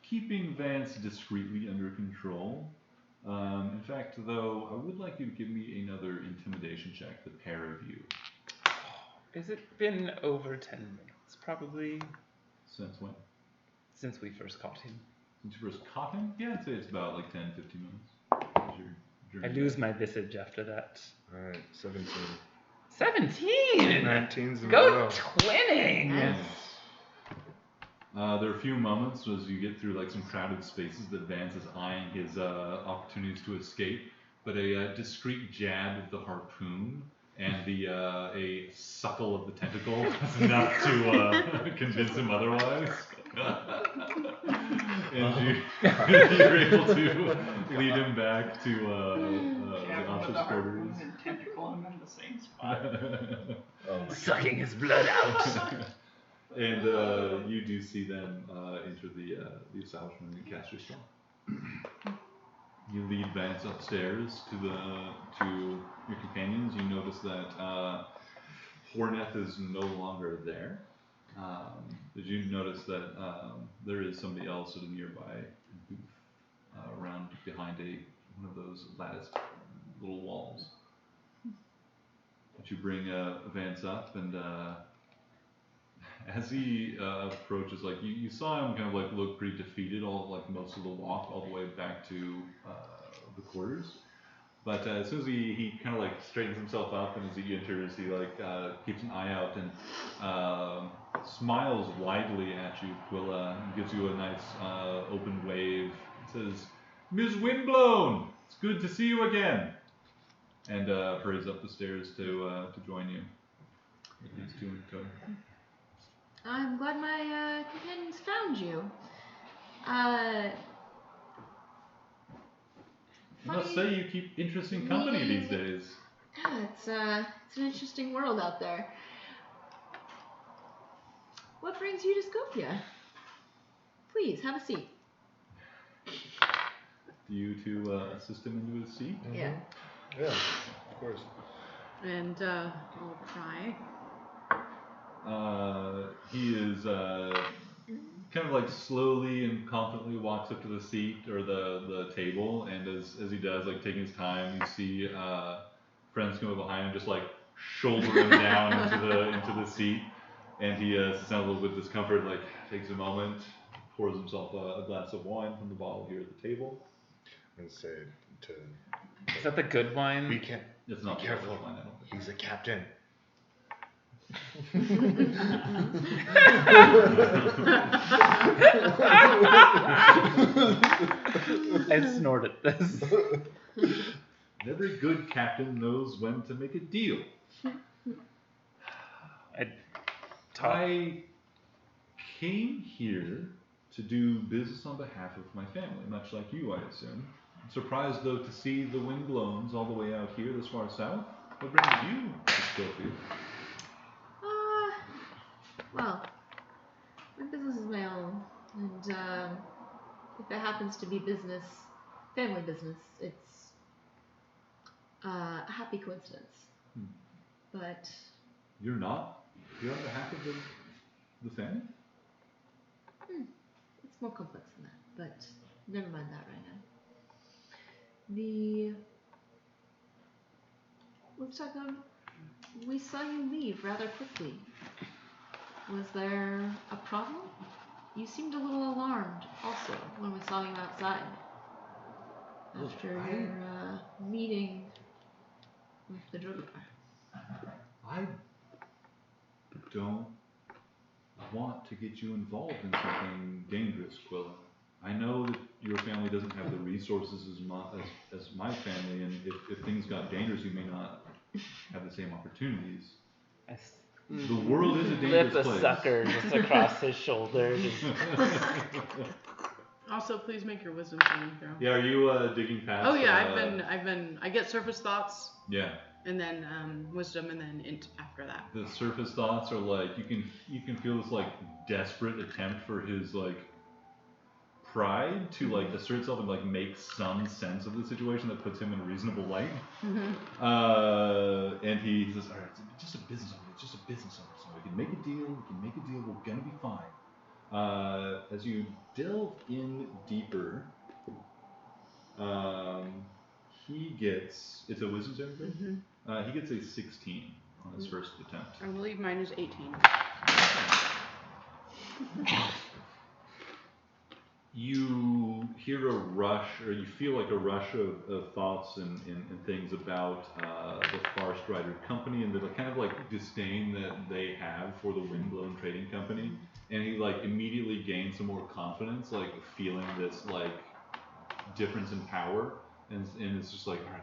Keeping Vance discreetly under control. In fact, though, I would like you to give me another intimidation check, the pair of you. Has it been over 10 minutes, probably? Since when? Since we first caught him. Since you first caught him? Yeah, I'd say it's about like 10, 15 minutes. As you're I lose my visage after that. Alright, 17. 17! 19's in a Go row. twinning! Yes. There are a few moments as you get through like some crowded spaces that Vance is eyeing his opportunities to escape, but a discreet jab of the harpoon and a suckle of the tentacle is enough to convince him otherwise. And you're able to lead him back to the officer's quarters. And tentacle him in the same spot. Sucking his blood out. And you do see them enter the establishment and cast your spell. You lead Vance upstairs to your companions. You notice that Horneth is no longer there. Did you notice that there is somebody else at a nearby booth around behind one of those latticed little walls? But you bring Vance up, and as he approaches, like you saw him kind of like look pretty defeated most of the walk all the way back to the quarters. But as soon as he kind of like straightens himself up, and as he enters, he like keeps an eye out and smiles widely at you, Quilla, and gives you a nice open wave. It says, "Ms. Windblown, it's good to see you again," and hurries up the stairs to join you. These two in tow. I'm glad my companions found you. I must say you keep interesting company these days. Yeah, it's an interesting world out there. What brings you to Skopje? Please, have a seat. Do you two assist him into his seat? Yeah. Yeah, of course. And I'll cry. He is kind of like slowly and confidently walks up to the seat or the table, and as he does, like taking his time, you see friends come up behind him, just like shoulder him down into the seat, and he sits down a little bit discomfort, like takes a moment, pours himself a glass of wine from the bottle here at the table. I'm gonna say to. Is that the good wine? Be ca- It's not be careful. wine, I don't think. He's a captain. I snorted this. Every good captain knows when to make a deal. I came here to do business on behalf of my family, much like you, I assume. I'm surprised, though, to see the windblowns all the way out here this far south. What brings you to Schofield? Well, my business is my own, and if it happens to be business, family business, it's a happy coincidence. But You're not? You're on behalf of the family? it's more complex than that, but never mind that right now. Let's talk about, we saw you leave rather quickly. Was there a problem? You seemed a little alarmed also when we saw you outside. After your meeting with the Drogar. I don't want to get you involved in something dangerous, Quilla. I know that your family doesn't have the resources as my family, and if things got dangerous, you may not have the same opportunities. The world is a dangerous Flip a place. sucker just across his shoulder. Also, please make your wisdom saving throw. Yeah, are you digging past? Oh yeah, I get surface thoughts. Yeah. And then wisdom, and then int after that. The surface thoughts are like you can feel this like desperate attempt for his like pride to like assert itself and like make some sense of the situation that puts him in a reasonable light. And he says, "All right, it's just a business owner. It's just a business owner. So we can make a deal. We're gonna be fine." As you delve in deeper, he gets, it's a wisdom saving throw? He gets a 16 on his first attempt. I believe mine is 18. You hear a rush, or you feel like a rush of thoughts and things about the Far Strider company and the kind of like disdain that they have for the Windblown Trading Company. And he like immediately gains some more confidence, like feeling this like difference in power. And it's just like, all right.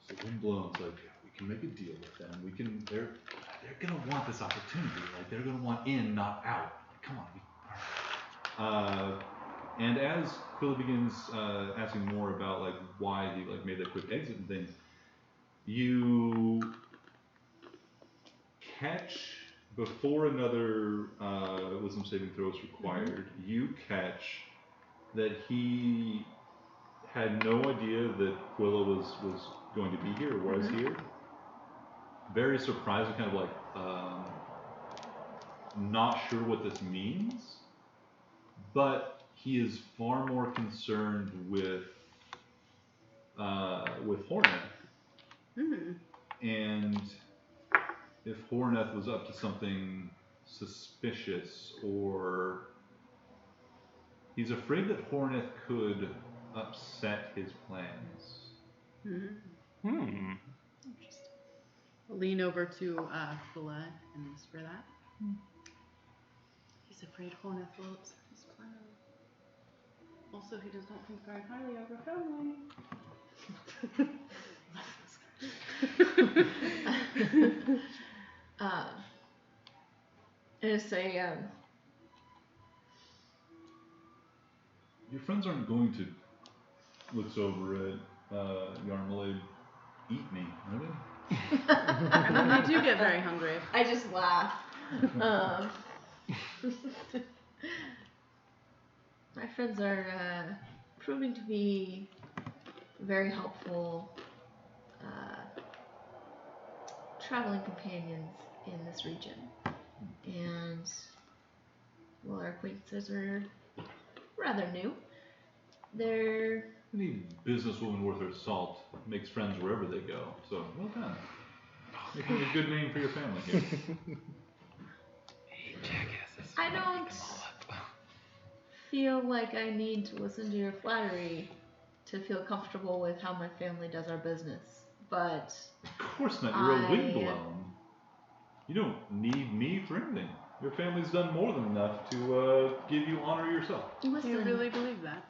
So Windblown's like, yeah, we can make a deal with them. They're gonna want this opportunity. Like they're gonna want in, not out. Come on. All right. And as Quilla begins asking more about like why he like made that quick exit and things, you catch before another wisdom saving throw is required. You catch that he had no idea that Quilla was going to be here or was here. Very surprised and kind of like not sure what this means, but he is far more concerned with Horneth. And if Horneth was up to something suspicious, or he's afraid that Horneth could upset his plans. Interesting. I'll lean over to Quilla and whisper that. He's afraid Horneth will upset his plan. Also, he does not think very highly of her family. And just say, Your friends aren't going to, looks over at Yarmalade, eat me, are they? I mean, they do get very hungry. I just laugh. My friends are proving to be very helpful traveling companions in this region. And, well, our acquaintances are rather new. They're... Any businesswoman worth her salt makes friends wherever they go. So, well done. Making a good name for your family here. I don't feel like I need to listen to your flattery to feel comfortable with how my family does our business. But Of course not. You're a windblown. You don't need me for anything. Your family's done more than enough to give you honor yourself. listen, You really believe that?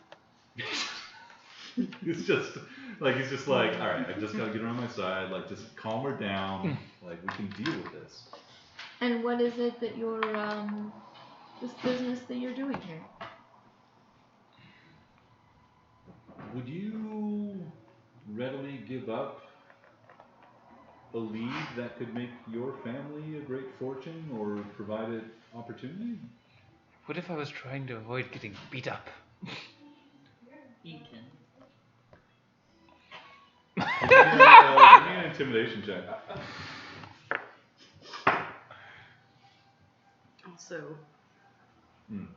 He's just like, all right, I just gotta get her on my side. Like, just calm her down. Like, we can deal with this. and what is it that you're this business that you're doing here? Would you readily give up a lead that could make your family a great fortune or provided opportunity? What if I was trying to avoid getting beat up? Eaten. Give me an intimidation check. Also,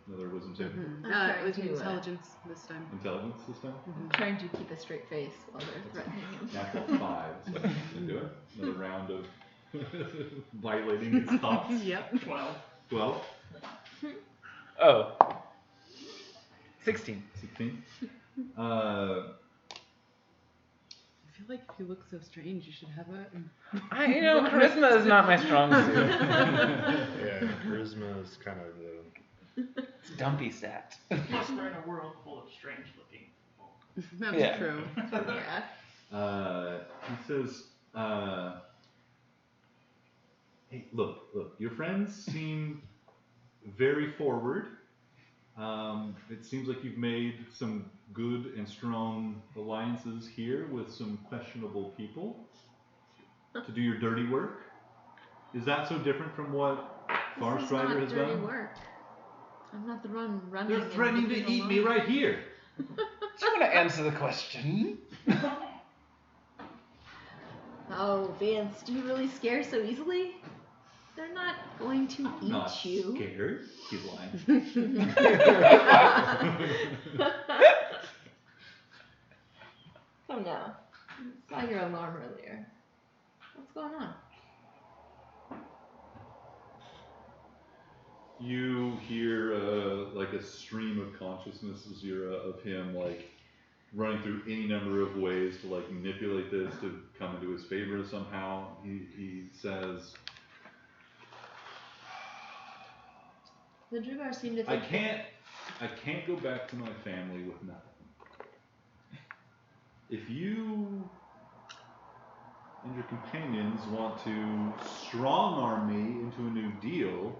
Another wisdom save. I'm it trying was to, intelligence this time. Intelligence this time? trying to keep a straight face while they're threatening him. Natural 5, so you can do it. Another round of violating his thoughts. Yep. 12. 12, Oh. 16. 16. I feel like if you look so strange, you should have a. Charisma is not my strong suit. Yeah, charisma is kind of the... It's dumpy stat. Plus, we're in a world full of strange looking people. That's Yeah. true. Yeah. He says, hey, look, your friends seem very forward. It seems like you've made some good and strong alliances here with some questionable people to do your dirty work. Is that so different from what Far Strider has done? Work. I'm not the one running. They're threatening to eat me right here. Do you want to answer the question? Oh, Vance, do you really scare so easily? They're not going to I'm eat not you. scared. He's lying. Come now. I saw your alarm earlier. What's going on? You hear like a stream of consciousness, Zira, of him like running through any number of ways to like manipulate this to come into his favor somehow. He says, The Drugar seem to I think can't go back to my family with nothing. If you and your companions want to strong arm me into a new deal,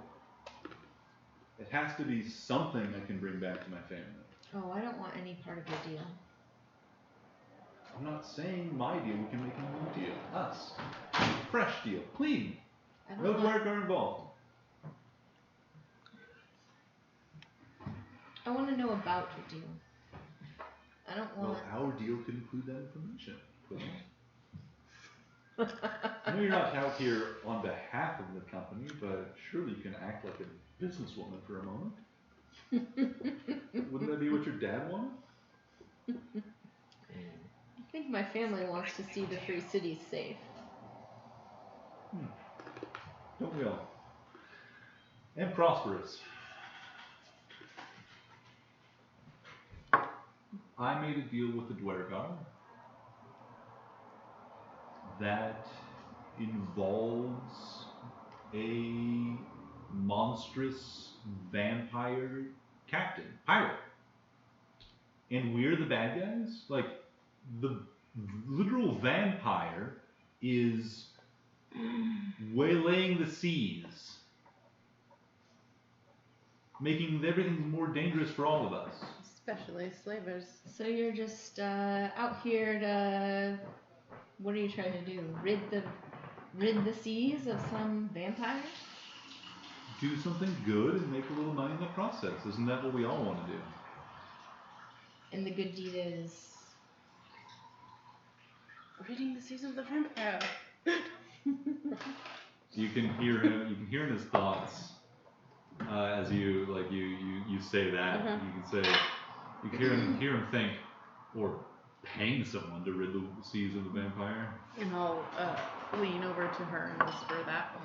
it has to be something I can bring back to my family. Oh, I don't want any part of your deal. I'm not saying my deal, we can make a new deal. Us. Fresh deal. Clean. I don't No want, Dwargar involved. I want to know about your deal. I don't Well, want... our deal could include that information. I know you're not out here on behalf of the company, but surely you can act like a businesswoman for a moment. Wouldn't that be what your dad wanted? I think my family wants to see the free cities safe. Don't we all? And prosperous. I made a deal with the Dwargar that involves a monstrous vampire captain, pirate. And we're the bad guys? Like, the literal vampire is waylaying the seas, making everything more dangerous for all of us. Especially slavers. So you're just out here to... What are you trying to do? Rid the seas of some vampire? Do something good and make a little money in the process. Isn't that what we all want to do? And the good deed is... Ridding the seas of the vampire. You can hear him. You can hear in his thoughts as you say that. Uh-huh. You can say, you can hear him think, or paying someone to rid the seas of the vampire. And I'll lean over to her and whisper that.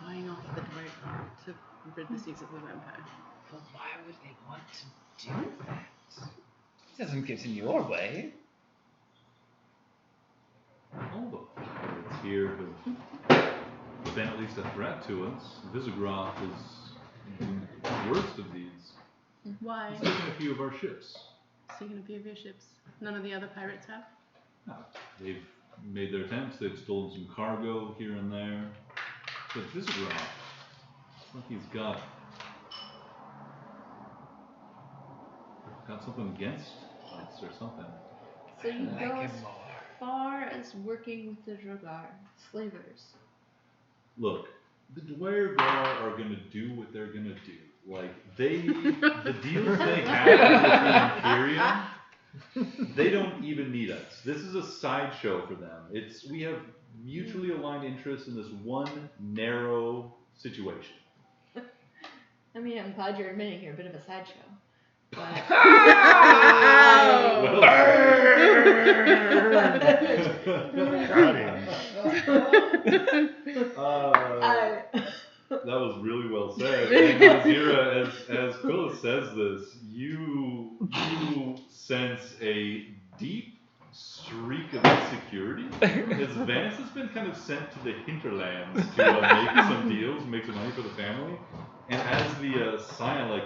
Buying off the Dwargar to rid the seas of the vampire. But why would they want to do that? It doesn't get in your way. All the pirates here have been at least a threat to us. Visigoth is the worst of these. Why? He's taken a few of our ships. Taking a few of your ships. None of the other pirates have? No, they've made their attempts. They've stolen some cargo here and there. But Visigoth, it's like he's got something against us or something. So you Like go him as far as working with the Drogar, slavers. Look, the Dwargar are gonna do what they're gonna do. Like the deals they have with the Imperium, they don't even need us. This is a sideshow for them. We have mutually aligned interests in this one narrow situation. I mean, I'm glad you're admitting you're a bit of a sideshow. But That was really well said. And Nazira, as Quilla says this, you sense a deep streak of insecurity. As Vance has been kind of sent to the hinterlands to make some deals, make some money for the family, and as the Scion, like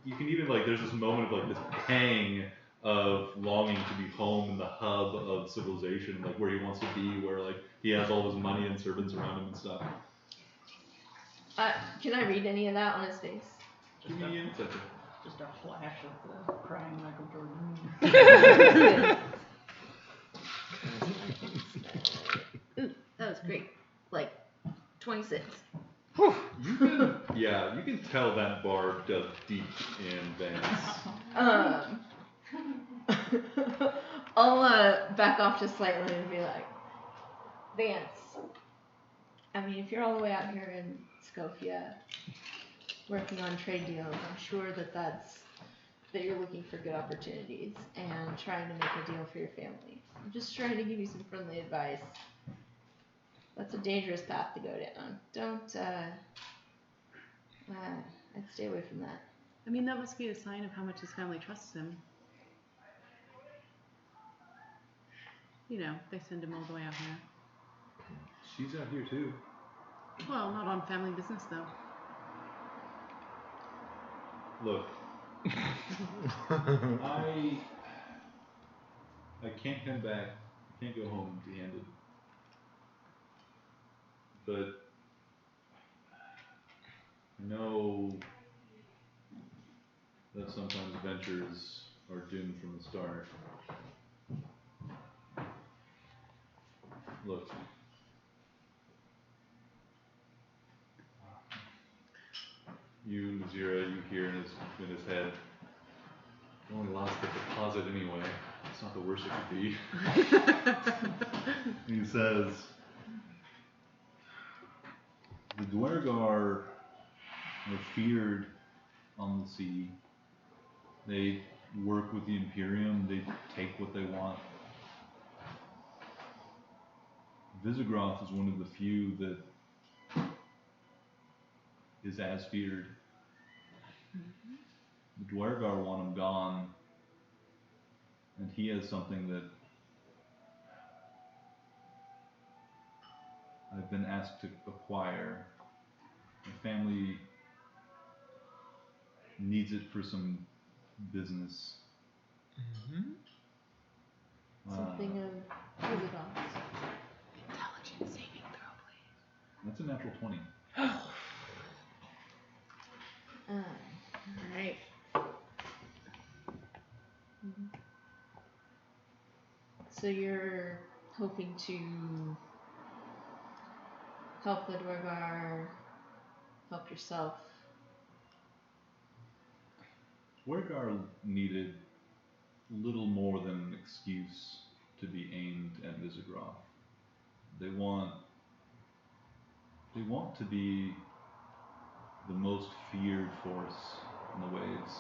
you can even there's this moment of this pang of longing to be home in the hub of civilization, where he wants to be, where he has all his money and servants around him and stuff. can I read any of that on his face? Give me an insight check. Just a flash of the crying Michael Jordan. Ooh, that was great. 26. You can tell that bard dug deep in Vance. I'll back off just slightly and be like, Vance, I mean, if you're all the way out here in Scofia working on trade deals, I'm sure that you're looking for good opportunities and trying to make a deal for your family. I'm just trying to give you some friendly advice. That's a dangerous path to go down. Don't, I'd stay away from that. I mean, that must be a sign of how much his family trusts him. You know, they send him all the way out here. She's out here too. Well, not on family business, though. Look, I can't come back. I can't go home empty-handed. But I know that sometimes ventures are doomed from the start. Look, you, Nazira, you hear in his head, you only lost the deposit anyway. It's not the worst it could be. He says, the Dwargar are feared on the sea. They work with the Imperium. They take what they want. Visigoth is one of the few that is as feared. The Dwargar want him gone, and he has something that I've been asked to acquire. My family needs it for some business. Something of Visigoths. Intelligence saving throw, please. That's a natural 20. Alright. So you're hoping to help the Dwargar, help yourself. Dwargar needed little more than an excuse to be aimed at Visigoth. They want to be the most feared force in the waves.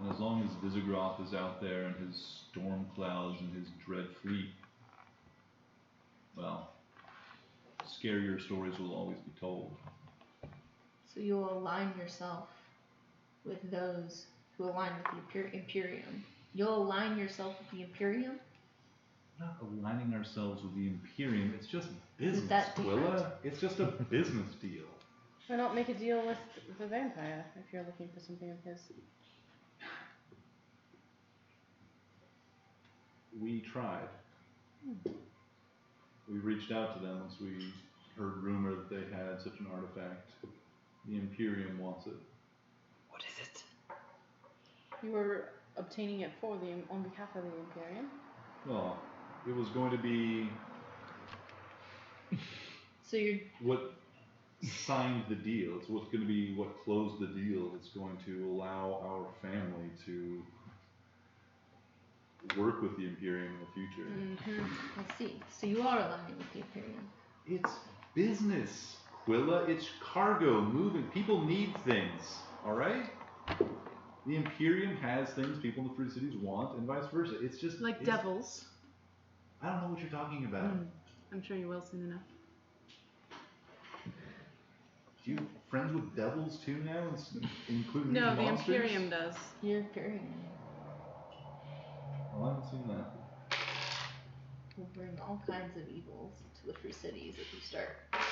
And as long as Visigoth is out there and his storm clouds and his dread fleet, well, scarier stories will always be told. So you'll align yourself with those who align with the Imperium. You'll align yourself with the Imperium? We're not aligning ourselves with the Imperium, it's just business, that different? Quilla. It's just a business deal. Why not make a deal with the vampire if you're looking for something of his? We tried. We reached out to them once we heard rumor that they had such an artifact. The Imperium wants it. What is it? You were obtaining it on behalf of the Imperium? Well, it was going to be So you're what signed the deal. It's what's going to be what closed the deal. It's going to allow our family to work with the Imperium in the future. I see. So you are aligning with the Imperium. It's business, Quilla. It's cargo moving. People need things, all right? The Imperium has things people in the Free Cities want, and vice versa. It's just Like devils. I don't know what you're talking about. I'm sure you will soon enough. You friends with devils too now, including No, these the monsters? Imperium does. The Imperium Well, I haven't seen that. will bring all kinds of evils to the Free Cities if you start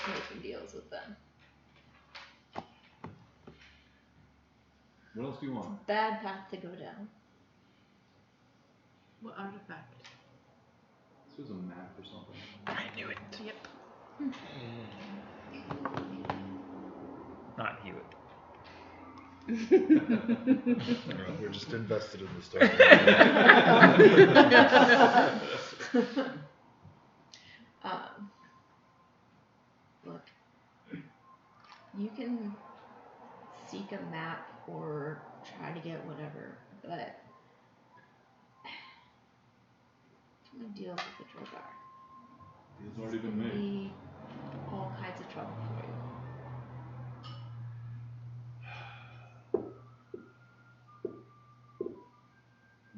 making deals with them. What else do you want? Bad path to go down. What artifact? This was a map or something. I knew it. Yep. Not Hewitt. We're just invested in the story. Look, you can seek a map or try to get whatever, but too many deals with the Drogar. It's already It's been gonna made. be all kinds of trouble for you.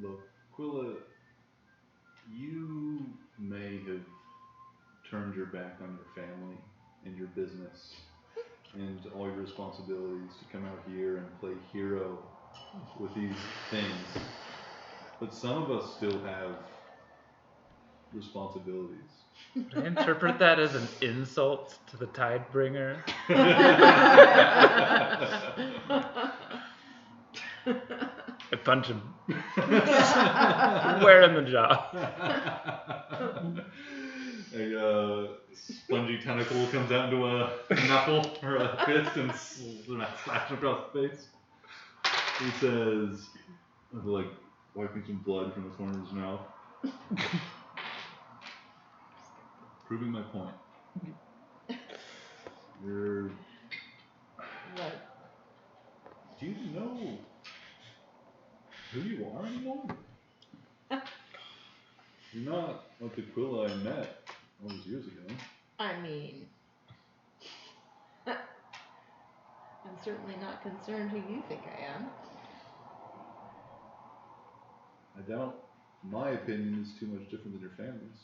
Look, Quilla, you may have turned your back on your family and your business and all your responsibilities to come out here and play hero with these things. But some of us still have responsibilities. I interpret that as an insult to the Tidebringer. I punch him. Square in the jaw. A spongy tentacle comes out into a knuckle or a fist and slaps across the face. He says, like, wiping some blood from the corner of his mouth. Proving my point. You're... What? Do you know who you are anymore? You're not like the Quilla I met all those years ago. I mean, I'm certainly not concerned who you think I am. I doubt my opinion is too much different than your family's.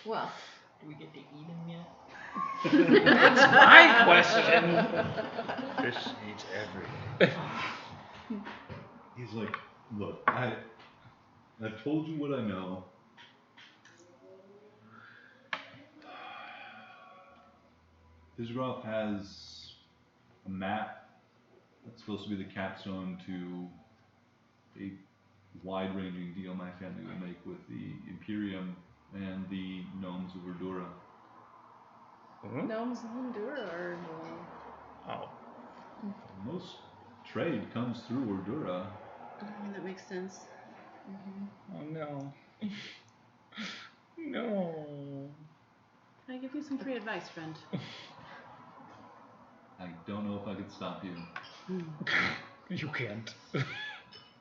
Well, Do we get to eat him yet? That's my question. Fish eats everything. He's like, look, I've told you what I know. Visigoth has a map that's supposed to be the capstone to a wide-ranging deal my family will make with the Imperium and the gnomes of Urdura. Gnomes of Endura are Oh. Most trade comes through Urdura. that makes sense. Oh no. No. Can I give you some free advice, friend? I don't know if I could stop you. You can't.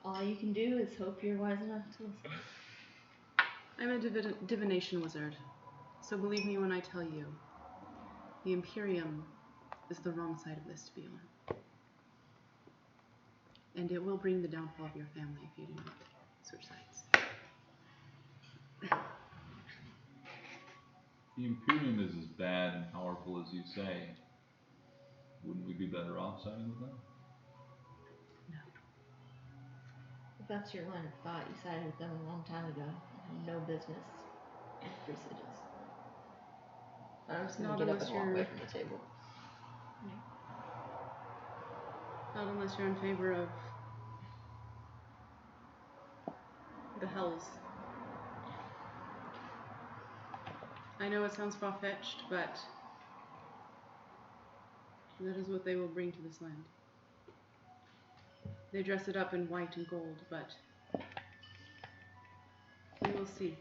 All you can do is hope you're wise enough to listen. I'm a divination wizard, so believe me when I tell you, the Imperium is the wrong side of this to be on. And it will bring the downfall of your family if you do not switch sides. The Imperium is as bad and powerful as you say. Wouldn't we be better off siding with them? If that's your line of thought, you sided with them a long time ago. And had no business with presages. I'm just gonna Not get up unless and walk away you're- from the table. Not unless you're in favor of the Hells. I know it sounds far-fetched, but that is what they will bring to this land. They dress it up in white and gold, but we will see.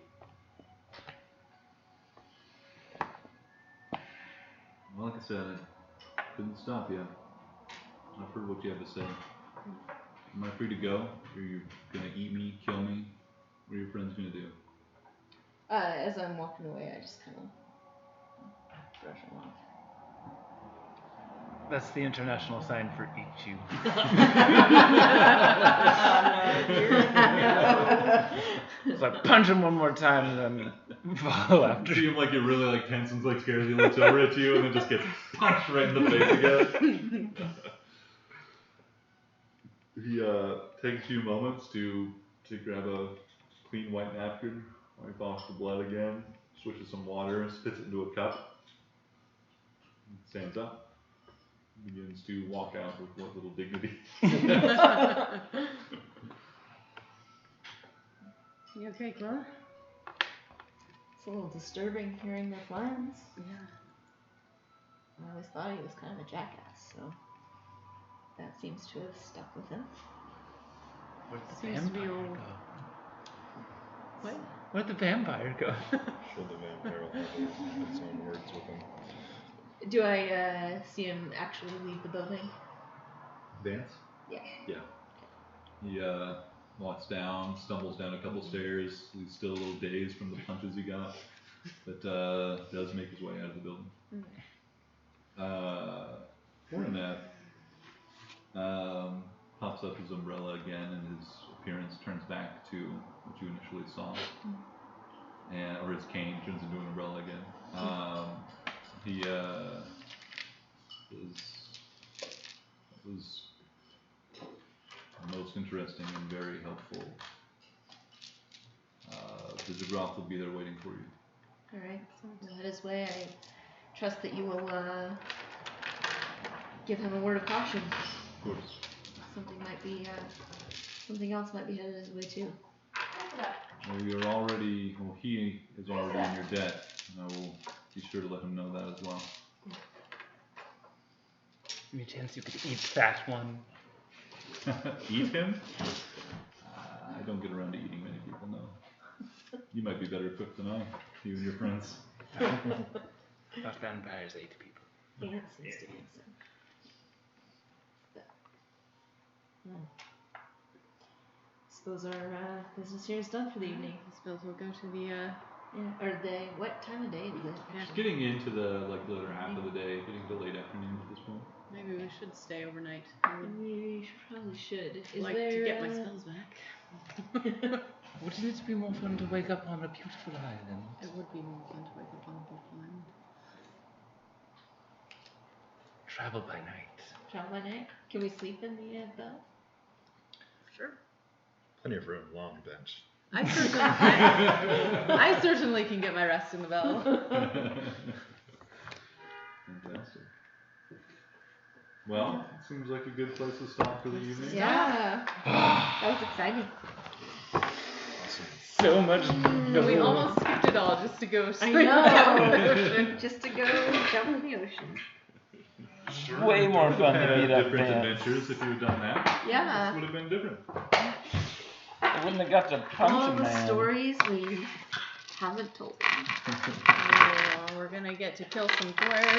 Well, like I said, I couldn't stop you. I've heard what you have to say. Am I free to go? Are you gonna eat me, kill me? What are your friends gonna do? As I'm walking away, I just kind of brush them off. That's the international sign for eat you. So I punch him one more time and then follow You after. see him like you're really like tense and like scared. He looks over at you and then just gets punched right in the face again. He takes a few moments to grab a clean white napkin, wipe off the blood again, switches some water, spits it into a cup, stands up, begins to walk out with what little dignity. You okay, Chloe? It's a little disturbing hearing their plans. Yeah. I always thought he was kind of a jackass, so that seems to have stuck with him. Where'd the Seems to be vampire all- go? What? Where'd the vampire go? Sure, the vampire will have his own words with him. Do I see him actually leave the building? Dance? Yeah. Yeah. He walks down, stumbles down a couple stairs. He's still a little dazed from the punches he got, but does make his way out of the building. Coronet pops up his umbrella again, and his appearance turns back to what you initially saw, or his cane turns into an umbrella again. He was most interesting and very helpful. Visigroth will be there waiting for you. Alright, we'll head his way. I trust that you will give him a word of caution. Of course. Something else might be headed his way too. Well, he is already in your debt, and I will be sure to let him know that as well. Any chance you could eat that one? Eat him? I don't get around to eating many people, no. You might be better equipped than I, you and your friends. Thought vampires ate people. Yeah, seems to be so. Suppose our business here is done for the evening. I suppose we'll go to the Yeah. Or what time of day is it? It's getting into the later half of the day, getting to late afternoon at this point. maybe we should stay overnight. We probably should. Is Like there to get my spells back. Wouldn't it be more fun to wake up on a beautiful island? It would be more fun to wake up on a beautiful island. Travel by night. travel by night? Can we sleep in the bell? Sure. Plenty of room, long bench. I certainly can get my rest in the bell. Fantastic. Well, it seems like a good place to stop for the evening. Yeah. That was exciting. So much We almost skipped it all just to go I straight down the know. ocean. Just to go jump in the ocean. way more fun to Had beat up different Vance. adventures if you had done that. Yeah. This would have been different. I wouldn't have got to punch All a the man. stories we haven't told. Oh, we're gonna get to kill some dwarves.